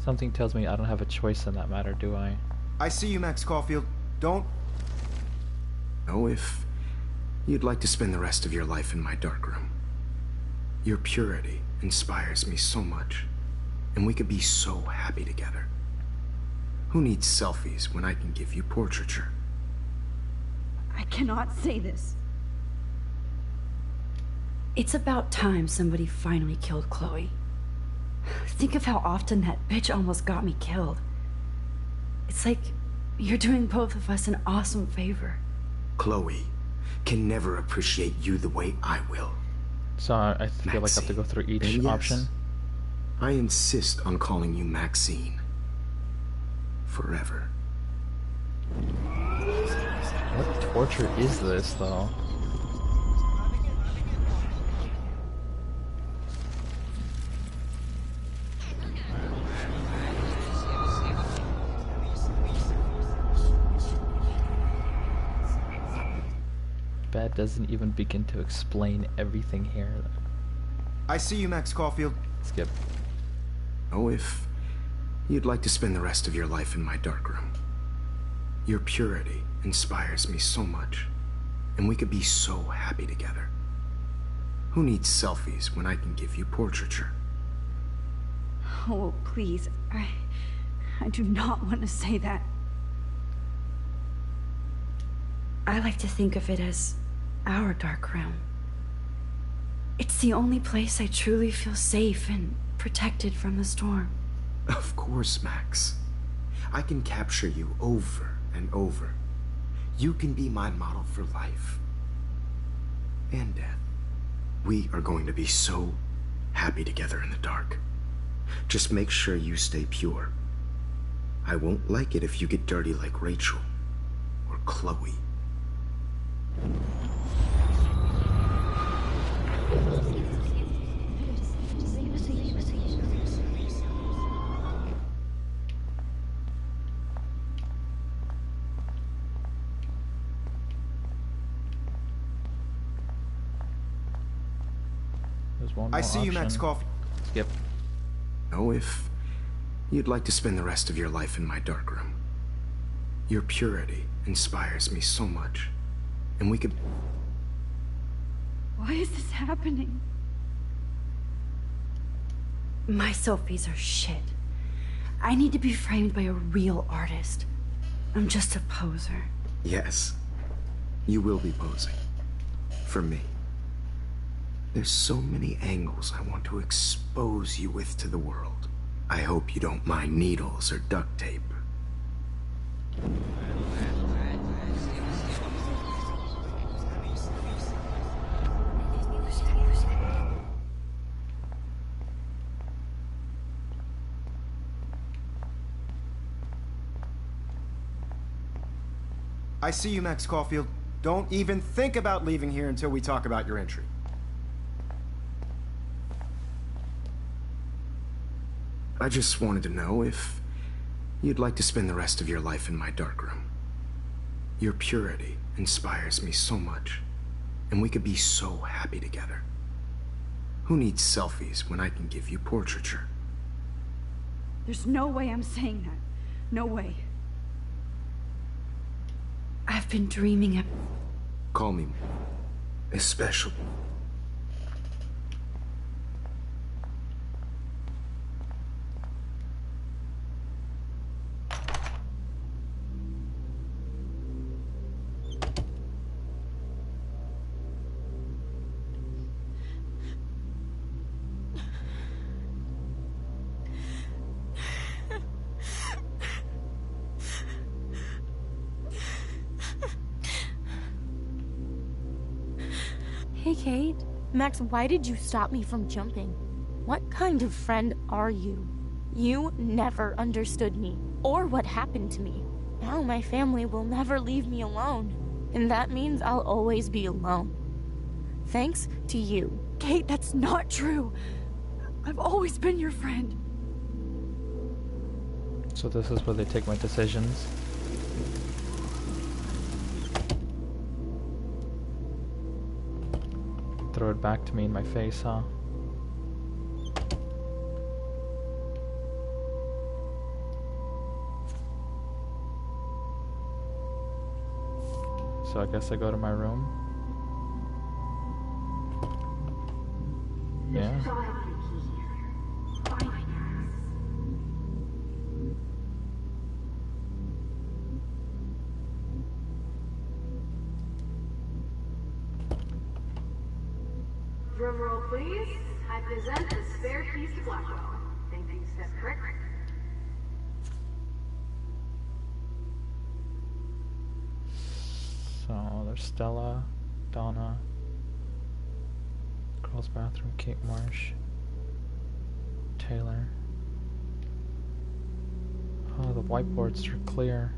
Something tells me I don't have a choice in that matter, do I? I see you, Max Caulfield. Don't... Oh, if you'd like to spend the rest of your life in my darkroom. Your purity inspires me so much, and we could be so happy together. Who needs selfies when I can give you portraiture? I cannot say this. It's about time somebody finally killed Chloe. Think of how often that bitch almost got me killed. It's like you're doing both of us an awesome favor. Chloe can never appreciate you the way I will. So I feel like I have to go through each option. I insist on calling you Maxine. Forever. What torture is this, though? That doesn't even begin to explain everything here. I see you, Max Caulfield. Skip. Oh, if you'd like to spend the rest of your life in my darkroom. Your purity inspires me so much, and we could be so happy together. Who needs selfies when I can give you portraiture? Oh, please. I do not want to say that. I like to think of it as our dark room. It's the only place I truly feel safe and protected from the storm. Of course, Max. I can capture you over and over. You can be my model for life and death. We are going to be so happy together in the dark. Just make sure you stay pure. I won't like it if you get dirty like Rachel or Chloe. There's one more I see you, option. Max Caulfield. Skip. Oh, if you'd like to spend the rest of your life in my darkroom. Your purity inspires me so much, and we could... Why is this happening? My selfies are shit. I need to be framed by a real artist. I'm just a poser. Yes, you will be posing. For me. There's so many angles I want to expose you with to the world. I hope you don't mind needles or duct tape. I see you, Max Caulfield. Don't even think about leaving here until we talk about your entry. I just wanted to know if you'd like to spend the rest of your life in my darkroom. Your purity inspires me so much, and we could be so happy together. Who needs selfies when I can give you portraiture? There's no way I'm saying that. No way. I've been dreaming of... Call me especially. Hey, Kate. Max, why did you stop me from jumping? What kind of friend are you? You never understood me, or what happened to me. Now my family will never leave me alone, and that means I'll always be alone. Thanks to you. Kate, that's not true. I've always been your friend. So this is where they take my decisions. Throw it back to me in my face, huh? So I guess I go to my room. Yeah. Drum roll, please. I present the spare keys to Blackwell. Thank you, Step Crick. So there's Stella, Donna, girls' bathroom, Kate Marsh, Taylor. Oh, the whiteboards are clear.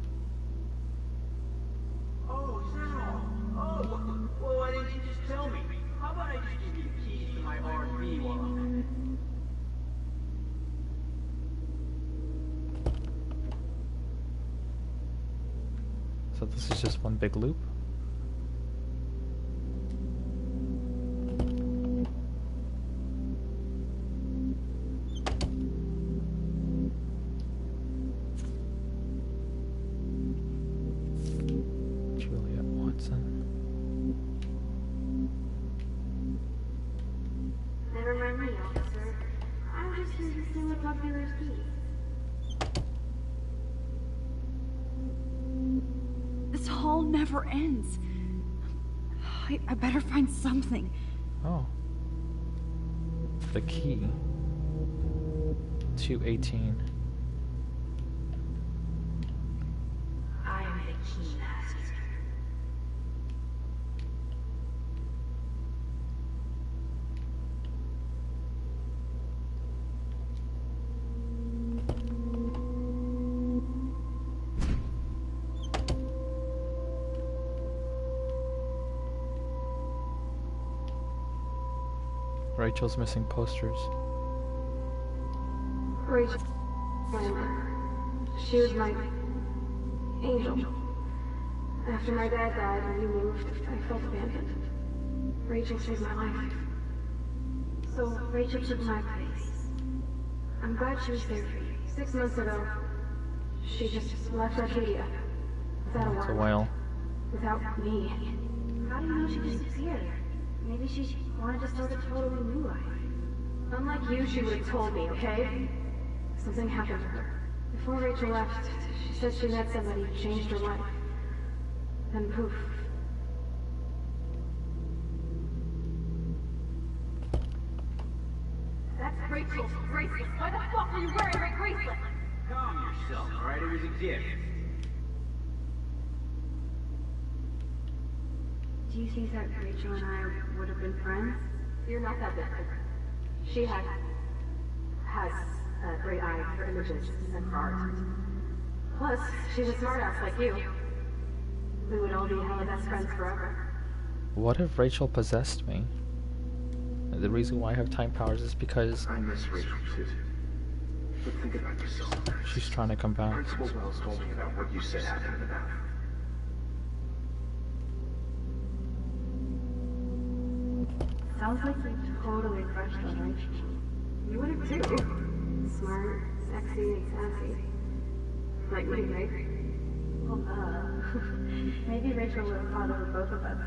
Oh, Sal. Oh, well, why didn't you just tell me? How about I just give you the keys to my R&B while I'm So this is just one big loop. Juliet Watson. Never mind me, officer. I'm just here to steal a popular's keys. This hall never ends. I better find something. Oh. The key. 218. I am the key master. Rachel's missing posters. Rachel. She was my angel. After my dad died and we moved, I felt abandoned. Rachel saved my life. So Rachel took my place. I'm glad she was there for you. 6 months ago, she just left Arcadia. Without a It's a word. whale. Without me. How do you know she disappeared? Maybe she wanted to start a totally new life. Unlike you, she would have told me, okay? Something happened to her. Before Rachel left, she said she met somebody who changed her life. Then poof. That's Rachel's bracelet. Why the fuck are you wearing my bracelet? Calm yourself, alright? It was a gift. Do you think that Rachel and I would have been friends? You're not that different. She has a great eye for images and for art. Plus, she's a smartass like you. We would all be hella best friends forever. What if Rachel possessed me? The reason why I have time powers is because I miss Rachel too. But think about yourself. she's trying to come back. Principal Wells told me about what you said happened in the bathroom. Sounds like you totally crushed on Rachel. You would have too. Smart, sexy, and sassy. Like me, right? Well, maybe Rachel would have fought over both of us.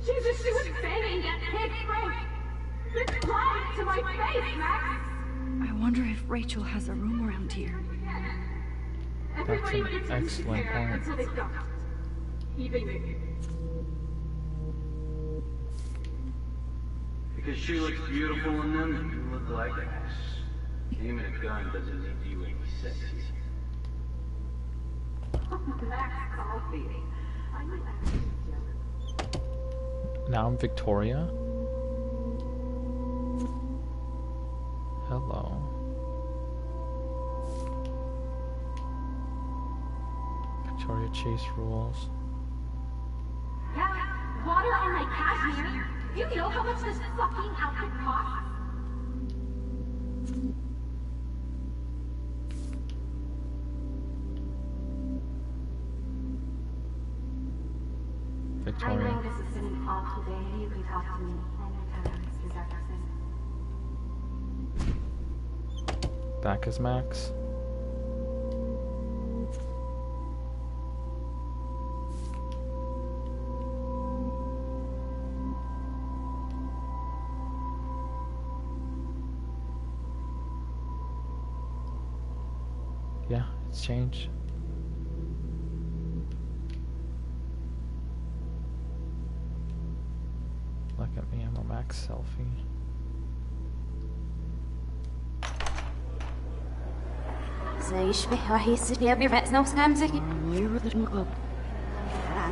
Jesus, she was banging that pig Frank! You're lying to my face, Max! I wonder if Rachel has a room around here. That's an excellent point. Until they don't. Even me. Because she looks beautiful in them and you look like ass. Aiming a gun doesn't leave you any sexy. Now I'm Victoria. Hello. Victoria Chase rules. Yeah, water on my cashmere. Do you know how much this fucking outfit costs? Victoria. I'm going to City Hall today. You can talk to me anytime, Mr. Jefferson. Back as Max. Yeah, it's changed. Look at me, I'm a Max selfie. زي يشبه راح يصير يبي رأس نفس نمزك.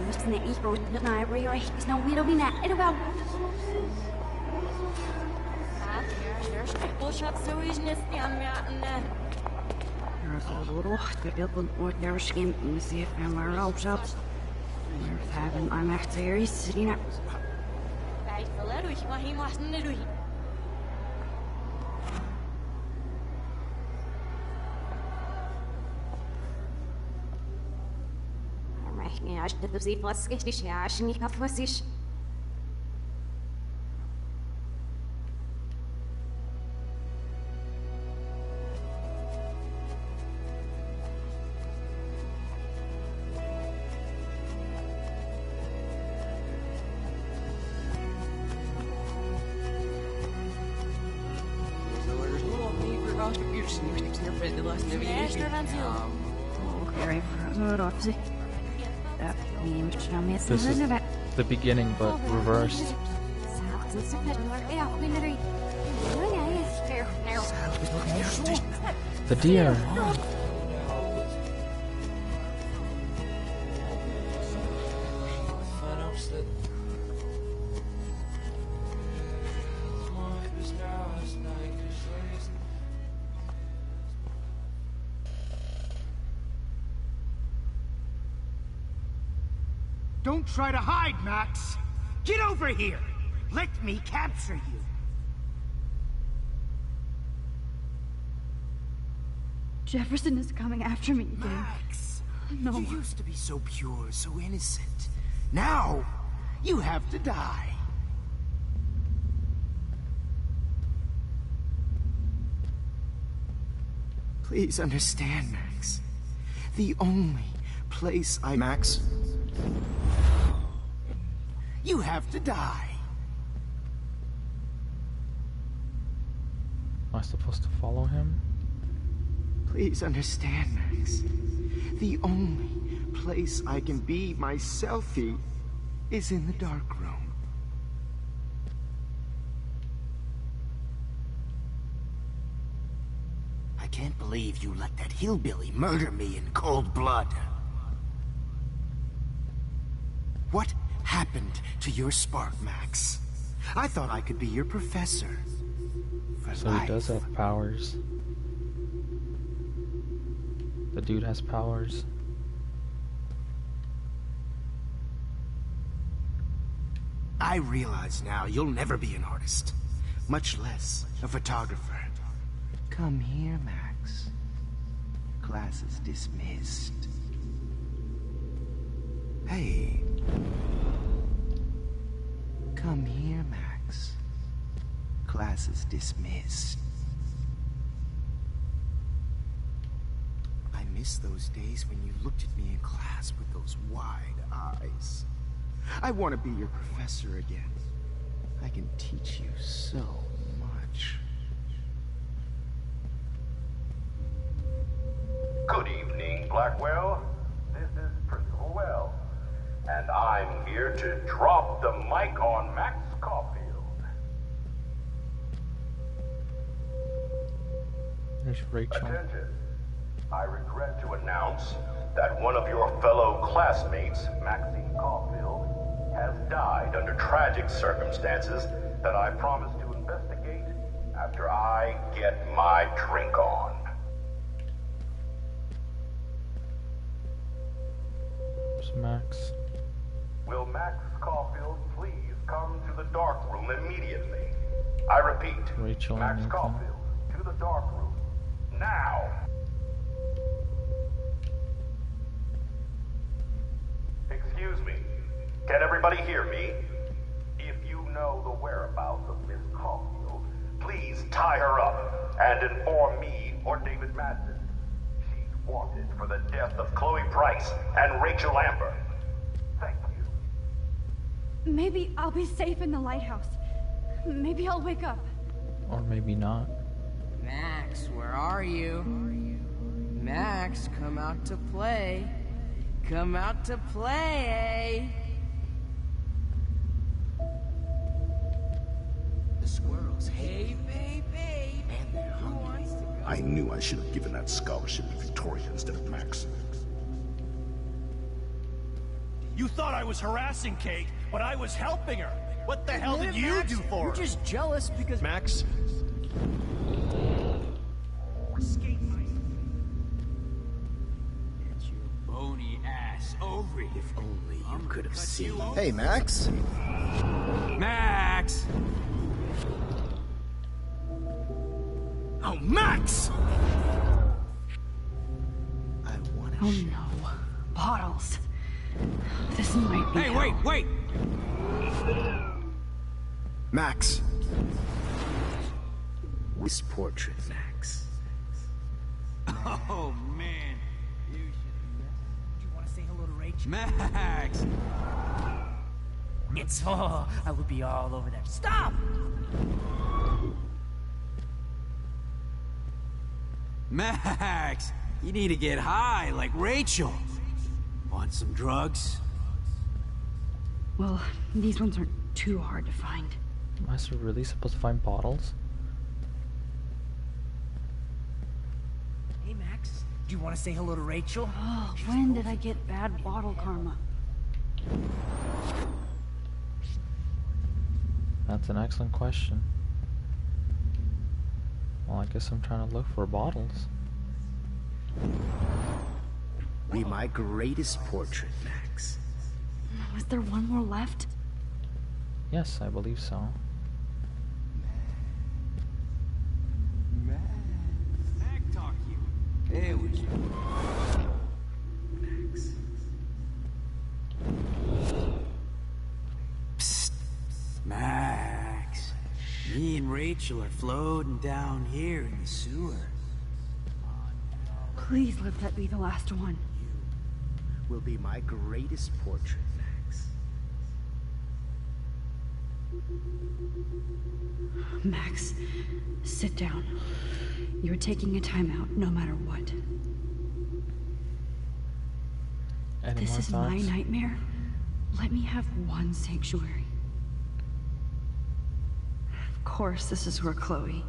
مش نعيش بودنا يبي راح يسنو ويرو بينا إدوغاو. بوشات سويج نسي عم يعنا. روح تقبل ورشين نسيف عمر روشات. مرتابن أنا اختياري سرينا. بعد فلروي ما هي ما حسن نروي. يعني عشت تبزي فاسكش عشان يكفوسيش. This is the beginning, but reversed. The deer. Don't try to hide, Max! Get over here! Let me capture you! Jefferson is coming after me again. Max! No. You used to be so pure, so innocent. Now, you have to die. Please understand, Max. The only place I... Max? You have to die. Am I supposed to follow him? Please understand, Max. The only place I can be my selfie is in the dark room. I can't believe you let that hillbilly murder me in cold blood. What happened to your spark, Max? I thought I could be your professor. So he does have powers. The dude has powers. I realize now you'll never be an artist, much less a photographer. Come here, Max. Class is dismissed. Hey. Come here, Max. Class is dismissed. I miss those days when you looked at me in class with those wide eyes. I want to be your professor again. I can teach you so much. Good evening, Blackwell. This is Principal Wells, and I'm here to drop the mic on Max Caulfield. There's Rachel. Attention. I regret to announce that one of your fellow classmates, Maxine Caulfield, has died under tragic circumstances that I promise to investigate after I get my drink on. Max. Will Max Caulfield please come to the dark room immediately? I repeat, Rachel Max and Caulfield, to the dark room. Now! Excuse me. Can everybody hear me? If you know the whereabouts of Miss Caulfield, please tie her up and inform me or David Madsen. She's wanted for the death of Chloe Price and Rachel Amber. Thank you. Maybe I'll be safe in the lighthouse. Maybe I'll wake up. Or maybe not. Max, where are you? Max, come out to play. Come out to play. The squirrels. Hey, baby. And they're hungry. I knew I should have given that scholarship to Victoria instead of Max. You thought I was harassing Kate, but I was helping her. What the hell did you do for her? You're just jealous because... Max? Get your bony ass over here. If only you could have seen. Hey, Max. Max! Oh, Max! Oh no. Bottles. This might be. Hey, wait! Max. This portrait, Max. Oh, man. Do you want to say hello to Rachel? Max! It's I would be all over that. Stop! Max! You need to get high like Rachel. Want some drugs? Well, these ones aren't too hard to find. Am I really supposed to find bottles? Hey, Max. Do you want to say hello to Rachel? Oh, when did I get bad bottle karma? That's an excellent question. Well, I guess I'm trying to look for bottles. Be my greatest portrait, Max. Was there one more left? Yes, I believe so. Mac talk you. Hey, would you? Max. Psst. Max. Me and Rachel are floating down here in the sewer. Please let that be the last one. Will be my greatest portrait, Max. Max, sit down. You're taking a timeout no matter what. Any This more is thoughts? my nightmare. Let me have one sanctuary. Of course, this is where Chloe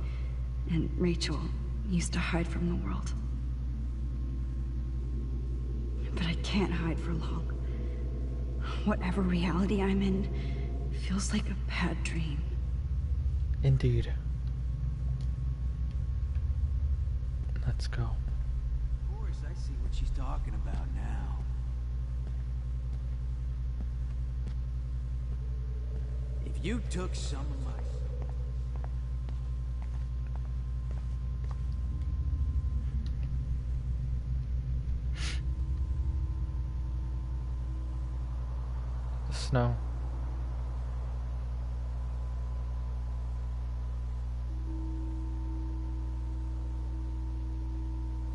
and Rachel used to hide from the world. But I can't hide for long. Whatever reality I'm in feels like a bad dream. Indeed. Let's go. Of course, I see what she's talking about now. If you took some of my... The snow.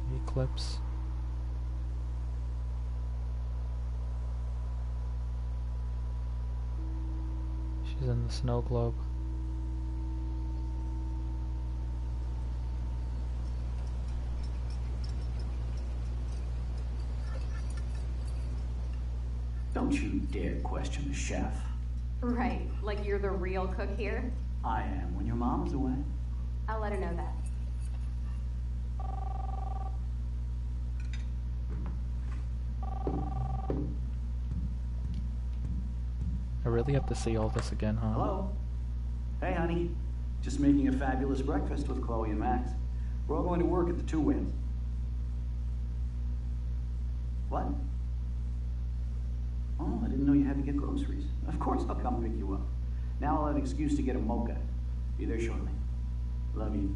The eclipse. She's in the snow globe. Don't you dare question the chef. Right, like you're the real cook here? I am when your mom's away. I'll let her know that. really have to see all this again, huh? Hello? Hey, honey. Just making a fabulous breakfast with Chloe and Max. We're all going to work at the Two Winds. What? Oh, I didn't know you had to get groceries. Of course I'll come pick you up. Now I'll have an excuse to get a mocha. Be there shortly. Love you.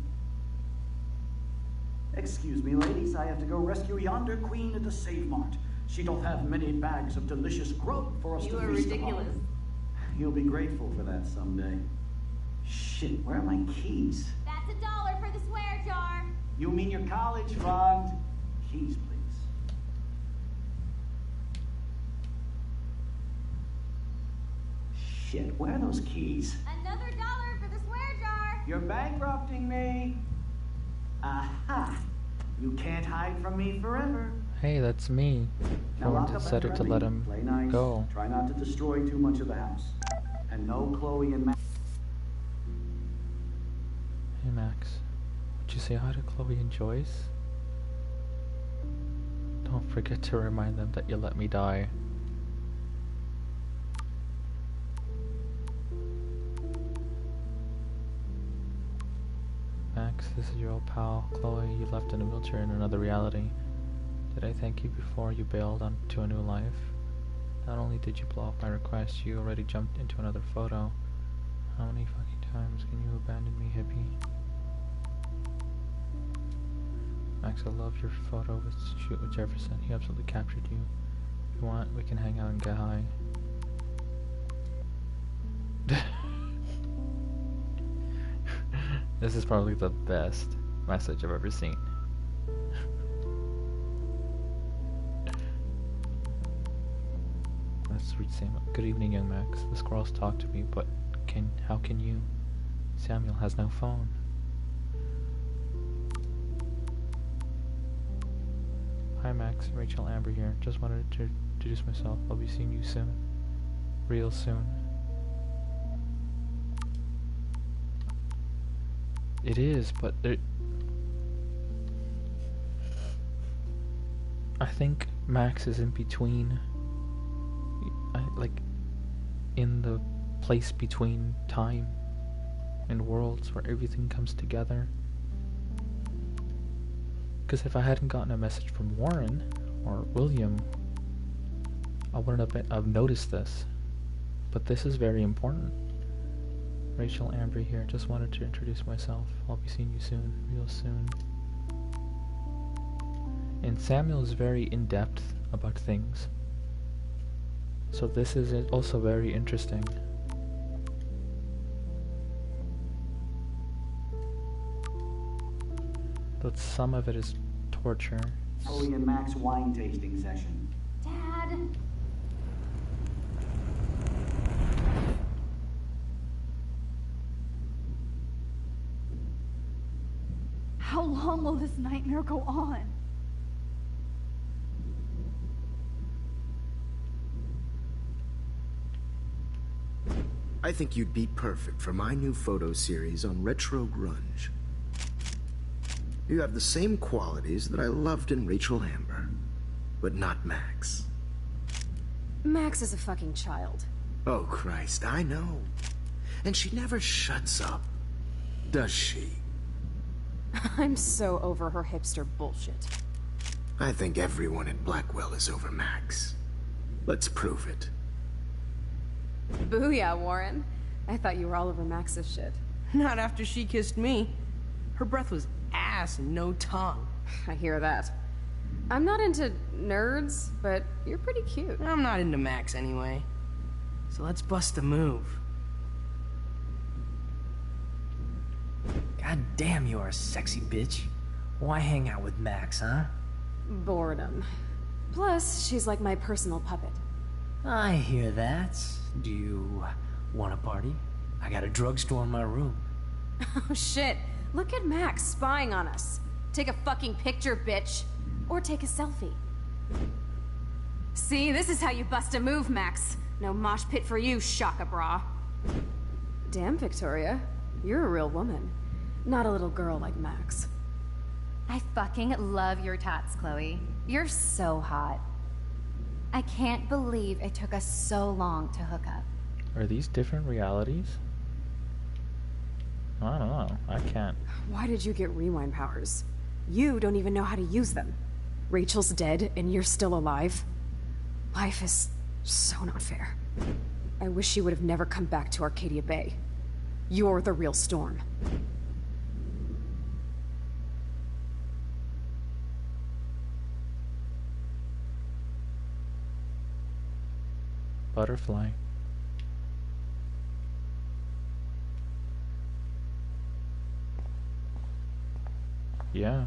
Excuse me, ladies. I have to go rescue yonder queen at the Save Mart. She doth have many bags of delicious grub for us to feast upon. You are ridiculous. You'll be grateful for that someday. Shit, where are my keys? That's $1 for the swear jar. You mean your college fund? Keys, please. Shit, where are those keys? Another $1 for the swear jar. You're bankrupting me. Aha! You can't hide from me forever. Hey, that's me. Ford decided to let him go. Try not to destroy too much of the house. And no Chloe and Max. Hey Max, would you say hi to Chloe and Joyce? Don't forget to remind them that you let me die. Max, this is your old pal, Chloe. You left in a wheelchair in another reality. Did I thank you before you bailed onto a new life? Not only did you blow up my request, you already jumped into another photo. How many fucking times can you abandon me, hippie? Max, I love your photo with shoot with Jefferson. He absolutely captured you. If you want, we can hang out and get high. This is probably the best message I've ever seen. Let's read Samuel. Good evening, young Max. The squirrels talk to me, but how can you? Samuel has no phone. Hi Max, Rachel Amber here. Just wanted to introduce myself. I'll be seeing you soon. Real soon. It is, but I think Max is in between, like in the place between time and worlds where everything comes together. Because if I hadn't gotten a message from Warren or William, I wouldn't have noticed this. But this is very important. Rachel Amber here. Just wanted to introduce myself. I'll be seeing you soon, real soon. And Samuel is very in-depth about things. So this is also very interesting. But some of it is torture. Chloe and Max wine tasting session. Dad. How long will this nightmare go on? I think you'd be perfect for my new photo series on retro grunge. You have the same qualities that I loved in Rachel Amber, but not Max. Max is a fucking child. Oh, Christ, I know. And she never shuts up, does she? I'm so over her hipster bullshit. I think everyone at Blackwell is over Max. Let's prove it. Booyah, Warren. I thought you were all over Max's shit. Not after she kissed me. Her breath was ass and no tongue. I hear that. I'm not into nerds, but you're pretty cute. I'm not into Max anyway. So let's bust a move. God damn, you are a sexy bitch. Why hang out with Max, huh? Boredom. Plus, she's like my personal puppet. I hear that. Do you want a party? I got a drugstore in my room. Oh shit. Look at Max spying on us. Take a fucking picture, bitch. Or take a selfie. See, this is how you bust a move, Max. No mosh pit for you, Shaka Bra. Damn, Victoria. You're a real woman. Not a little girl like Max. I fucking love your tats, Chloe. You're so hot. I can't believe it took us so long to hook up. Are these different realities? I don't know. I can't. Why did you get rewind powers? You don't even know how to use them. Rachel's dead and you're still alive. Life is so not fair. I wish she would have never come back to Arcadia Bay. You're the real Storm. Butterfly. Yeah.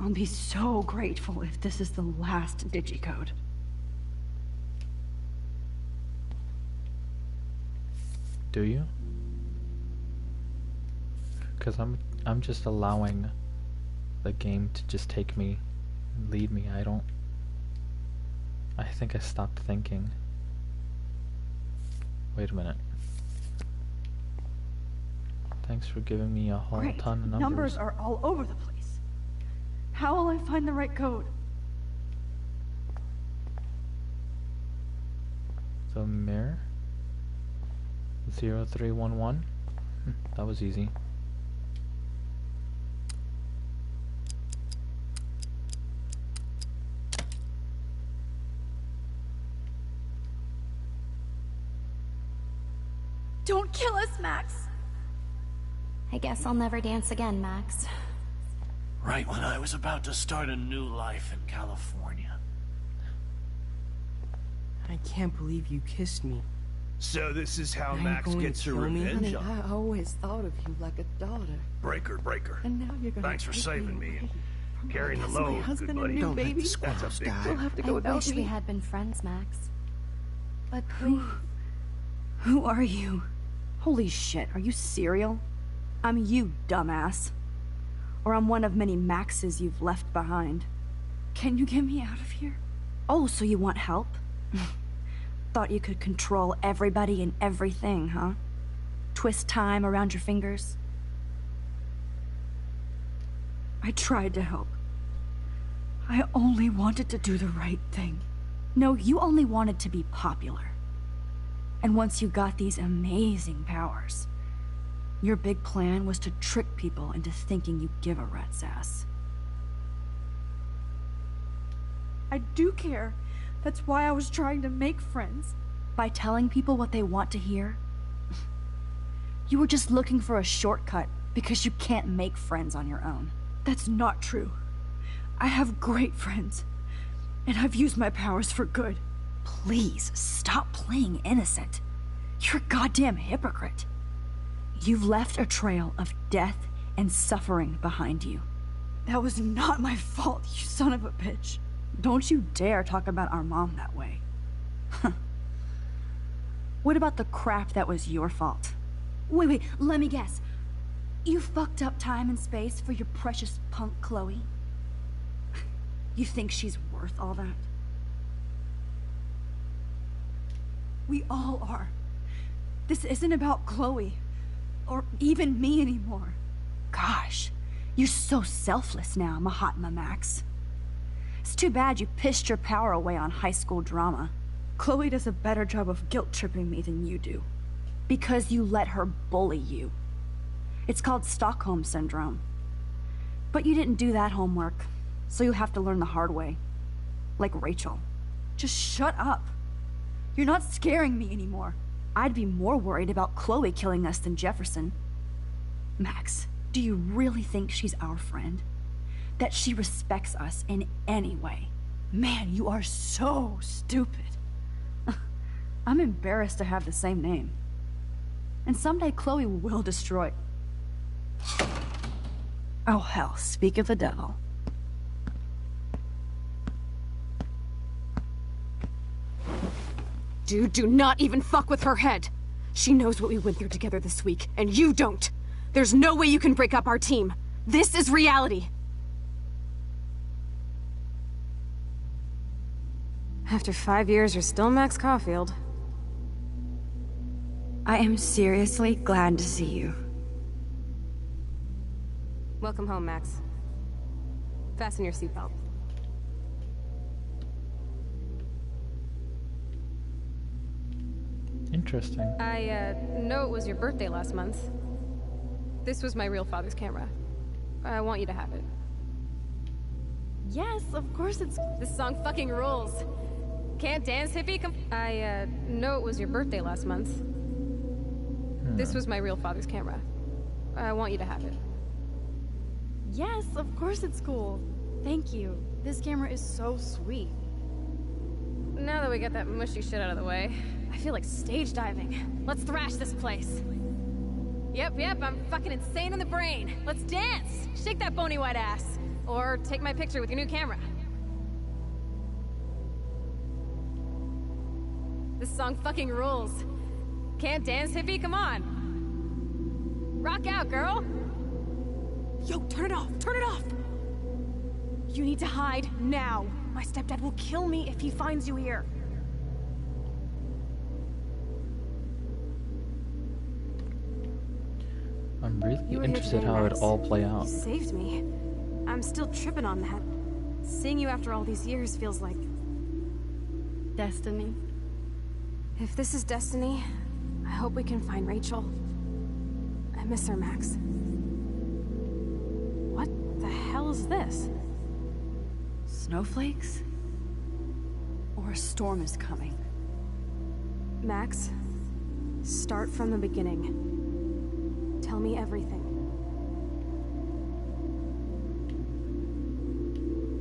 I'll be so grateful if this is the last digicode. Do you? Because I'm just allowing the game to just take me and lead me. I think I stopped thinking. Wait a minute. Thanks for giving me a whole ton of numbers. Numbers are all over the place. How will I find the right code? The mirror? 0311? That was easy. Don't kill us, Max! I guess I'll never dance again, Max. Right when I was about to start a new life in California. I can't believe you kissed me. So this is how Are you Max going gets to her kill me? revenge Honey, on. I always thought of you like a daughter. Breaker. And now you're gonna Thanks for take saving me me and away. carrying the That's my load, good husband and buddy. new Don't let baby. the squirrels That's a big die. You'll have to go I without wish me. we had been friends, Max. But please. Who are you? Holy shit, are you serial? I'm you, dumbass. Or I'm one of many Maxes you've left behind. Can you get me out of here? Oh, so you want help? Thought you could control everybody and everything, huh? Twist time around your fingers? I tried to help. I only wanted to do the right thing. No, you only wanted to be popular. And once you got these amazing powers, your big plan was to trick people into thinking you give a rat's ass. I do care. That's why I was trying to make friends. By telling people what they want to hear? You were just looking for a shortcut because you can't make friends on your own. That's not true. I have great friends, and I've used my powers for good. Please, stop playing innocent. You're a goddamn hypocrite. You've left a trail of death and suffering behind you. That was not my fault, you son of a bitch. Don't you dare talk about our mom that way. What about the crap that was your fault? Wait, let me guess. You fucked up time and space for your precious punk Chloe? You think she's worth all that? We all are. This isn't about Chloe. Or even me anymore. Gosh, you're so selfless now, Mahatma Max. It's too bad you pissed your power away on high school drama. Chloe does a better job of guilt-tripping me than you do. Because you let her bully you. It's called Stockholm Syndrome. But you didn't do that homework, so you'll have to learn the hard way. Like Rachel. Just shut up. You're not scaring me anymore. I'd be more worried about Chloe killing us than Jefferson. Max, do you really think she's our friend? That she respects us in any way? Man, you are so stupid. I'm embarrassed to have the same name. And someday Chloe will destroy... Oh, hell, speak of the devil. Dude, do not even fuck with her head. She knows what we went through together this week, and you don't. There's no way you can break up our team. This is reality. After 5 years, you're still Max Caulfield. I am seriously glad to see you. Welcome home, Max. Fasten your seatbelt. Interesting. I know it was your birthday last month. This was my real father's camera. I want you to have it. Yes, of course it's... This song fucking rules. Can't dance, hippie? I know it was your birthday last month. This was my real father's camera. I want you to have it. Yes, of course it's cool. Thank you. This camera is so sweet. Now that we got that mushy shit out of the way, I feel like stage diving. Let's thrash this place. Yep, I'm fucking insane in the brain. Let's dance! Shake that bony white ass. Or take my picture with your new camera. This song fucking rules. Can't dance, hippie? Come on. Rock out, girl. Yo, turn it off! Turn it off! You need to hide now. My stepdad will kill me if he finds you here. I'm really interested how it all play out. You saved me. I'm still tripping on that. Seeing you after all these years feels like... destiny. If this is destiny, I hope we can find Rachel. I miss her, Max. What the hell is this? Snowflakes? Or a storm is coming? Max, start from the beginning. Tell me everything.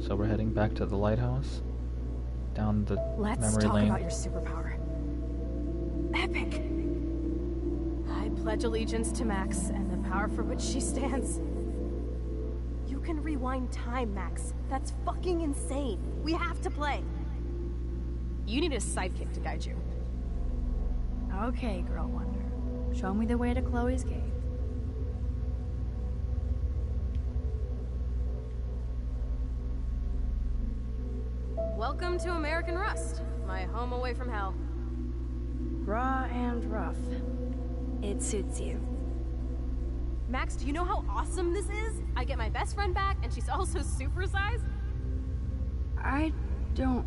So we're heading back to the lighthouse? Down the Let's memory talk lane? about your superpower. Epic! I pledge allegiance to Max and the power for which she stands. You can rewind time, Max. That's fucking insane. We have to play. You need a sidekick to guide you. Okay, Girl Wonder. Show me the way to Chloe's cave. Welcome to American Rust, my home away from hell. Raw and rough. It suits you. Max, do you know how awesome this is? I get my best friend back, and she's also supersized. I don't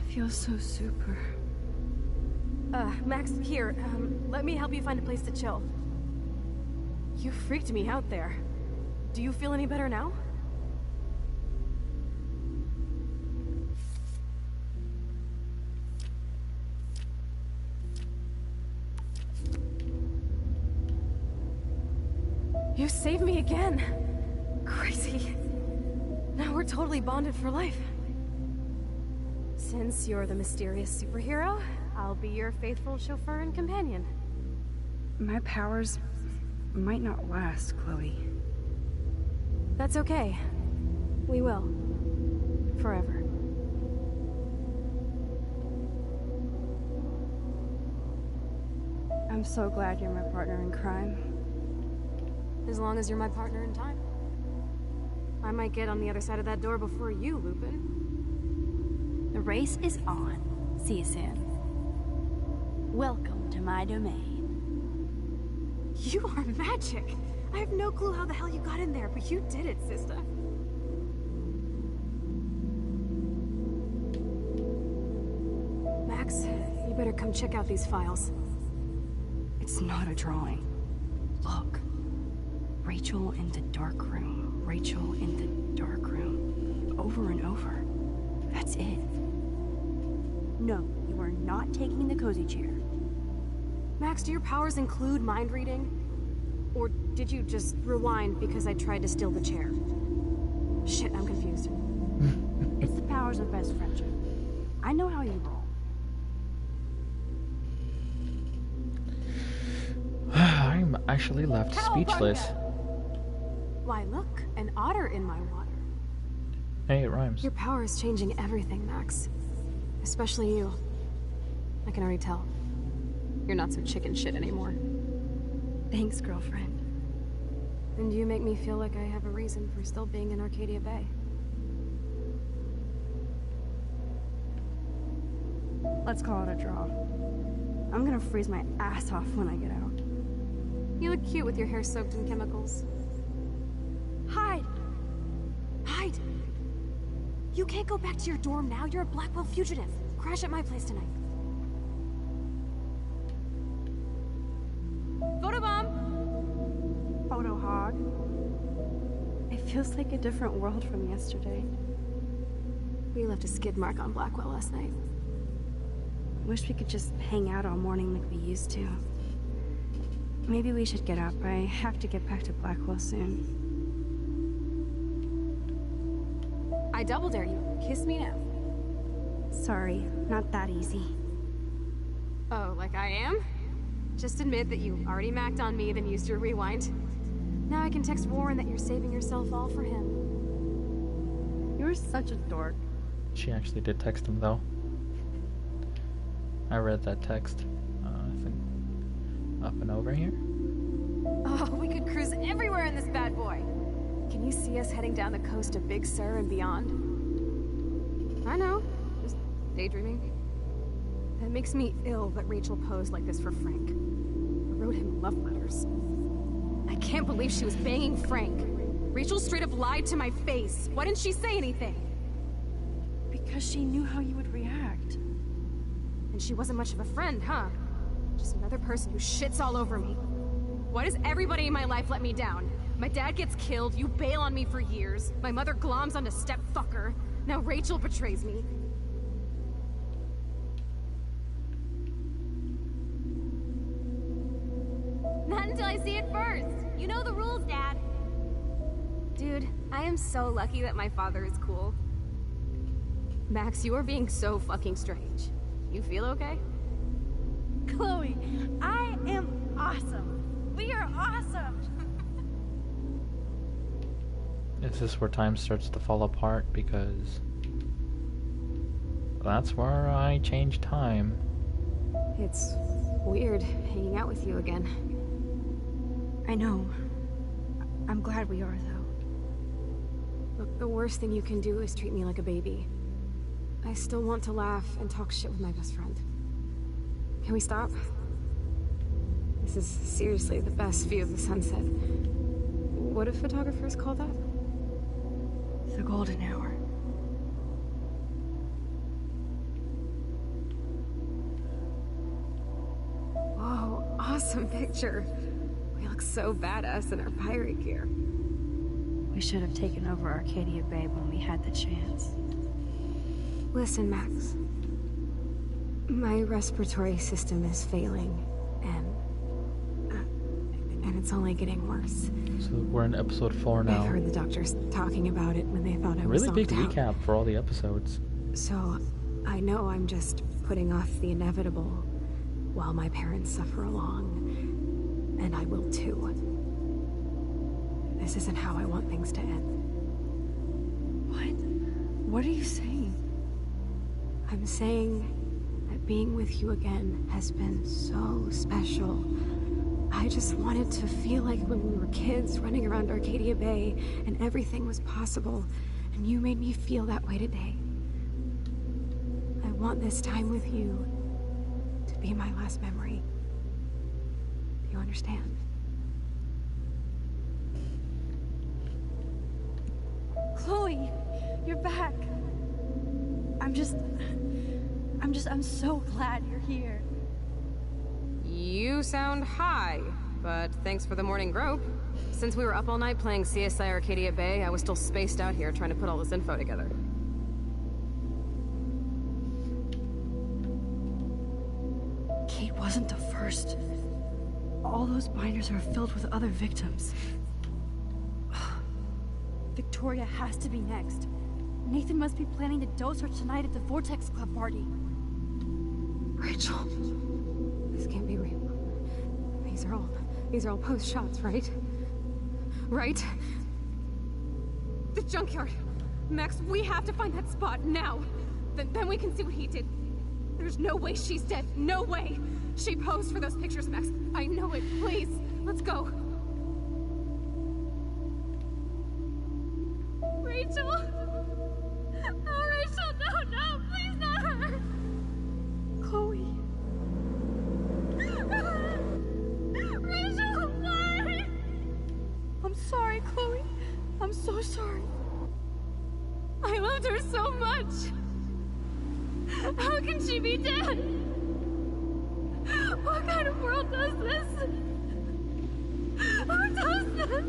feel so super. Max, here, let me help you find a place to chill. You freaked me out there. Do you feel any better now? You saved me again. Crazy. Now we're totally bonded for life. Since you're the mysterious superhero, I'll be your faithful chauffeur and companion. My powers might not last, Chloe. That's okay. We will. Forever. I'm so glad you're my partner in crime. As long as you're my partner in time. I might get on the other side of that door before you, Lupin. The race is on. See you soon. Welcome to my domain. You are magic! I have no clue how the hell you got in there, but you did it, sister. Max, you better come check out these files. It's not a drawing. Look. Rachel in the dark room. Rachel in the dark room. Over and over. That's it. No, you are not taking the cozy chair. Max, do your powers include mind reading? Or did you just rewind because I tried to steal the chair? Shit, I'm confused. It's the powers of best friendship. I know how you roll. I'm actually left speechless. Why, look, an otter in my water. Hey, it rhymes. Your power is changing everything, Max. Especially you. I can already tell. You're not so chicken shit anymore. Thanks, girlfriend. And you make me feel like I have a reason for still being in Arcadia Bay. Let's call it a draw. I'm gonna freeze my ass off when I get out. You look cute with your hair soaked in chemicals. Hide! Hide! You can't go back to your dorm now. You're a Blackwell fugitive. Crash at my place tonight. Photobomb! Photo hog. It feels like a different world from yesterday. We left a skid mark on Blackwell last night. Wish we could just hang out all morning like we used to. Maybe we should get up. I have to get back to Blackwell soon. I double dare you. Kiss me now. Sorry, not that easy. Oh, like I am? Just admit that you already macked on me, then used your rewind. Now I can text Warren that you're saving yourself all for him. You're such a dork. She actually did text him, though. I read that text. I think up and over here. Oh, we could cruise everywhere in this bad boy. Can you see us heading down the coast of Big Sur and beyond? I know. Just daydreaming. It makes me ill that Rachel posed like this for Frank. I wrote him love letters. I can't believe she was banging Frank. Rachel straight up lied to my face. Why didn't she say anything? Because she knew how you would react. And she wasn't much of a friend, huh? Just another person who shits all over me. Why does everybody in my life let me down? My dad gets killed, you bail on me for years. My mother gloms onto step-fucker. Now Rachel betrays me. Not until I see it first. You know the rules, Dad. Dude, I am so lucky that my father is cool. Max, you are being so fucking strange. You feel okay? Chloe, I am awesome. We are awesome. Is this where time starts to fall apart? Because that's where I change time. It's weird hanging out with you again. I know. I'm glad we are, though. Look, the worst thing you can do is treat me like a baby. I still want to laugh and talk shit with my best friend. Can we stop? This is seriously the best view of the sunset. What do photographers call that? The golden hour. Whoa, awesome picture. We look so badass in our pirate gear. We should have taken over Arcadia Bay when we had the chance. Listen, Max. My respiratory system is failing, and it's only getting worse. So we're in episode 4 now. I've heard the doctors talking about it when they thought I was really big zonked out. recap for all the episodes. So, I know I'm just putting off the inevitable while my parents suffer along, and I will too. This isn't how I want things to end. What are you saying? I'm saying that being with you again has been so special. I just wanted to feel like when we were kids running around Arcadia Bay and everything was possible, and you made me feel that way today. I want this time with you to be my last memory. Do you understand? Chloe, you're back. I'm so glad you're here. You sound high, but thanks for the morning grope. Since we were up all night playing CSI Arcadia Bay, I was still spaced out here trying to put all this info together. Kate wasn't the first. All those binders are filled with other victims. Victoria has to be next. Nathan must be planning to dose her tonight at the Vortex Club party. Rachel, this can't be real. These are all post shots, right? Right? The junkyard. Max, we have to find that spot now. Then we can see what he did. There's no way she's dead. No way. She posed for those pictures, Max. I know it. Please, let's go. Rachel? Oh, Rachel, no, please not her. Chloe. Rachel, why? I'm sorry, Chloe. I'm so sorry. I loved her so much. How can she be dead? What kind of world does this? Who does this?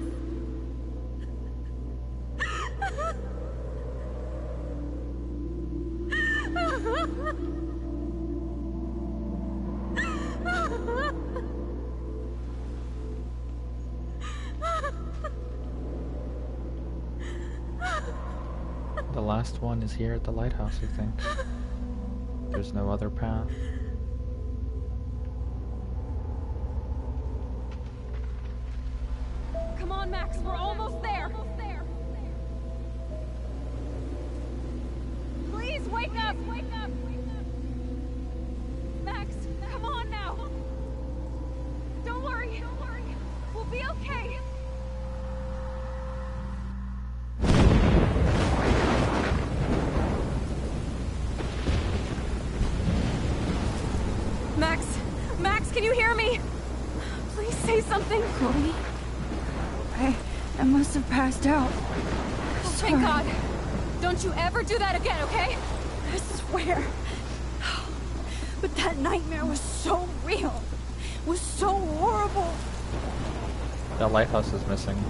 The last one is here at the lighthouse, I think. There's no other path. Come on, Max, we're almost there. Please wake up. Max, come on now. Don't worry. We'll be okay. Max, can you hear me? Please say something. Chloe? I must have passed out. Oh, thank God. Don't you ever do that again, okay? I swear. But that nightmare was so real. Was so horrible. The lighthouse is missing.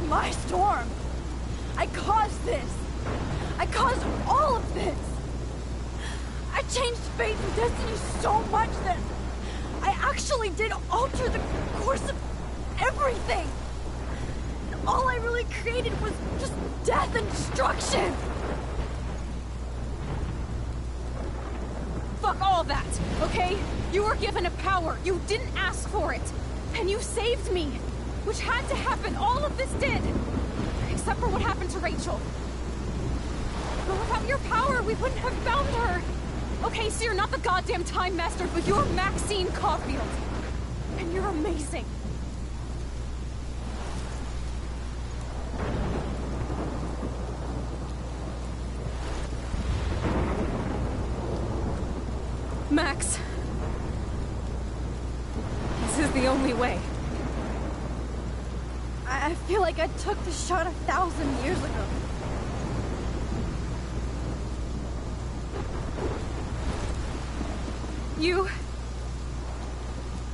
My storm! I caused this! I caused all of this! I changed fate and destiny so much that I actually did alter the course of everything! And all I really created was just death and destruction! Fuck all that, okay? You were given a power. You didn't ask for it. And you saved me. Which had to happen. All of this did. Except for what happened to Rachel. But without your power, we wouldn't have found her. Okay, so you're not the goddamn Time Master, but you're Maxine Caulfield. And you're amazing. Max. This is the only way. I feel like I took the shot 1,000 years ago.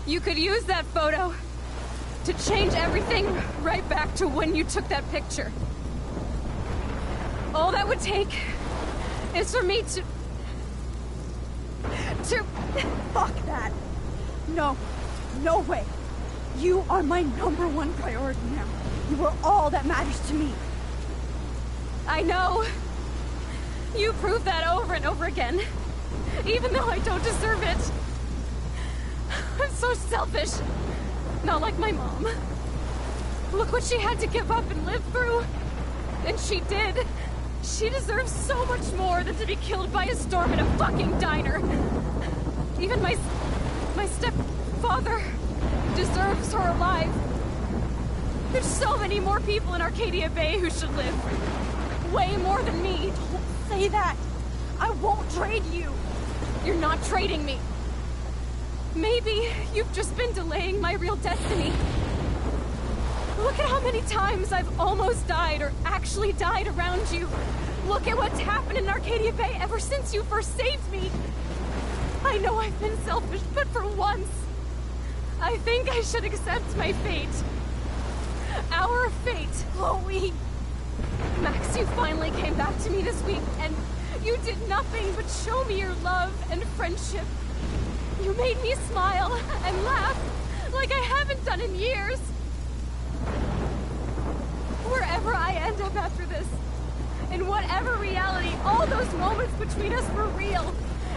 You could use that photo to change everything right back to when you took that picture. All that would take is for me to... Fuck that. No. No way. You are my #1 priority now. You are all that matters to me. I know. You prove that over and over again. Even though I don't deserve it. I'm so selfish. Not like my mom. Look what she had to give up and live through. And she did. She deserves so much more than to be killed by a storm in a fucking diner. Even my stepfather deserves her alive. There's so many more people in Arcadia Bay who should live. Way more than me. Don't say that. I won't trade you. You're not trading me. Maybe you've just been delaying my real destiny. Look at how many times I've almost died or actually died around you. Look at what's happened in Arcadia Bay ever since you first saved me. I know I've been selfish, but for once, I think I should accept my fate. Our fate. Chloe! Max, you finally came back to me this week, and you did nothing but show me your love and friendship. You made me smile and laugh like I haven't done in years. wherever I end up after this, in whatever reality, all those moments between us were real,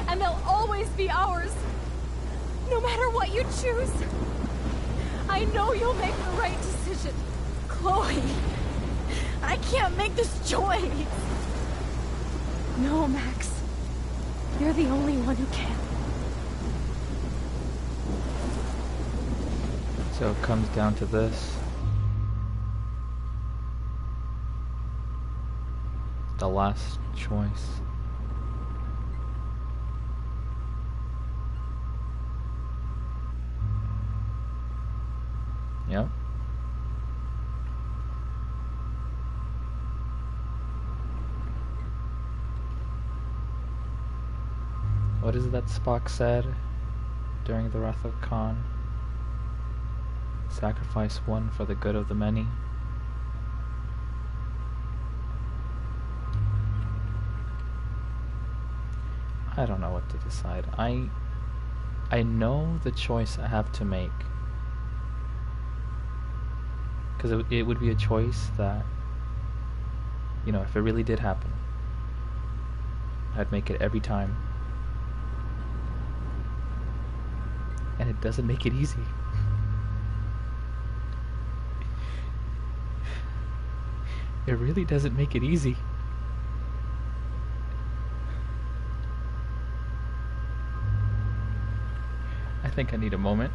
and they'll always be ours. No matter what you choose, I know you'll make the right decision. Chloe, I can't make this choice. No, Max. You're the only one who can. So it comes down to this. The last choice. Yep. What is it that Spock said during the Wrath of Khan? Sacrifice one for the good of the many. I don't know what to decide. I know the choice I have to make. Because it would be a choice that, you know, if it really did happen, I'd make it every time. And it doesn't make it easy. It really doesn't make it easy. I think I need a moment.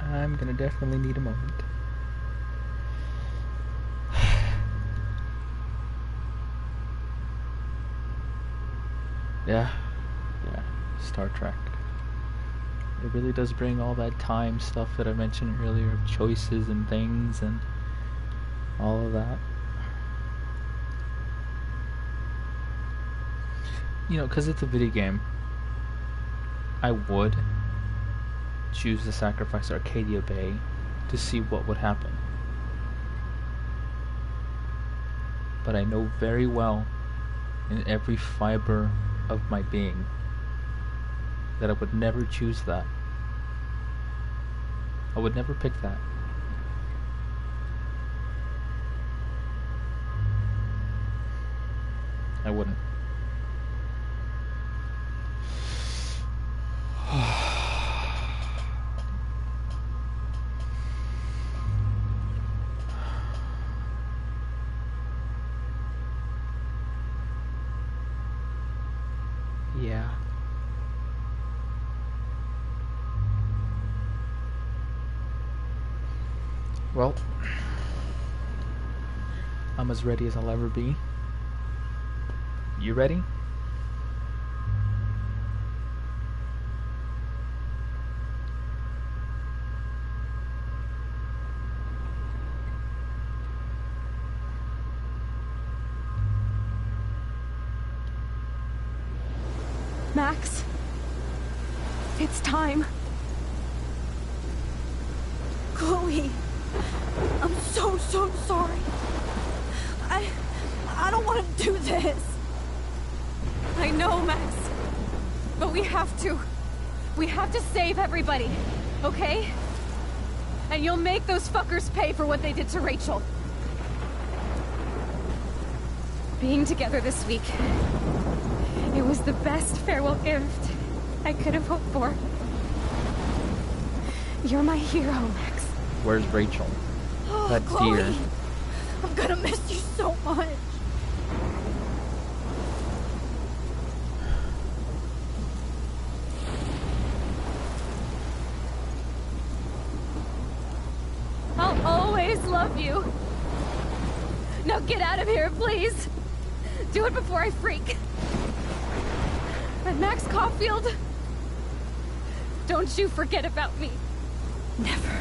I'm gonna definitely need a moment. Yeah, Star Trek. It really does bring all that time stuff that I mentioned earlier of choices and things and all of that. You know, because it's a video game, I would choose to sacrifice Arcadia Bay to see what would happen. But I know very well, in every fiber of my being, that I would never choose that. I would never pick that. I wouldn't. Yeah. Well, I'm as ready as I'll ever be. You ready? Max, it's time. Chloe, I'm so sorry. I don't want to do this. I know, Max, but we have to. We have to save everybody, okay? And you'll make those fuckers pay for what they did to Rachel. Being together this week, it was the best farewell gift I could have hoped for. You're my hero, Max. Where's Rachel? Oh, That Chloe, deer. I'm gonna miss you so much. I'll always love you. Now get out of here, please. Do it before I freak. And Max Caulfield, don't you forget about me. Never.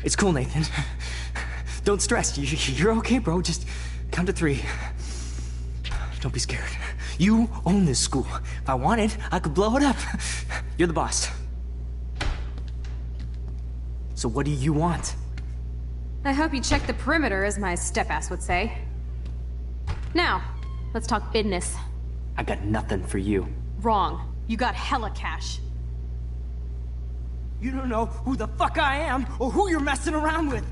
It's cool, Nathan. Don't stress. You're okay, bro. Just count to 3. Don't be scared. You own this school. If I wanted, I could blow it up. You're the boss. So what do you want? I hope you check the perimeter, as my step-ass would say. Now, let's talk business. I got nothing for you. Wrong. You got hella cash. You don't know who the fuck I am or who you're messing around with.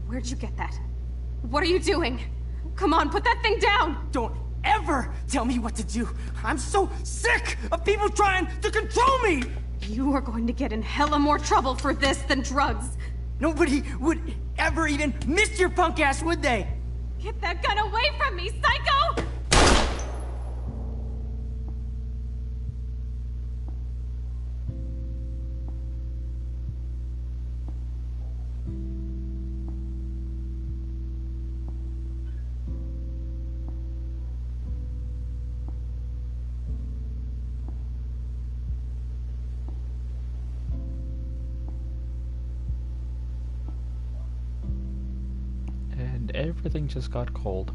Where'd you get that? What are you doing? Come on, put that thing down! Don't ever tell me what to do. I'm so sick of people trying to control me! You are going to get in hella more trouble for this than drugs. Nobody would ever even miss your punk ass, would they? Get that gun away from me, psycho! And everything just got cold.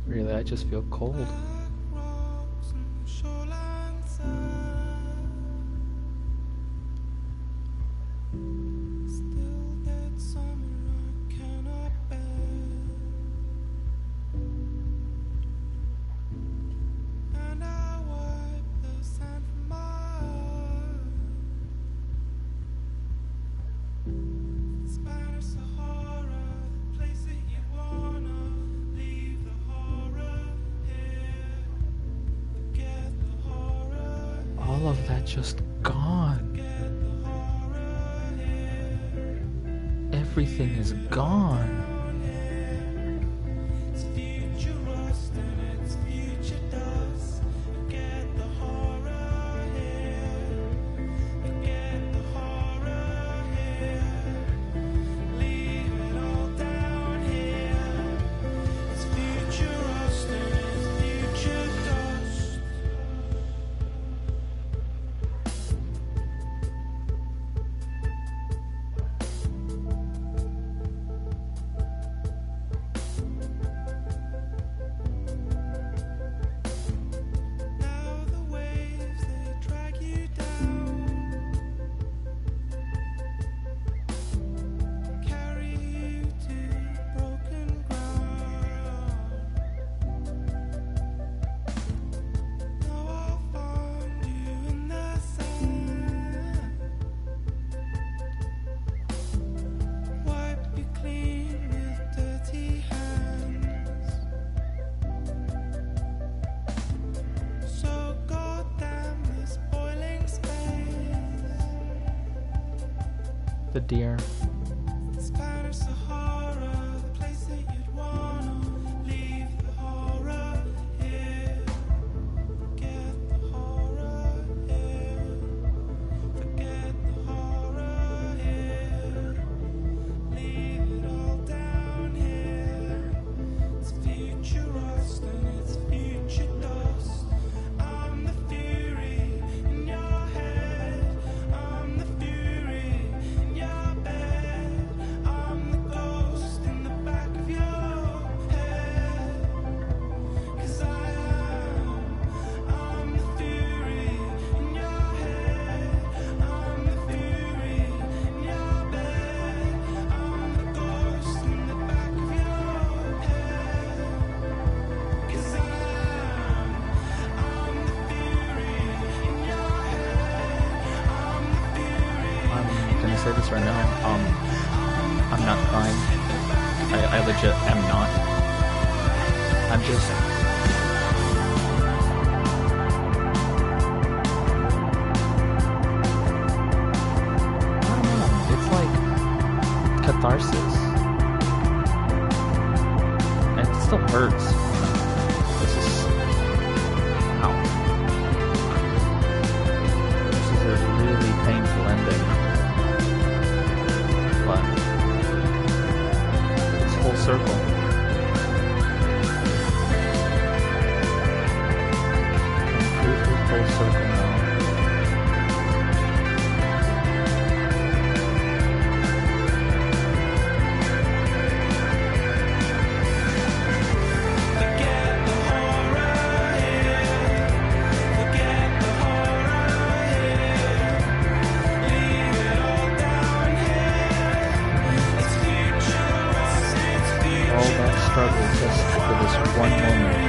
Really, I just feel cold. All of that just gone. Everything is gone. The deer. Say this right now, I'm not crying. I legit am not. I'm just catharsis. And it still hurts. This is wow. This is a really painful ending. But it's full circle. Completely full circle now. Struggle just for this one moment.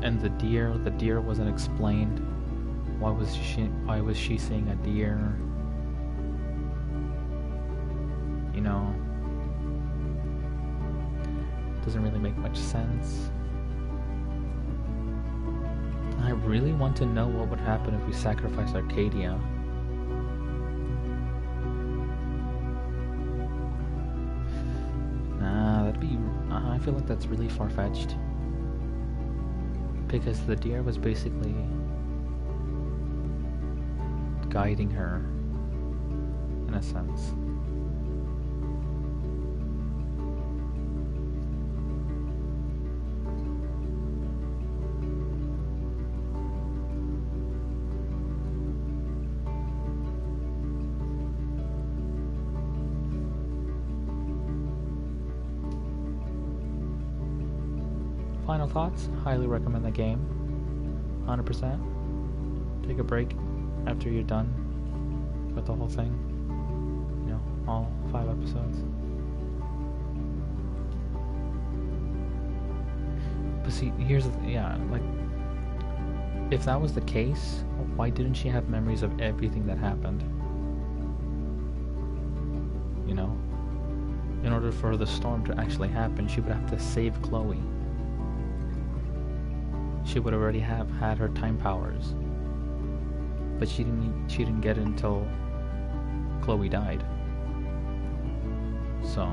And the deer wasn't explained. Why was she seeing a deer? You know, doesn't really make much sense. I really want to know what would happen if we sacrificed Arcadia. Nah, that'd be... I feel like that's really far-fetched. Because the deer was basically guiding her, in a sense. Final thoughts? Highly recommend the game. 100%. Take a break after you're done with the whole thing. You know, all 5 episodes. But see, here's the like, if that was the case, why didn't she have memories of everything that happened? You know? In order for the storm to actually happen, she would have to save Chloe. She would already have had her time powers, but she didn't get it until Chloe died. So,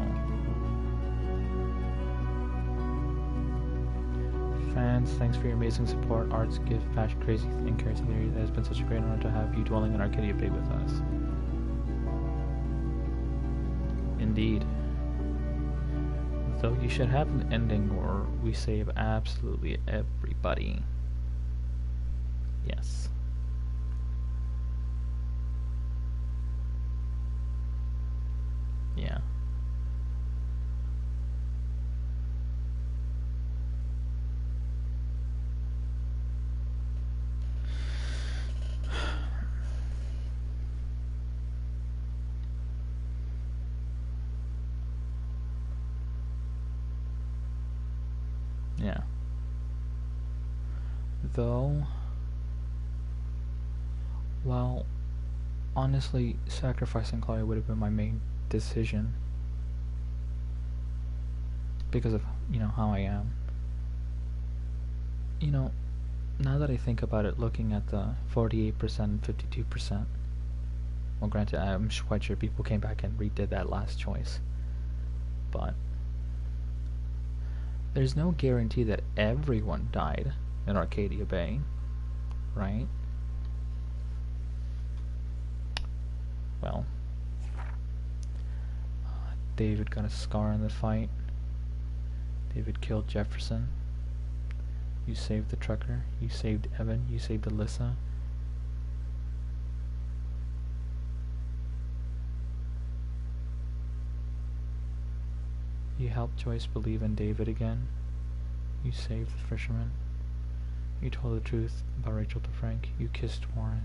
fans, thanks for your amazing support, arts, gift, passion, crazy, and crazy theory. It has been such a great honor to have you dwelling in Arcadia Bay with us. Indeed. Though you should have an ending where we save absolutely everybody. Yes. Yeah. Yeah. Though, well, honestly, sacrificing Chloe would have been my main decision. Because of, you know, how I am. You know, now that I think about it, looking at the 48% and 52%, well, granted, I'm quite sure people came back and redid that last choice. But there's no guarantee that everyone died in Arcadia Bay, right? Well, David got a scar in the fight. David killed Jefferson. You saved the trucker. You saved Evan. You saved Alyssa. You helped Joyce believe in David again. You saved the fisherman. You told the truth about Rachel to Frank. You kissed Warren.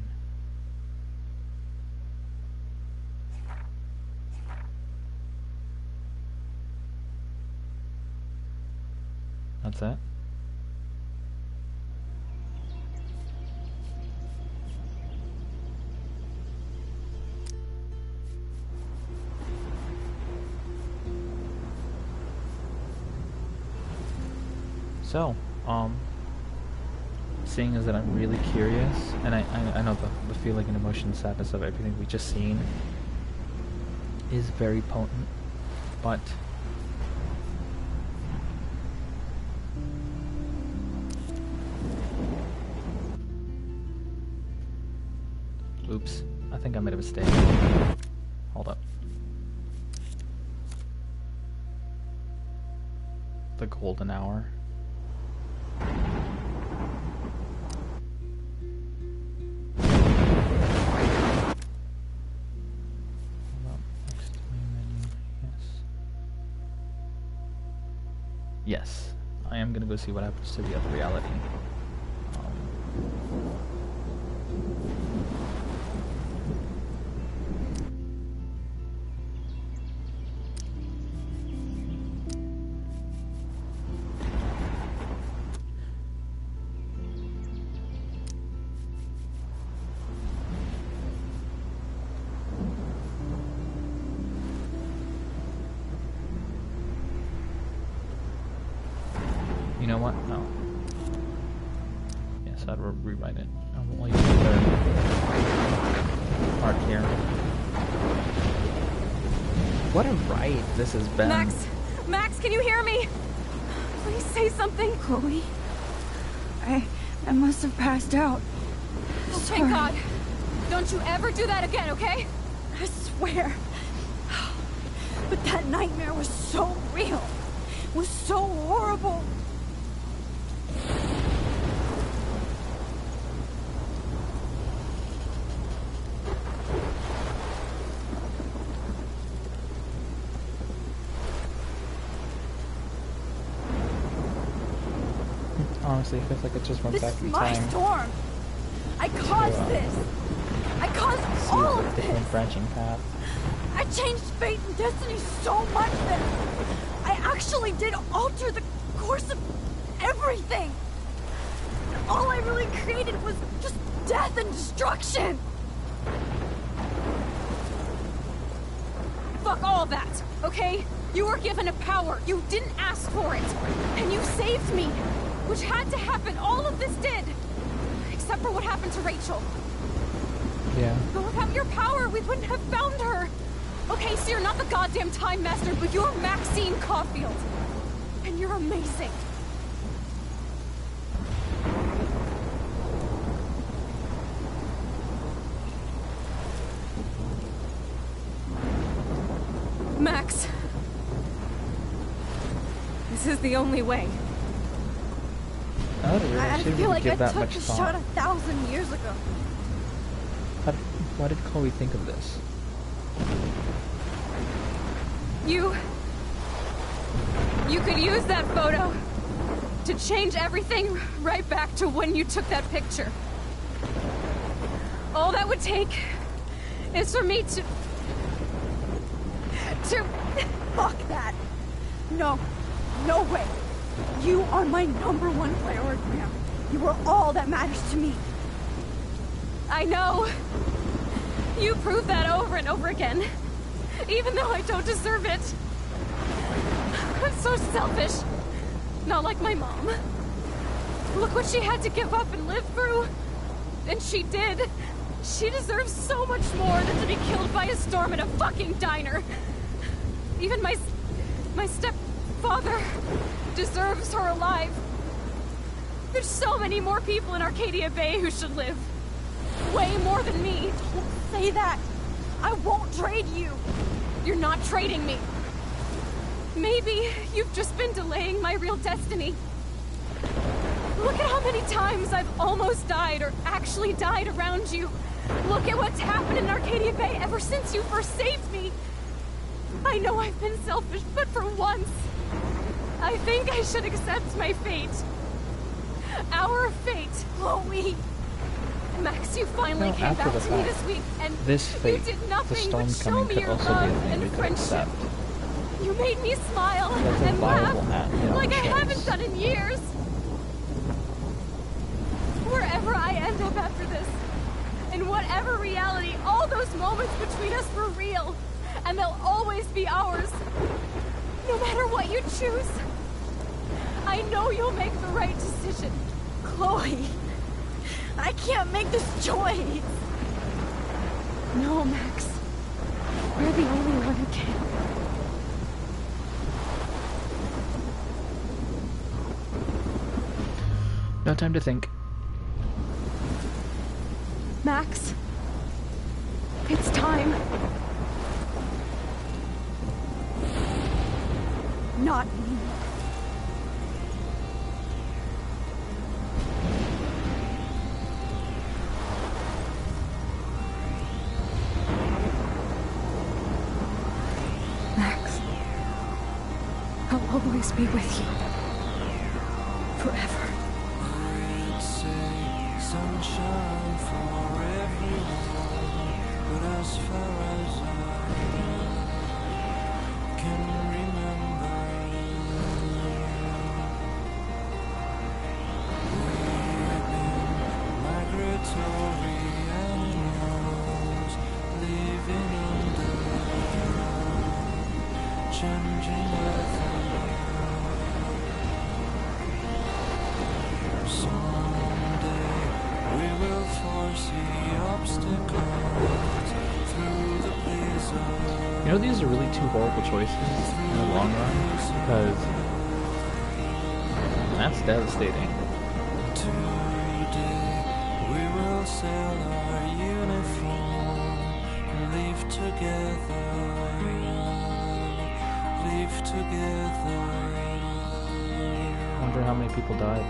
That's it? So, seeing as that I'm really curious, and I know the feeling and emotion and sadness of everything we just seen is very potent, but oops, I think I made a mistake. Hold up. The golden hour. Yes, I am gonna go see what happens to the other reality. You know what? No. Yes, I'd rewrite it. I'll use the part here. What a ride this has been. Max, can you hear me? Please say something. Chloe, I must have passed out. Oh, thank God. Don't you ever do that again, okay? I swear. But that nightmare was so real. Was so horrible. Honestly, it feels like it just went back in time. This is my storm. I caused this. I caused all of this. Different branching path. I changed fate and destiny so much that I actually did alter the course of everything. And all I really created was just death and destruction. Fuck all of that, okay? You were given a power. You didn't ask for it. And you saved me. Which had to happen. All of this did. Except for what happened to Rachel. Yeah. But without your power, we wouldn't have found her. Okay, so you're not the goddamn Time Master, but you're Maxine Caulfield. And you're amazing. Max. This is the only way. I feel like I that took much the thought. shot 1,000 years ago. Why did Chloe think of this? You could use that photo to change everything right back to when you took that picture. All that would take is for me to... Fuck that. No. No way. You are my #1 priority now. You are all that matters to me. I know. You prove that over and over again. Even though I don't deserve it. I'm so selfish. Not like my mom. Look what she had to give up and live through. And she did. She deserves so much more than to be killed by a storm in a fucking diner. Even my stepfather deserves her alive. There's so many more people in Arcadia Bay who should live. Way more than me. Don't say that. I won't trade you. You're not trading me. Maybe you've just been delaying my real destiny. Look at how many times I've almost died or actually died around you. Look at what's happened in Arcadia Bay ever since you first saved me. I know I've been selfish, but for once, I think I should accept my fate. Our fate. Chloe. Max, you finally came back to me this week, and this fate, you did nothing the storm but show coming me could your also be a love thing and we could friendship. accept. You made me smile That's a and laugh viable like I choice. haven't done in years. Wherever I end up after this, in whatever reality, all those moments between us were real, and they'll always be ours. No matter what you choose, I know you'll make the right decision. Chloe, I can't make this choice. No, Max. You're the only one who can. No time to think. Max, it's time. Not me. Max, I'll always be with you. Forever. Sunshine for everyone, but as far as I can remember, we've been migratory animals living under changing weather. You know, these are really two horrible choices in the long run, because that's devastating. Today we will sell our uniform and leave together. Leave together. I wonder how many people died.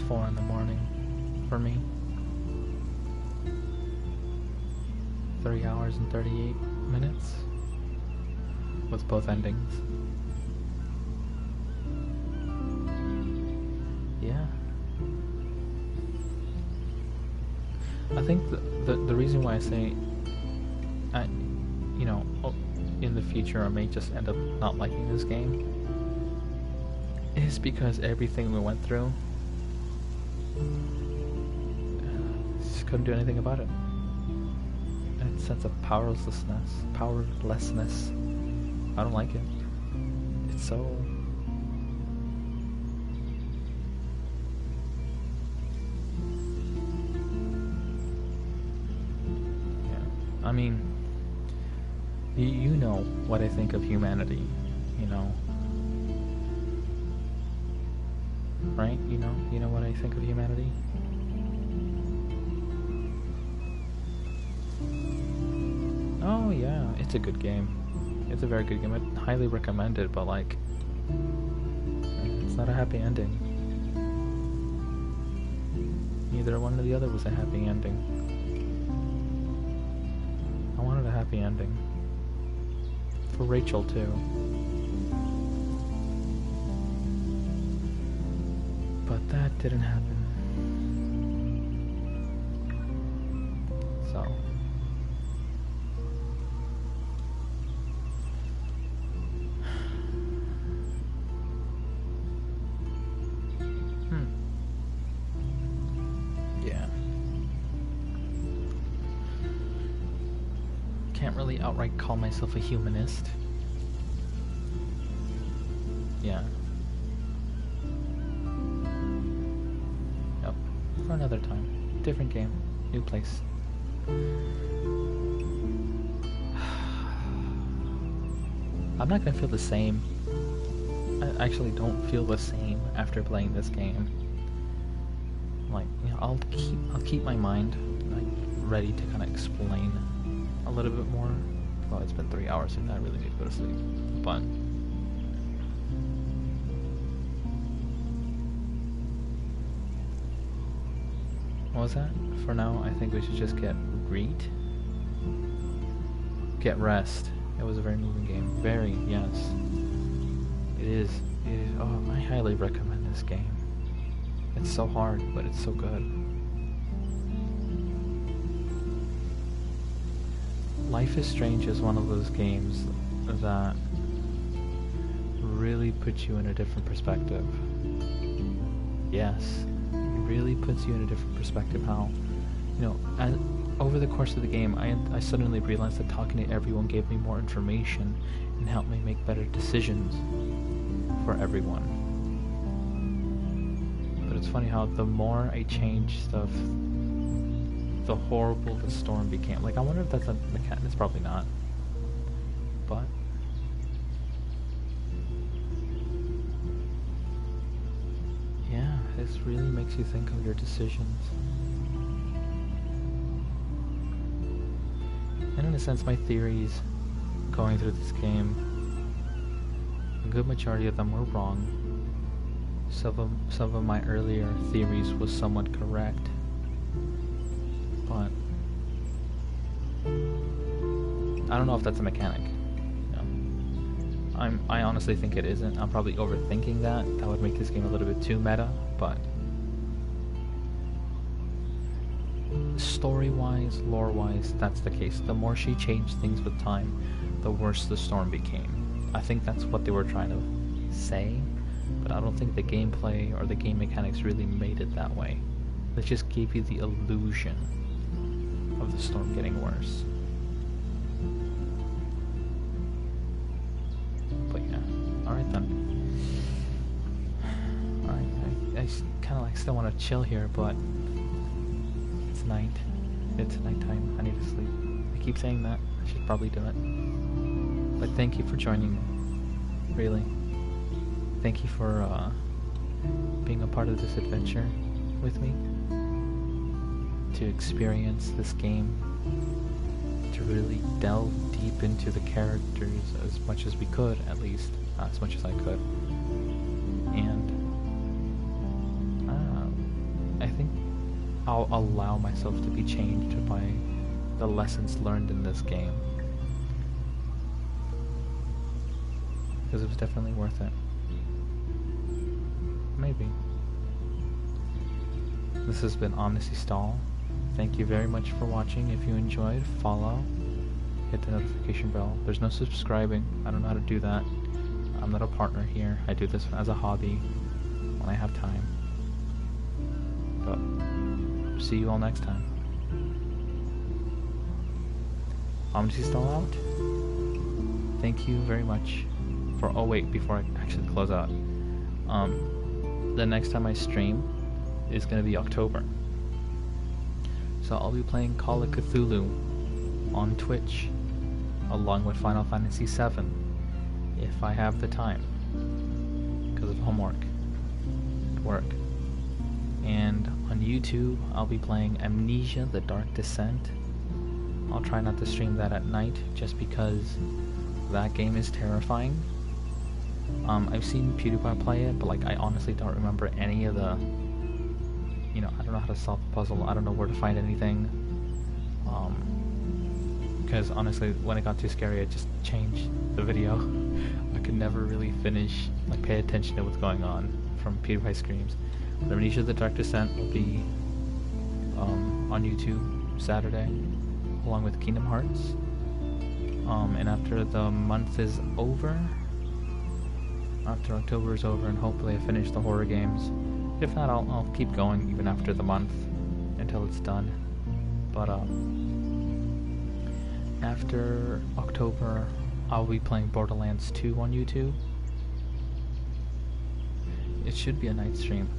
4 in the morning for me. 3 hours and 38 minutes with both endings. Yeah. I think the reason why I say you know, in the future I may just end up not liking this game is because everything we went through, just couldn't do anything about it. And a sense of powerlessness. I don't like it. It's so... yeah. I mean, you know what I think of humanity, you know. Right? You know what I think of humanity? Oh yeah, it's a good game. It's a very good game. I'd highly recommend it, but like, it's not a happy ending. Neither one or the other was a happy ending. I wanted a happy ending. For Rachel too. But that didn't happen. So. Yeah. Can't really outright call myself a humanist. Yeah. Yep. For another time. Different game. New place. I'm not gonna feel the same. I actually don't feel the same after playing this game. Like, you know, I'll keep my mind like ready to kind of explain a little bit more. Well, it's been 3 hours and I really need to go to sleep. But what was that? For now, I think we should just get rest. It was a very moving game. Very, yes. It is. Oh, I highly recommend this game. It's so hard, but it's so good. Life is Strange is one of those games that really puts you in a different perspective. Yes. Really puts you in a different perspective. How, you know, over the course of the game, I suddenly realized that talking to everyone gave me more information and helped me make better decisions for everyone. But it's funny how the more I changed stuff, the horrible the storm became. Like, I wonder if that's a mechanic. It's probably not. But yeah, this really makes you think of your decisions. And in a sense, my theories going through this game, a good majority of them were wrong. Some of my earlier theories was somewhat correct. But I don't know if that's a mechanic. You know, I honestly think it isn't. I'm probably overthinking that. That would make this game a little bit too meta, but story-wise, lore-wise, that's the case. The more she changed things with time, the worse the storm became. I think that's what they were trying to say, but I don't think the gameplay or the game mechanics really made it that way. They just gave you the illusion of the storm getting worse. But yeah, alright then. Alright, I kind of like still want to chill here, but it's night. It's nighttime. I need to sleep. I keep saying that. I should probably do it. But thank you for joining me. Really. Thank you for being a part of this adventure with me. To experience this game. To really delve deep into the characters as much as we could, at least. As much as I could. And I'll allow myself to be changed by the lessons learned in this game. Because it was definitely worth it. Maybe. This has been Omnes. Thank you very much for watching. If you enjoyed, follow, hit the notification bell. There's no subscribing. I don't know how to do that. I'm not a partner here. I do this as a hobby when I have time. But see you all next time. Omnes out. Thank you very much for. Oh wait, before I actually close out, the next time I stream is gonna be October. So I'll be playing Call of Cthulhu on Twitch, along with Final Fantasy VII, if I have the time, because of homework, work. And on YouTube, I'll be playing Amnesia: The Dark Descent. I'll try not to stream that at night, just because that game is terrifying. I've seen PewDiePie play it, but like I honestly don't remember any of the, you know, I don't know how to solve the puzzle, I don't know where to find anything. Because honestly, when it got too scary, I just changed the video. I could never really finish, like pay attention to what's going on from PewDiePie screams. But Amnesia: The Dark Descent will be on YouTube Saturday, along with Kingdom Hearts. And after the month is over, after October is over, and hopefully I finish the horror games. If not, I'll keep going even after the month until it's done. But after October, I'll be playing Borderlands 2 on YouTube. It should be a night stream,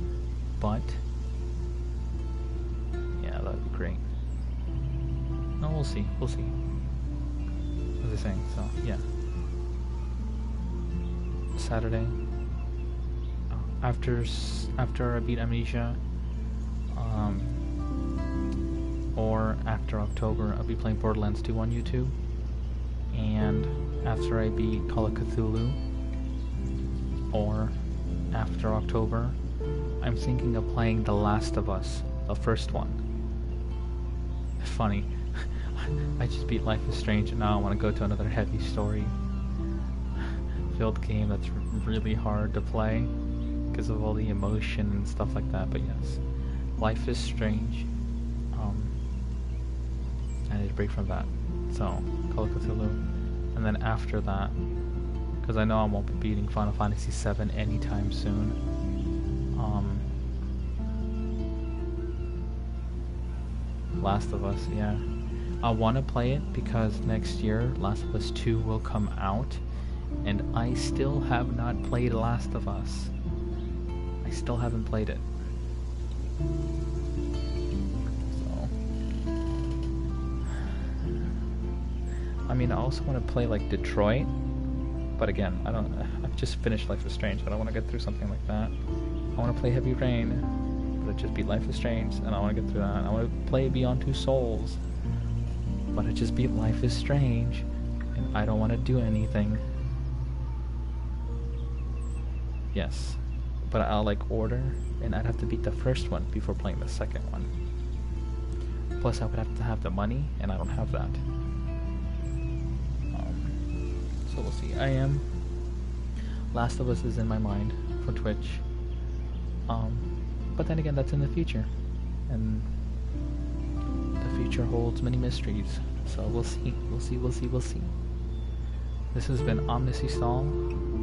but yeah, that'd be great. No, we'll see. We'll see. What was I saying? So yeah, Saturday. After I beat Amnesia, or after October, I'll be playing Borderlands 2 on YouTube. And after I beat Call of Cthulhu, or after October, I'm thinking of playing The Last of Us, the first one. Funny, I just beat Life is Strange, and now I want to go to another heavy story-filled game that's really hard to play because of all the emotion and stuff like that. But yes, Life is Strange. I need a break from that, so Call of Cthulhu. And then after that, because I know I won't be beating Final Fantasy VII anytime soon, Last of Us, yeah. I want to play it because next year Last of Us 2 will come out, and I still have not played Last of Us. I still haven't played it. So, I mean, I also want to play like Detroit, but again, I've just finished Life is Strange. I don't want to get through something like that. I want to play Heavy Rain, but it just beat Life is Strange, and I want to get through that. I want to play Beyond Two Souls, but it just beat Life is Strange, and I don't want to do anything. Yes, but I'll like order, and I'd have to beat the first one before playing the second one. Plus, I would have to have the money, and I don't have that. So we'll see. Last of Us is in my mind for Twitch. But then again, that's in the future, and the future holds many mysteries. So we'll see. We'll see. We'll see. We'll see. This has been Omnes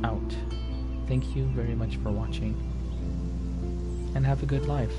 out. Thank you very much for watching, and have a good life.